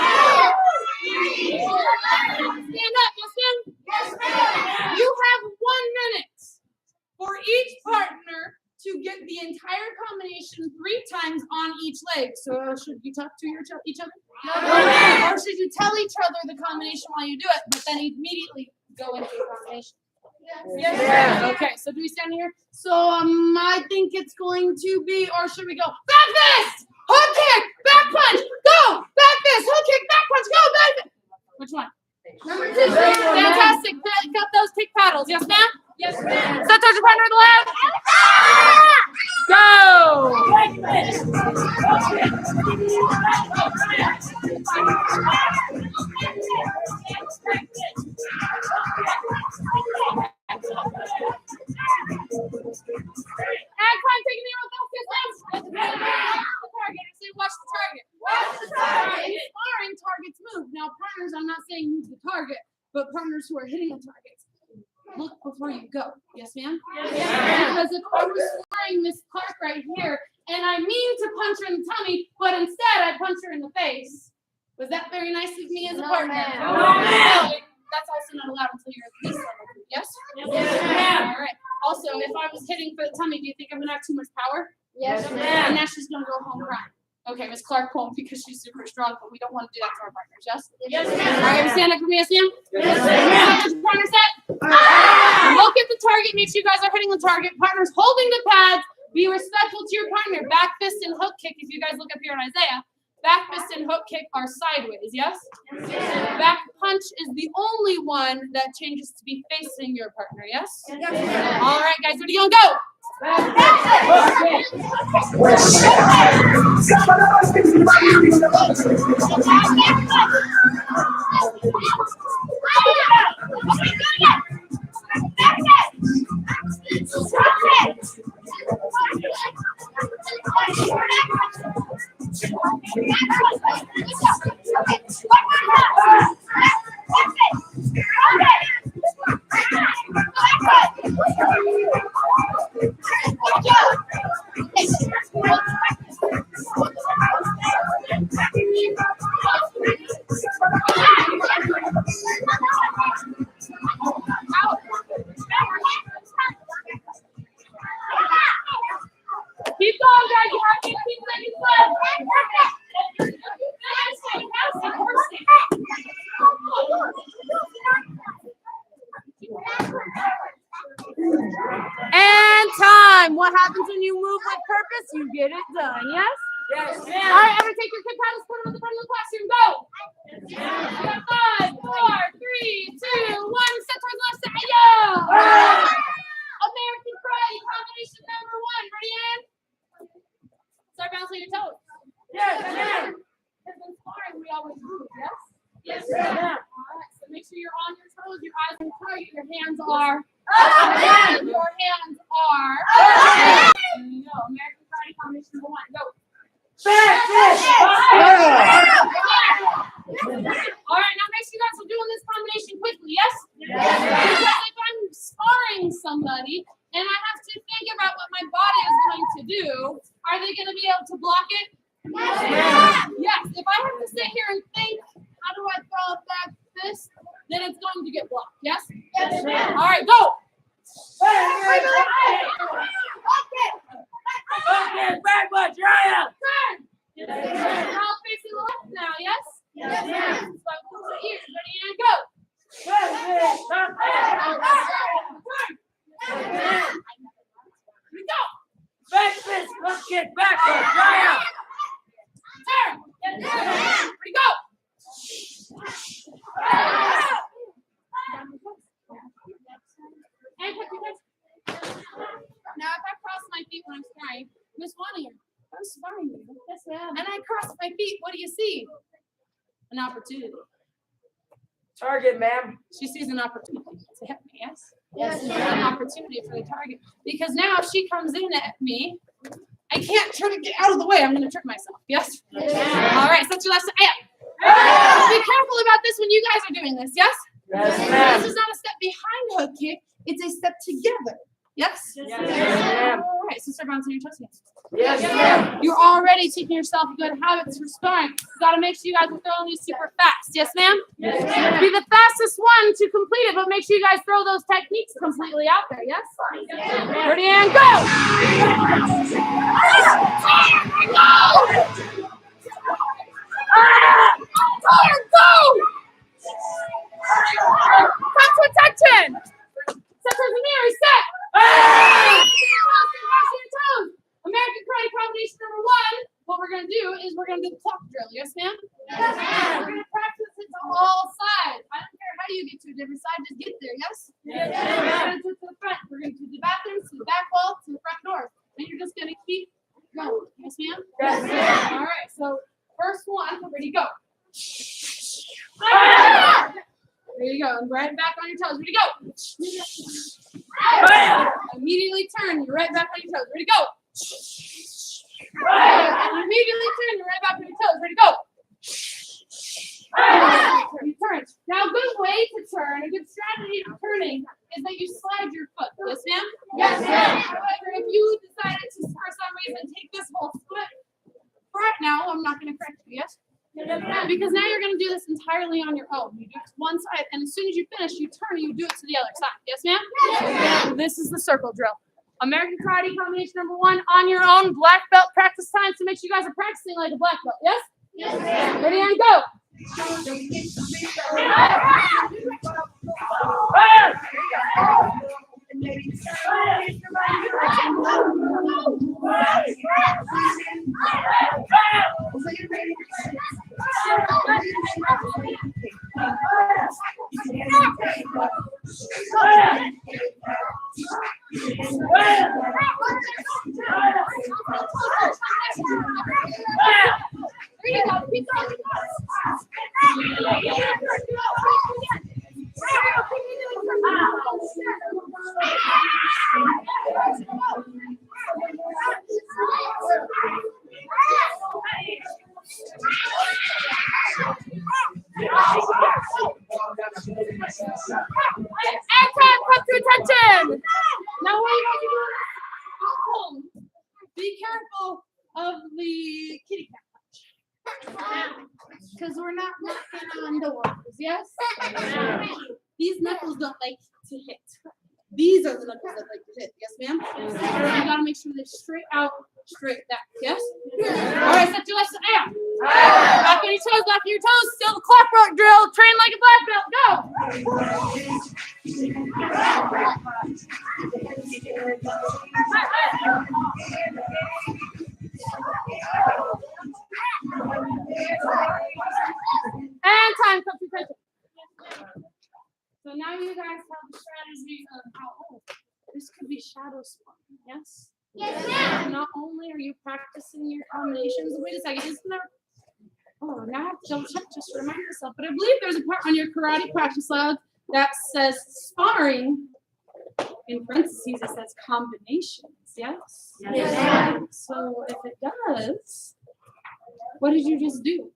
3. Stand up, yes, ma'am? Yes, ma'am. You have 1 minute for each partner to get the entire combination 3 times on each leg. So should you talk to each other? Or should you tell each other the combination while you do it, but then immediately go into the combination? Yes, ma'am. Okay, so do we stand here? So I think it's going to be, or should we go back fist, hook kick, back punch, go, back fist, hook kick, back punch, go, back fist. Which one? Number 2. Fantastic. Got those kick paddles. Yes, ma'am? Yes, ma'am. Set towards your partner on the left. Go. Time taking me real fast. Watch the target. I say watch the target. Watch the target. In sparring, targets move. Now, partners, I'm not saying move the target, but partners who are hitting the targets, look before you go. Yes, ma'am? Because if I was sparring Miss Clark right here, and I mean to punch her in the tummy, but instead I punch her in the face, was that very nice of me as a partner? No, that's also not allowed until you're at this level. Yes? All right. Also, if I was hitting for the tummy, do you think I'm gonna have too much power? Yes, And now she's gonna go home crying. Okay, Miss Clark won't because she's super strong, but we don't want to do that to our partners, yes? All right, you stand up for me, yes, ma'am? Partner set. Look at the target, make sure you guys are hitting the target. Partners holding the pads. Be respectful to your partner. Back fist and hook kick. If you guys look up here in Isaiah, back fist and hook kick are sideways, yes? Back punch is the only one that changes to be facing your partner, yes? All right, guys, ready to go? Keep going, guys. You have 15 seconds left. And time. What happens when you move with purpose? You get it done, yes? Yes, All ma'am. right, everyone take your kid paddles, put them at the front of the classroom. Go. 5, 4, 3, 2, 1. Step towards the left. Step. Yo. American Karate combination number 1. Ready, Ann? Start bouncing your toes. Yes, ma'am. Because in sparring, we always move, yes? Yes, ma'am. All right, so make sure you're on your toes, your eyes on the target, your hands are. Your hands are. There you go. American Karate combination number 1. Go. Back fist. All right, now make sure you guys are doing this combination quickly, yes? Yes, Because if I'm sparring somebody and I have to think about what my body is going to do, are they going to be able to block it? Yes. If I have to sit here and think, how do I throw a back fist, then it's going to get blocked, yes? Yes, ma'am. All right, go. Okay, backward, try out. Turn. Yes, You're ma'am. all facing left now, yes? Yes, ma'am. So close your ears. Ready, and go. Back fist. Back Turn. Here we go. fist. Let's get backward, try out. Turn. Ready, go. And put your hands. Now, if I cross my feet when I'm sparring, Miss Wanier, I'm sparring you. Yes, ma'am. And I cross my feet. What do you see? An opportunity. Target, ma'am. She sees an opportunity to hit me. Yes. Yes, An opportunity for the target because now if she comes in at me, I can't try to get out of the way. I'm going to trip myself. Yes. All right. Set your left side. Be careful about this when you guys are doing this. Yes. Yes, ma'am. This is not a step behind hook kick. It's a step together. Yes. Yes, ma'am. All right. So start bouncing your toes. Yes, ma'am. You're already teaching yourself good habits for sparring. You got to make sure you guys are throwing these super fast. Yes, ma'am? Yes, ma'am. Be the fastest one to complete it, but make sure you guys throw those techniques completely out there. Yes? Ready and go! Go! Come to attention! Set towards the mirror, set! Cross your toes. American Karate combination number 1. What we're going to do is we're going to do the clock drill. Yes, ma'am? Yes, ma'am. We're going to practice it to all sides. I don't care how you get to a different side, just get there. Yes? Yes, We're ma'am. going to do it to the front. We're going to do the bathrooms, to the back wall, to the front doors. And you're just going to keep going. Yes, ma'am? Yes, ma'am. All right. So first one, ready, go. There you go. And right back on your toes. Ready, go. immediately turn. You're right back on your toes. Ready to go. And immediately turn. You're right back on your toes. Ready to go. You turn. Now, a good way to turn, a good strategy to turning is that you slide your foot. Yes, ma'am? Yes, ma'am. However, if you decided to, for some reason, take this whole foot right now, I'm not going to correct you, yes? Because now you're going to do this entirely on your own. You do it to one side, and as soon as you finish, you turn and you do it to the other side. Yes, ma'am? Yes. This is the circle drill. American Karate combination number 1 on your own. Black belt practice time, so make sure you guys are practicing like a black belt. Yes? Yes, ma'am. Ready and go. Come to attention. Now what are you going to do at home? Be careful of the kitty cat. Because we're not knocking on doors, yes? These knuckles don't like to hit. These are the knuckles that like to hit, yes, ma'am? You gotta make sure they're straight out, straight back, yes? All right, set your left side out. Back on your toes, back on your toes. Still the clockwork drill. Train like a black belt. Go. And time, come to attention. So now you guys have the strategy of how this could be shadow sparring, yes? Yes, ma'am. Not only are you practicing your combinations, wait a second, isn't there? Oh, now I have to double check just to remind myself, but I believe there's a part on your karate practice log that says sparring. In parentheses, it says combinations, yes? Yes, ma'am. So if it does, what did you just do?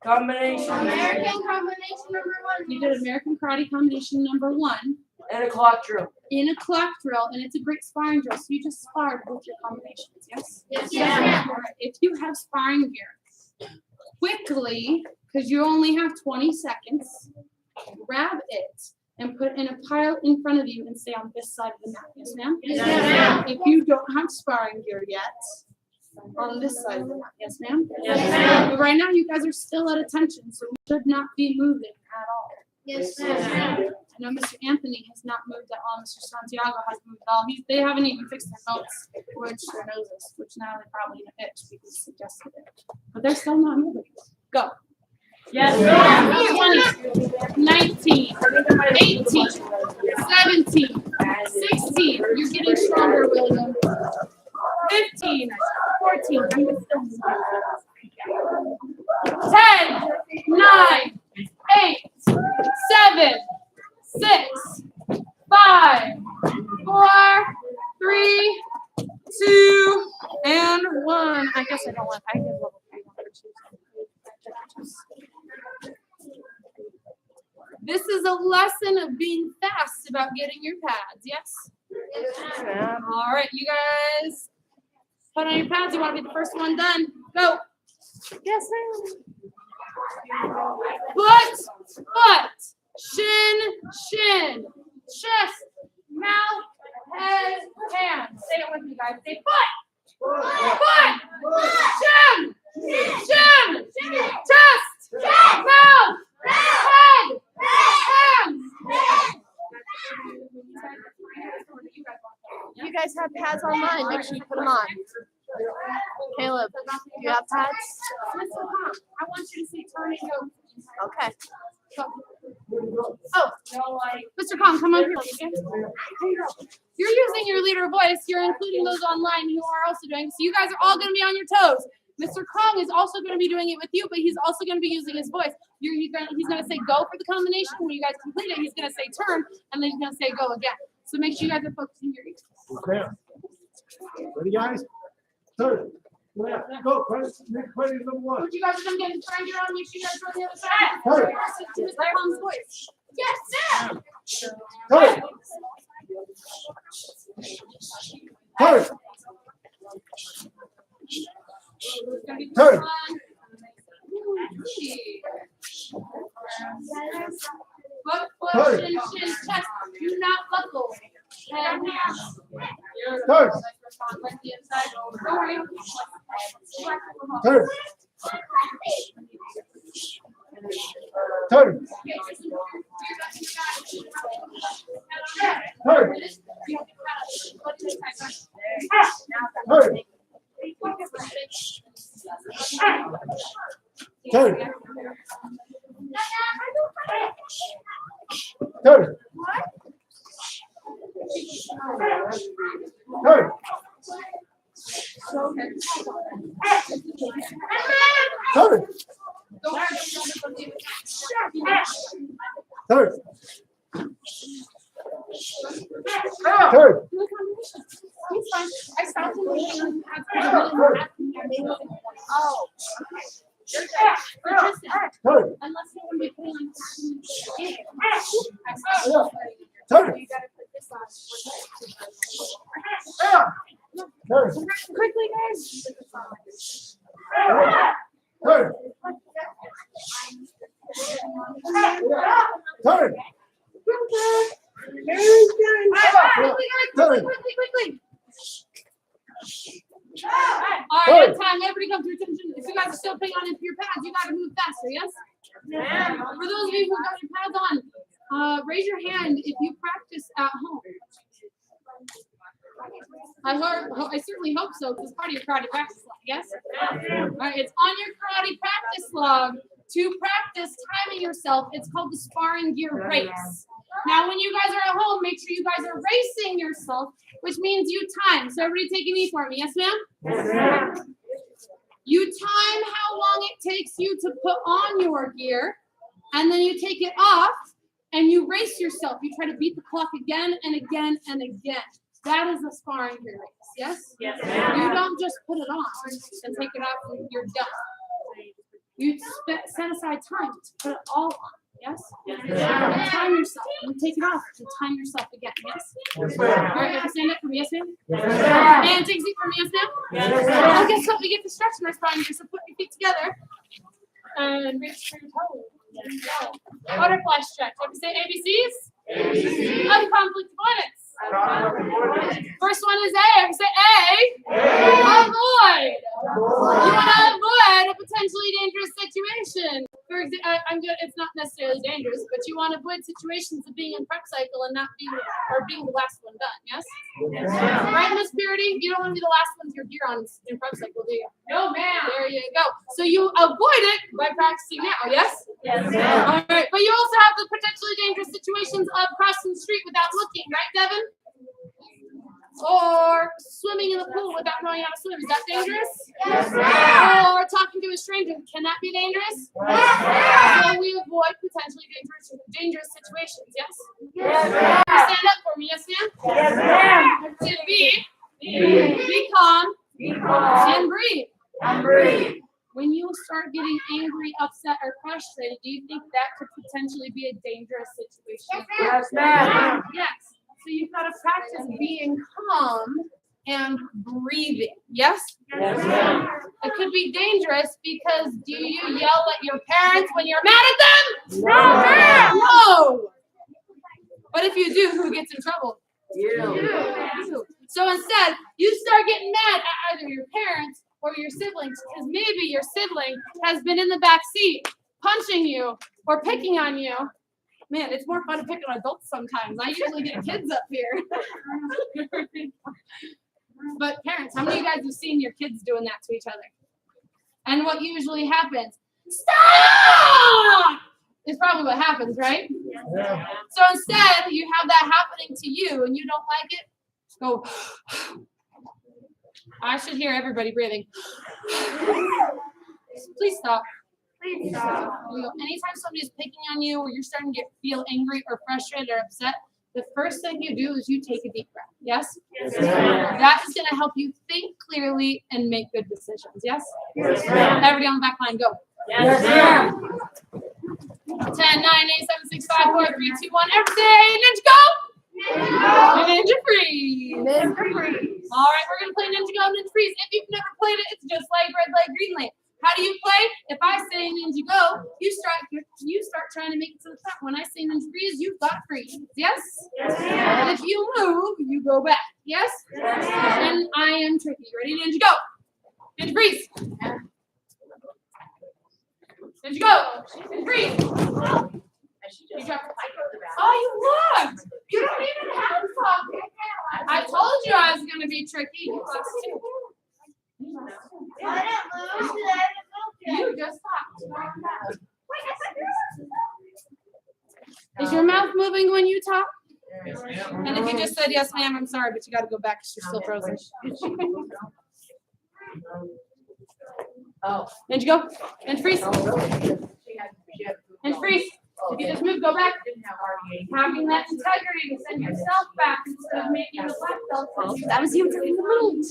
Combination. American combination number 1. You did American Karate combination number 1 And a clock drill. in a clock drill, and it's a great sparring drill. So you just sparred with your combinations, yes? Yes, ma'am. All right. If you have sparring gear, quickly, because you only have 20 seconds, grab it and put it in a pile in front of you and stay on this side of the mat. Yes, ma'am? Yes, ma'am. If you don't have sparring gear yet, on this side of the mat. Yes, ma'am? Yes, ma'am. But right now, you guys are still at attention, so we should not be moving at all. Yes, ma'am. I know Mr. Anthony has not moved at all. Mr. Santiago has moved at all. They haven't even fixed their notes or itched their noses, which now they probably itch because he suggested it. But they're still not moving. Go. Yes, 20, 19, 18, 17, 16. You're getting stronger, William. 15, 14. I'm gonna still move. 10, 9, 8, 7, 6, 5, 4, 3, 2, and 1. I guess I don't want. I give level 3 1 for 2. This is a lesson of being fast about getting your pads. Yes. All right, you guys. Put on your pads. You want to be the first one done. Go. Yes, ma'am. Foot, shin, shin, chest, mouth, head, hand. Say it with me, guys. Say foot, shin, chest, mouth, head, hand. You guys have pads online. Make sure you put them on. Caleb, do you have pads? I want you to say turn and go. Okay. Oh, Mr. Kong, come over here. Okay? You're using your leader voice. You're including those online who are also doing. So you guys are all going to be on your toes. Mr. Kong is also going to be doing it with you, but he's also going to be using his voice. He's going to say go for the combination. When you guys complete it, he's going to say turn, and then he's going to say go again. So make sure you guys are focusing your ears. There. Ready, guys? Turn. Left. Go. Ready, number one. Would you guys come get find your own? Make sure you guys go on the other side. Hurry. To Mr. Tom's voice. Yes, sir. Turn. Turn. It's gonna be Turn. fun. Foot, Turn. shin, shin, chest. Do not buckle. Head, hands. Turn. Like the inside. Don't worry. Turn. Turn. Turn. Turn. Turn. Turn. Turn. Turn. Turn. Turn. I stopped him. Oh. Turn. Unless you want to be putting on Turn. you gotta put this on. Turn. Quickly, guys. Turn. Turn. Turn. Quickly. All right, it's time. Everybody come to attention. If you guys are still putting on your pads, you gotta move faster, yes? For those of you who got your pads on, raise your hand if you practice at home. I certainly hope so, because it's part of your karate practice log, yes? All right, it's on your karate practice log to practice timing yourself. It's called the sparring gear race. Now, when you guys are at home, make sure you guys are racing yourself, which means you time. So everybody take a knee for me, yes, ma'am? Yes, ma'am. You time how long it takes you to put on your gear, and then you take it off, and you race yourself. You try to beat the clock again and again and again. That is a sparring gear race, yes? Yes, You don't just put it on and take it off and you're done. You set aside time to put it all on, yes? Yes, You ma'am. time yourself. You take it off and time yourself again, yes? Yes, All ma'am. right, you stand up for me, yes, ma'am? Yes, ma'am. And take a seat for me, yes, ma'am? Yes, Well, guess what? We get to stretch in our spine here, so put your feet together and reach for your toes. There you go. Butterfly stretch. Have you say ABCs? Unconflict avoidance. First one is A. Have you say A? Avoid. You want to avoid a potentially dangerous situation. For example, it's not necessarily dangerous, but you want to avoid situations of being in prep cycle and not being the last one done. Yes. Right, Miss Purity? You don't want to be the last one with your gear on in prep cycle, do you? No, ma'am. There you go. So you avoid it by practicing now, yes? Yes, ma'am. All right. But you also have the potentially dangerous situations of crossing the street without looking, right, Devin? Or swimming in the pool without knowing how to swim. Is that dangerous? Yes, ma'am. Or talking to a stranger. Can that be dangerous? Yes, So we avoid potentially dangerous situations, yes? Yes, ma'am. Stand up for me, yes, ma'am? Yes, ma'am. Be calm Be calm. and breathe. And breathe. When you start getting angry, upset, or frustrated, do you think that could potentially be a dangerous situation? Yes, ma'am. Yes. So you've got to practice being calm and breathing. Yes? Yes, ma'am. It could be dangerous because do you yell at your parents when you're mad at them? No, ma'am. No. But if you do, who gets in trouble? You. You. So instead, you start getting mad at either your parents or your siblings because maybe your sibling has been in the back seat punching you or picking on you. Man, it's more fun to pick on adults sometimes. I usually get kids up here. But parents, how many of you guys have seen your kids doing that to each other? And what usually happens? Stop! Is probably what happens, right? Yeah. So instead, you have that happening to you and you don't like it, go. I should hear everybody breathing. Please stop. Please stop. Anytime somebody's picking on you or you're starting to feel angry or frustrated or upset, the first thing you do is you take a deep breath. Yes? Yes, ma'am. That is going to help you think clearly and make good decisions. Yes? Yes, ma'am. Everybody on the back line, go. Yes, ma'am. 10, 9, 8, 7, 6, 5, 4, 3, 2, 1. Everybody, ninja go! Ninja freeze. Ninja freeze. All right, we're gonna play Ninja Go, Ninja Freeze. If you've never played it, it's just like red light, green light. How do you play? If I say Ninja Go, you start trying to make it to the front. When I say Ninja Freeze, you've got to freeze. Yes? Yes, And ma'am. if you move, you go back. Yes? Yes, ma'am. And I am tricky. Ready? Ninja Go. Ninja Freeze. Ninja Go. Ninja Freeze. You dropped the mic. Oh, you looked. You don't even have something. I told you I was going to be tricky. You lost too. I didn't lose today. You just talked. Is your mouth moving when you talk? And if you just said yes, ma'am, I'm sorry, but you got to go back because you're still frozen. Oh. Ninja Go. Ninja Freeze. Ninja Freeze. If you just move, go back. Having that integrity to send yourself back instead of making the black belt. That was you doing the move.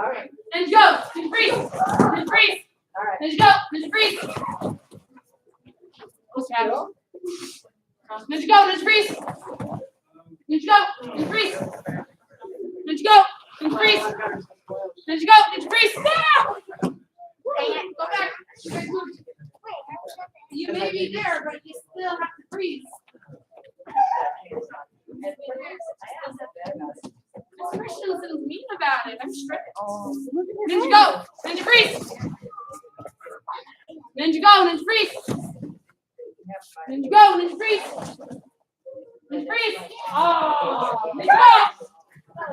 All right. Ninja Go. Ninja Freeze. Ninja Freeze. All right. Ninja Go. Ninja Freeze. Shadow. Ninja Go. Ninja Freeze. Ninja Go. Ninja Freeze. Ninja Go. Ninja Freeze. Ninja Go. Ninja Freeze. Go back. You guys moved. You may be there, but you still have to freeze. This Christian isn't mean about it. I'm strict. Ninja Go. Ninja Freeze. Ninja Go. Ninja Freeze. Ninja Go. Ninja Freeze. Ninja Freeze. Oh. Ninja Go.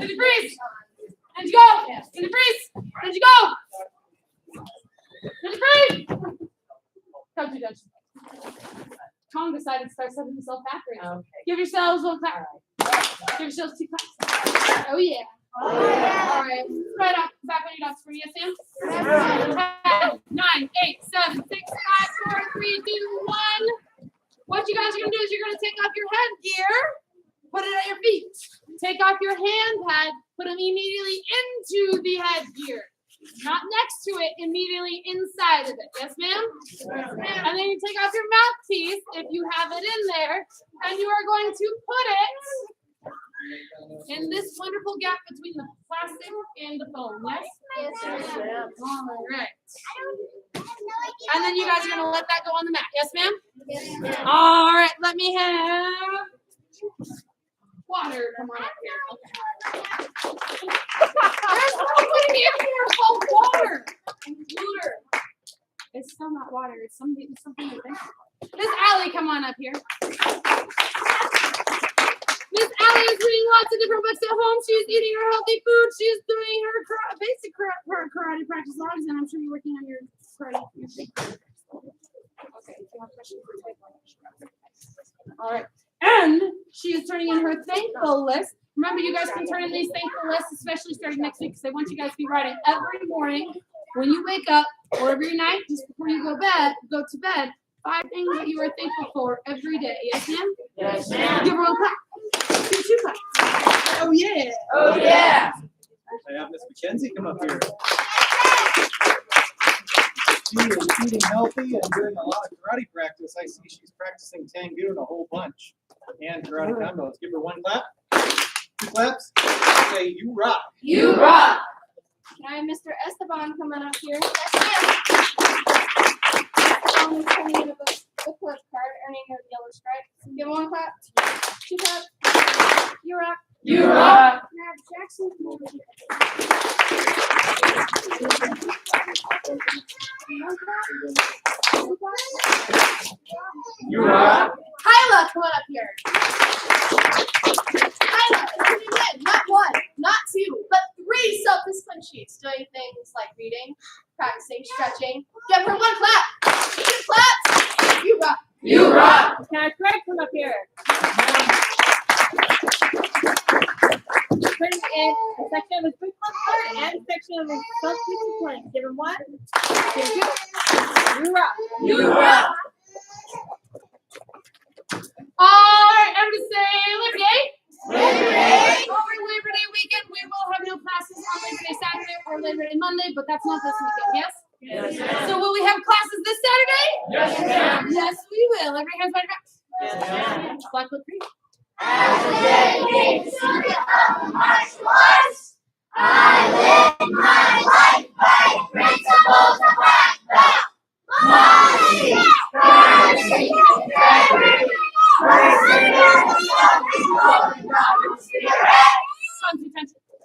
Ninja Freeze. Ninja Go. Ninja Freeze. Ninja Go. Ninja Freeze. Don't you judge. Tom decided to start setting himself back right now. Give yourselves one clap. Give yourselves two claps. Oh yeah. All right. Right up. Back on your dots for me, yes, Sam? 10, 9, 8, 7, 6, 5, 4, 3, 2, 1. What you guys are going to do is you're going to take off your headgear, put it at your feet. Take off your hand pad, put them immediately into the headgear. Not next to it, immediately inside of it. Yes, ma'am? Yes, ma'am. And then you take off your mouthpiece, if you have it in there, and you are going to put it in this wonderful gap between the plastic and the foam. Yes? Yes, ma'am. All right. And then you guys are going to let that go on the mat. Yes, ma'am? All right. Let me have water. Come on up here. Okay. There's nobody in here. It's all water. Water. It's still not water. It's something to think about. Miss Allie, come on up here. Miss Allie is reading lots of different books at home. She's eating her healthy food. She's doing her basic karate practice logs, and I'm sure you're working on your karate. Okay. If you have questions for type one. All right. And she is turning in her thankful list. Remember, you guys can turn in these thankful lists, especially starting next week, because I want you guys to be writing every morning when you wake up or every night, just before you go to bed, 5 things that you are thankful for every day. Yes, ma'am? Yes, ma'am. Give her a clap. Give 2 claps. Oh, yeah. Oh, yeah. I have Miss McKenzie come up here. She is eating healthy and doing a lot of karate practice. I see she's practicing Tangoon a whole bunch and karate combos. Give her 1 clap, 2 claps. Say, you rock. You rock. Can I have Mr. Esteban coming up here? Turning in a booklet card, earning a yellow stripe. Give 1 clap, 2 claps. You rock. You rock. Can I have Jackson come over here? You rock. Kyla, come on up here. Kyla, it's good. Not 1, not 2, but 3 self-discipline sheets. Doing things like reading, practicing, stretching. Give her 1 clap. 2 claps. You rock. You rock. Can I have Craig come up here? Put in a section of his book club card and a section of his self-discipline. Give him 1. Give him 2. You rock. You rock. but that's not this weekend, yes? Yes, ma'am. So will we have classes this Saturday? Yes, ma'am. Yes, we will. Every hand's by your Yes, ma'am. Blackfoot Creek. As a dedicated student of martial arts, I live my life by the principles of black belt. Modesty, courtesy, integrity, perseverance, self-control, spirit.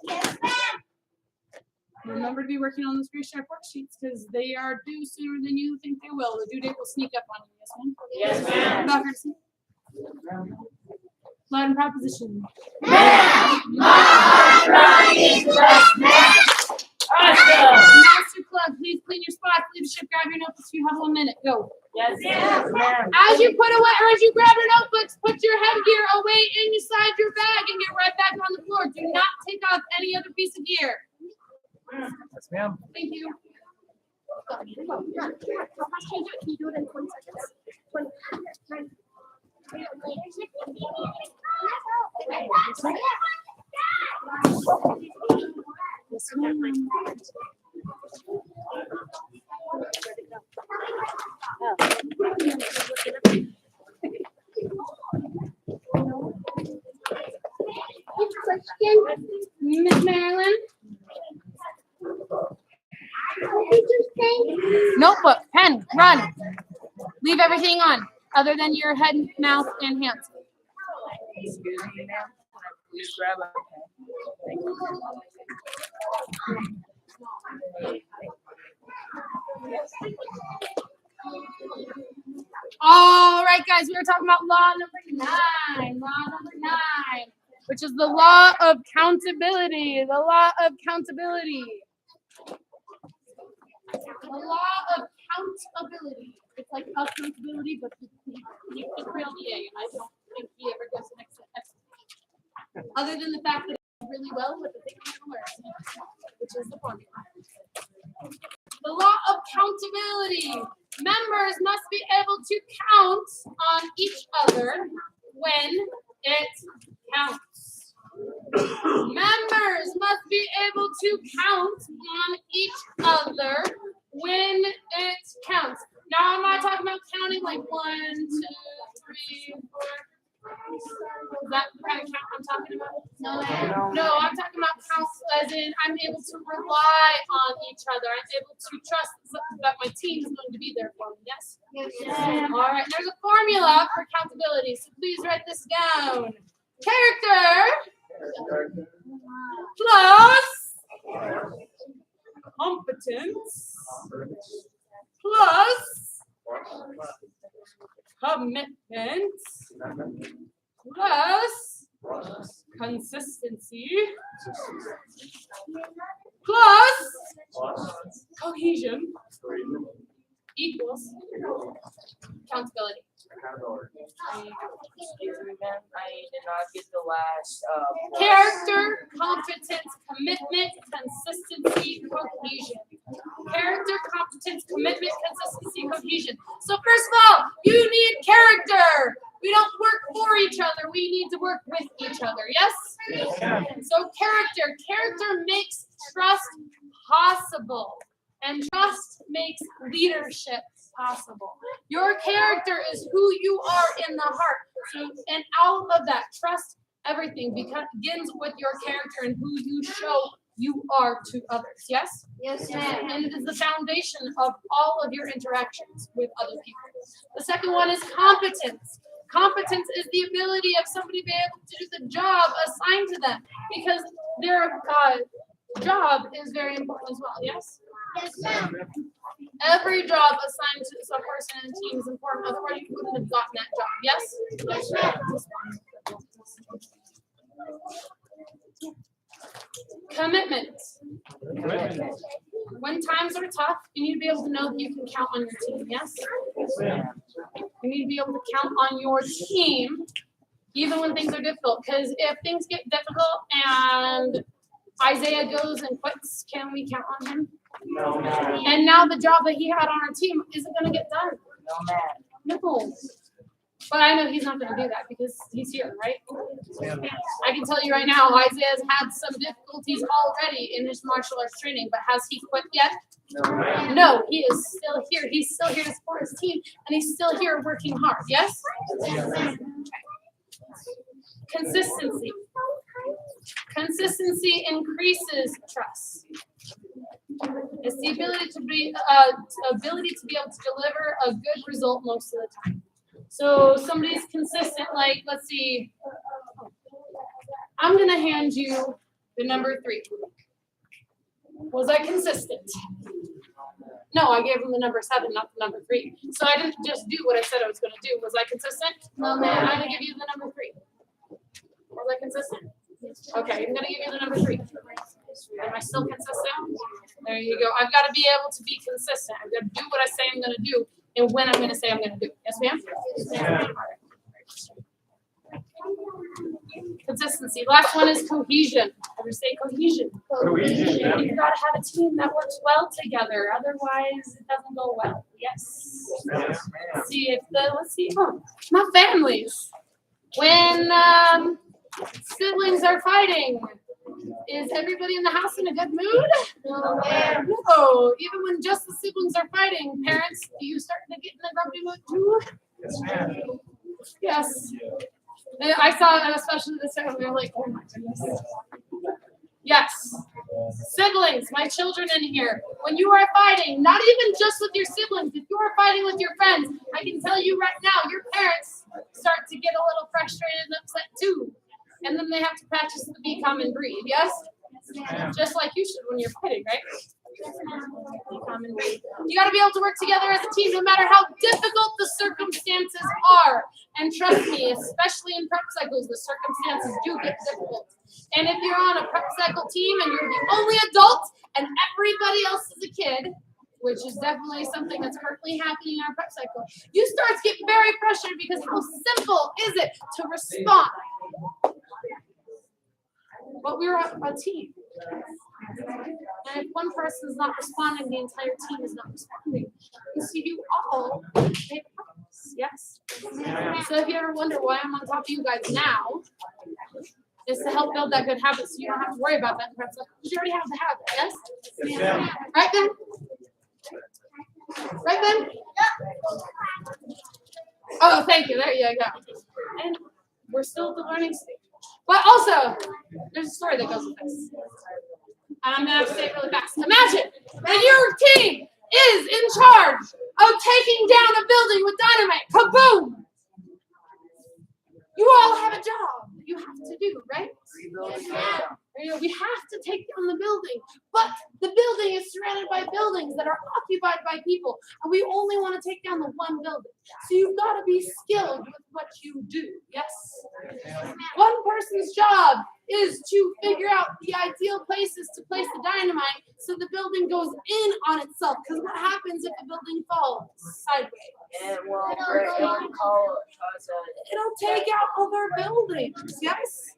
Yes, remember to be working on those Grease report sheets because they are due sooner than you think they will. The due date will sneak up on you. Yes, ma'am. Yes, ma'am. About courtesy. Loud and proposition. Awesome. Master Club, please clean your spots. Leadership, grab your notebooks. You have 1 minute. Go. Yes, ma'am. As you grab your notebooks, put your headgear away inside your bag and get right back on the floor. Do not take off any other piece of gear. Yes, ma'am. Thank you. Can you do it in 20 seconds? 20. Miss Marilyn? Notebook, pen, run. Leave everything on, other than your head, mouth, and hands. Excuse me, ma'am. Please grab a pen. Thank All right, guys, we were talking about law number 9. Law number 9, which is the law of countability. The law of countability. The law of countability. It's like accountability, but you can real the A, and I don't think he ever goes the next step. Other than the fact that it's really well with the thing I'm going to learn, which is the formula. The law of countability. Members must be able to count on each other when it counts. Members must be able to count on each other when it counts. Now, I'm not talking about counting like 1, 2, 3, 4. Is that the kind of count I'm talking about? No, I'm talking about counts as in I'm able to rely on each other. I'm able to trust that my team is going to be there for me. Yes? Yes. All right. There's a formula for accountability, so please write this down. Character plus competence plus commitment plus consistency plus cohesion equals accountability. Excuse me, ma'am. I did not get the last. Character, competence, commitment, consistency, cohesion. Character, competence, commitment, consistency, cohesion. So first of all, you need character. We don't work for each other. We need to work with each other. Yes? So character makes trust possible. And trust makes leadership possible. Your character is who you are in the heart. So, and out of that, trust everything begins with your character and who you show you are to others. Yes? Yes, ma'am. And it is the foundation of all of your interactions with other people. The second one is competence. Competence is the ability of somebody to be able to do the job assigned to them because their job is very important as well. Yes? Yes, ma'am. Every job assigned to some person in a team is important. Otherwise, you wouldn't have gotten that job. Yes? Yes, ma'am. Commitment. When times are tough, you need to be able to know that you can count on your team. Yes? You need to be able to count on your team even when things are difficult. Because if things get difficult and Isaiah goes and quits, can we count on him? No, ma'am. And now the job that he had on our team isn't going to get done. No, ma'am. No. But I know he's not going to do that because he's here, right? I can tell you right now, Isaiah's had some difficulties already in his martial arts training, but has he quit yet? No, he is still here. He's still here to support his team, and he's still here working hard. Yes? Consistency. Consistency increases trust. It's the ability to be able to deliver a good result most of the time. So somebody's consistent, like, let's see, I'm gonna hand you the number 3. Was I consistent? No, I gave him the number 7, not the number 3. So I didn't just do what I said I was gonna do. Was I consistent? No, man, I'm gonna give you the number 3. Was I consistent? Okay, I'm gonna give you the number 3. Am I still consistent? There you go. I've got to be able to be consistent. I've got to do what I say I'm going to do and when I'm going to say I'm going to do it. Yes, ma'am? Yeah. Consistency. Last one is cohesion. Ever say cohesion? Cohesion, yeah. You've got to have a team that works well together. Otherwise, it doesn't go well. Yes. Yes, ma'am. See if let's see. Oh, my families. When siblings are fighting, is everybody in the house in a good mood? No. Even when just the siblings are fighting, parents, do you start to get in a grumpy mood too? Yes, ma'am. Yes. And I saw that especially this time. We were like, oh my goodness. Yes. Siblings, my children in here. When you are fighting, not even just with your siblings, if you are fighting with your friends, I can tell you right now, your parents start to get a little frustrated and upset too. And then they have to practice the be calm and breathe, yes? Just like you should when you're fighting, right? Be calm and breathe. You got to be able to work together as a team no matter how difficult the circumstances are. And trust me, especially in prep cycles, the circumstances do get difficult. And if you're on a prep cycle team and you're the only adult and everybody else is a kid, which is definitely something that's currently happening in our prep cycle, you start to get very frustrated because how simple is it to respond? But we're a team. And if one person is not responding, the entire team is not responding. And so you all make progress, yes? So if you ever wonder why I'm on top of you guys now, is to help build that good habit so you don't have to worry about that in prep cycle. Because you already have the habit, yes? Yes, ma'am. Right, Ben? Right, Ben? Oh, thank you. There you go. And we're still at the learning stage. But also, there's a story that goes with this. And I'm going to have to say it really fast. Imagine that your team is in charge of taking down a building with dynamite. Kaboom! You all have a job that you have to do, right? We have to take down the building, but the building is surrounded by buildings that are occupied by people, and we only want to take down the one building. So you've got to be skilled with what you do, yes? One person's job is to figure out the ideal places to place the dynamite so the building goes in on itself, because what happens if the building falls sideways? It'll take out other buildings, yes?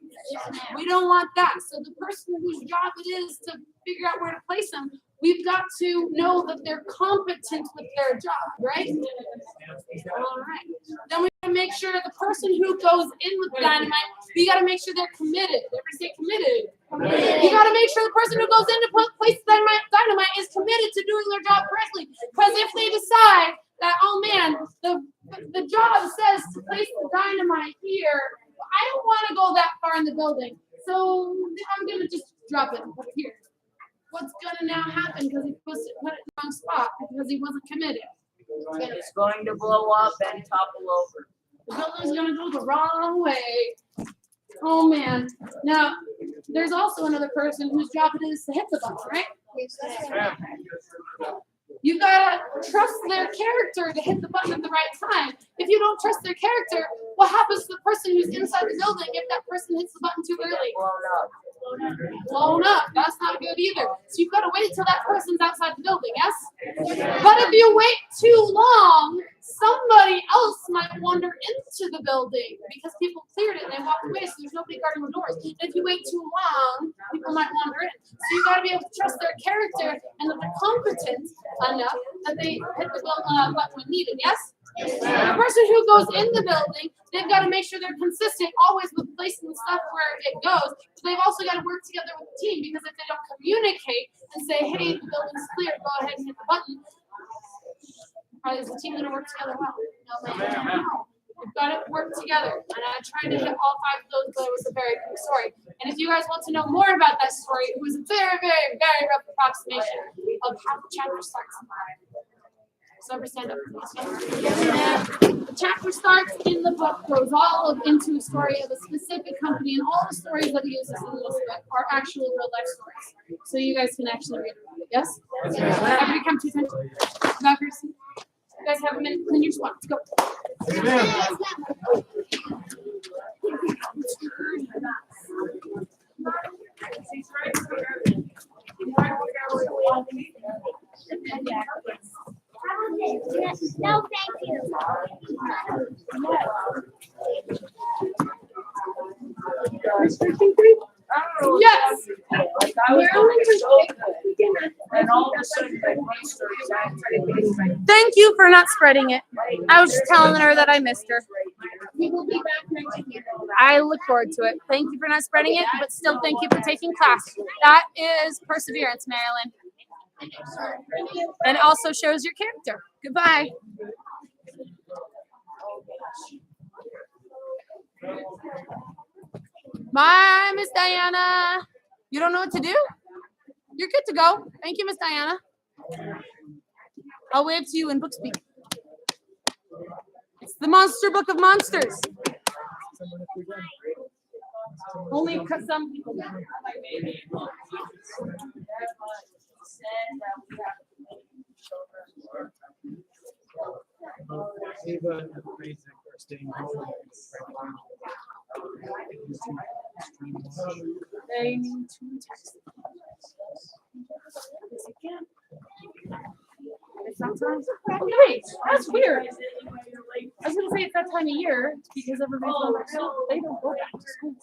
We don't want that. So the person whose job it is to figure out where to place them, we've got to know that they're competent with their job, right? All right. Then we gotta make sure the person who goes in with the dynamite, we gotta make sure they're committed. Everybody say committed. You gotta make sure the person who goes in to place the dynamite is committed to doing their job correctly. Because if they decide that, oh man, the job says to place the dynamite here, I don't want to go that far in the building, so I'm gonna just drop it and put it here. What's gonna now happen because he put it in the wrong spot because he wasn't committed? It's going to blow up and topple over. The building's gonna go the wrong way. Oh man. Now, there's also another person whose job it is to hit the button, right? You gotta trust their character to hit the button at the right time. If you don't trust their character, what happens to the person who's inside the building if that person hits the button too early? Blown up. That's not good either. So you've got to wait till that person's outside the building, yes? But if you wait too long, somebody else might wander into the building because people cleared it and they walked away, so there's nobody guarding the doors. And if you wait too long, people might wander in. So you've got to be able to trust their character and that they're competent enough that they hit the button when needed, yes? The person who goes in the building, they've got to make sure they're consistent always with placing the stuff where it goes. But they've also got to work together with the team, because if they don't communicate and say, hey, the building's clear, go ahead and hit the button, is the team going to work together well? No, ma'am. No. We've got to work together. And I tried to hit all 5 of those, but it was a very quick story. And if you guys want to know more about that story, it was a very, very, very rough approximation of how the chapter starts. So ever stand up. The chapter starts in the book, goes all into a story of a specific company, and all the stories that he uses in this book are actual real life stories. So you guys can actually read them. Yes? Everybody come to attention. Back your seat. You guys have a minute to clean your spot. Let's go. No, thank you. Yes. And all of a sudden, my voice starts acting. Thank you for not spreading it. I was just telling her that I missed her. We will be back next year. I look forward to it. Thank you for not spreading it, but still thank you for taking class. That is perseverance, Marilyn. And also shows your character. Goodbye. Bye, Miss Diana. You don't know what to do? You're good to go. Thank you, Miss Diana. I'll wave to you in book speak. It's the Monster Book of Monsters. Only because some people know. Ava and Isaac are staying home. They need to text. It's not time. Oh, wait, that's weird. I was gonna say it's that time of year because everybody's going back to school, but they don't go back to school.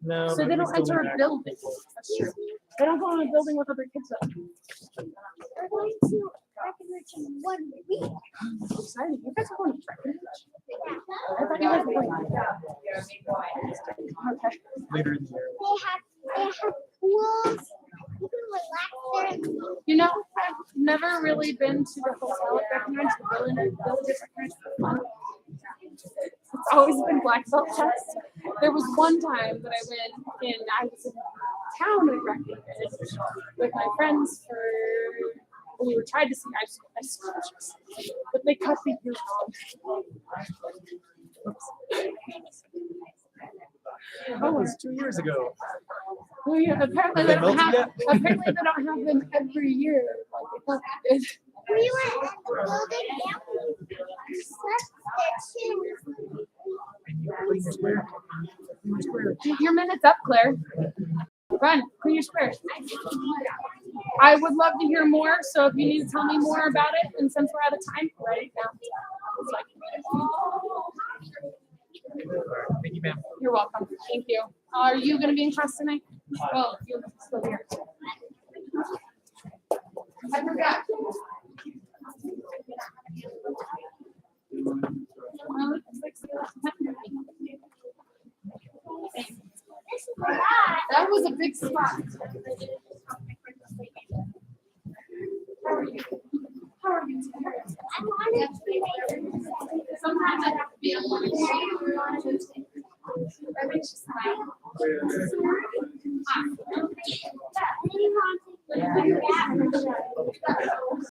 No. So they don't enter a building. That's true. They don't go in a building with other kids though. We're going to Breckenridge in 1 week. Exciting. You guys are going to Breckenridge? I thought you guys were going. Okay. Later in the year. They have pools. You can relax there. You know, I've never really been to the hotel at Breckenridge, the village at Breckenridge for fun. It's always been black belt test. There was one time that I went and I was in town in Breckenridge with my friends for, we were trying to see ice sculptures, but they cut the year wrong. That was 2 years ago. Well, yeah, apparently they don't have them every year. Like they thought they did. We were in the building and we slept there too. Your minute's up, Claire. Run, clean your square. I would love to hear more, so if you need to tell me more about it, and since we're out of time, write it down. Thank you, ma'am. You're welcome. Thank you. Are you going to be in class tonight? Well, you're still here. I forgot. That was a big spot. How are you? How are you? I wanted to be Sometimes I have to be on one. That makes you smile.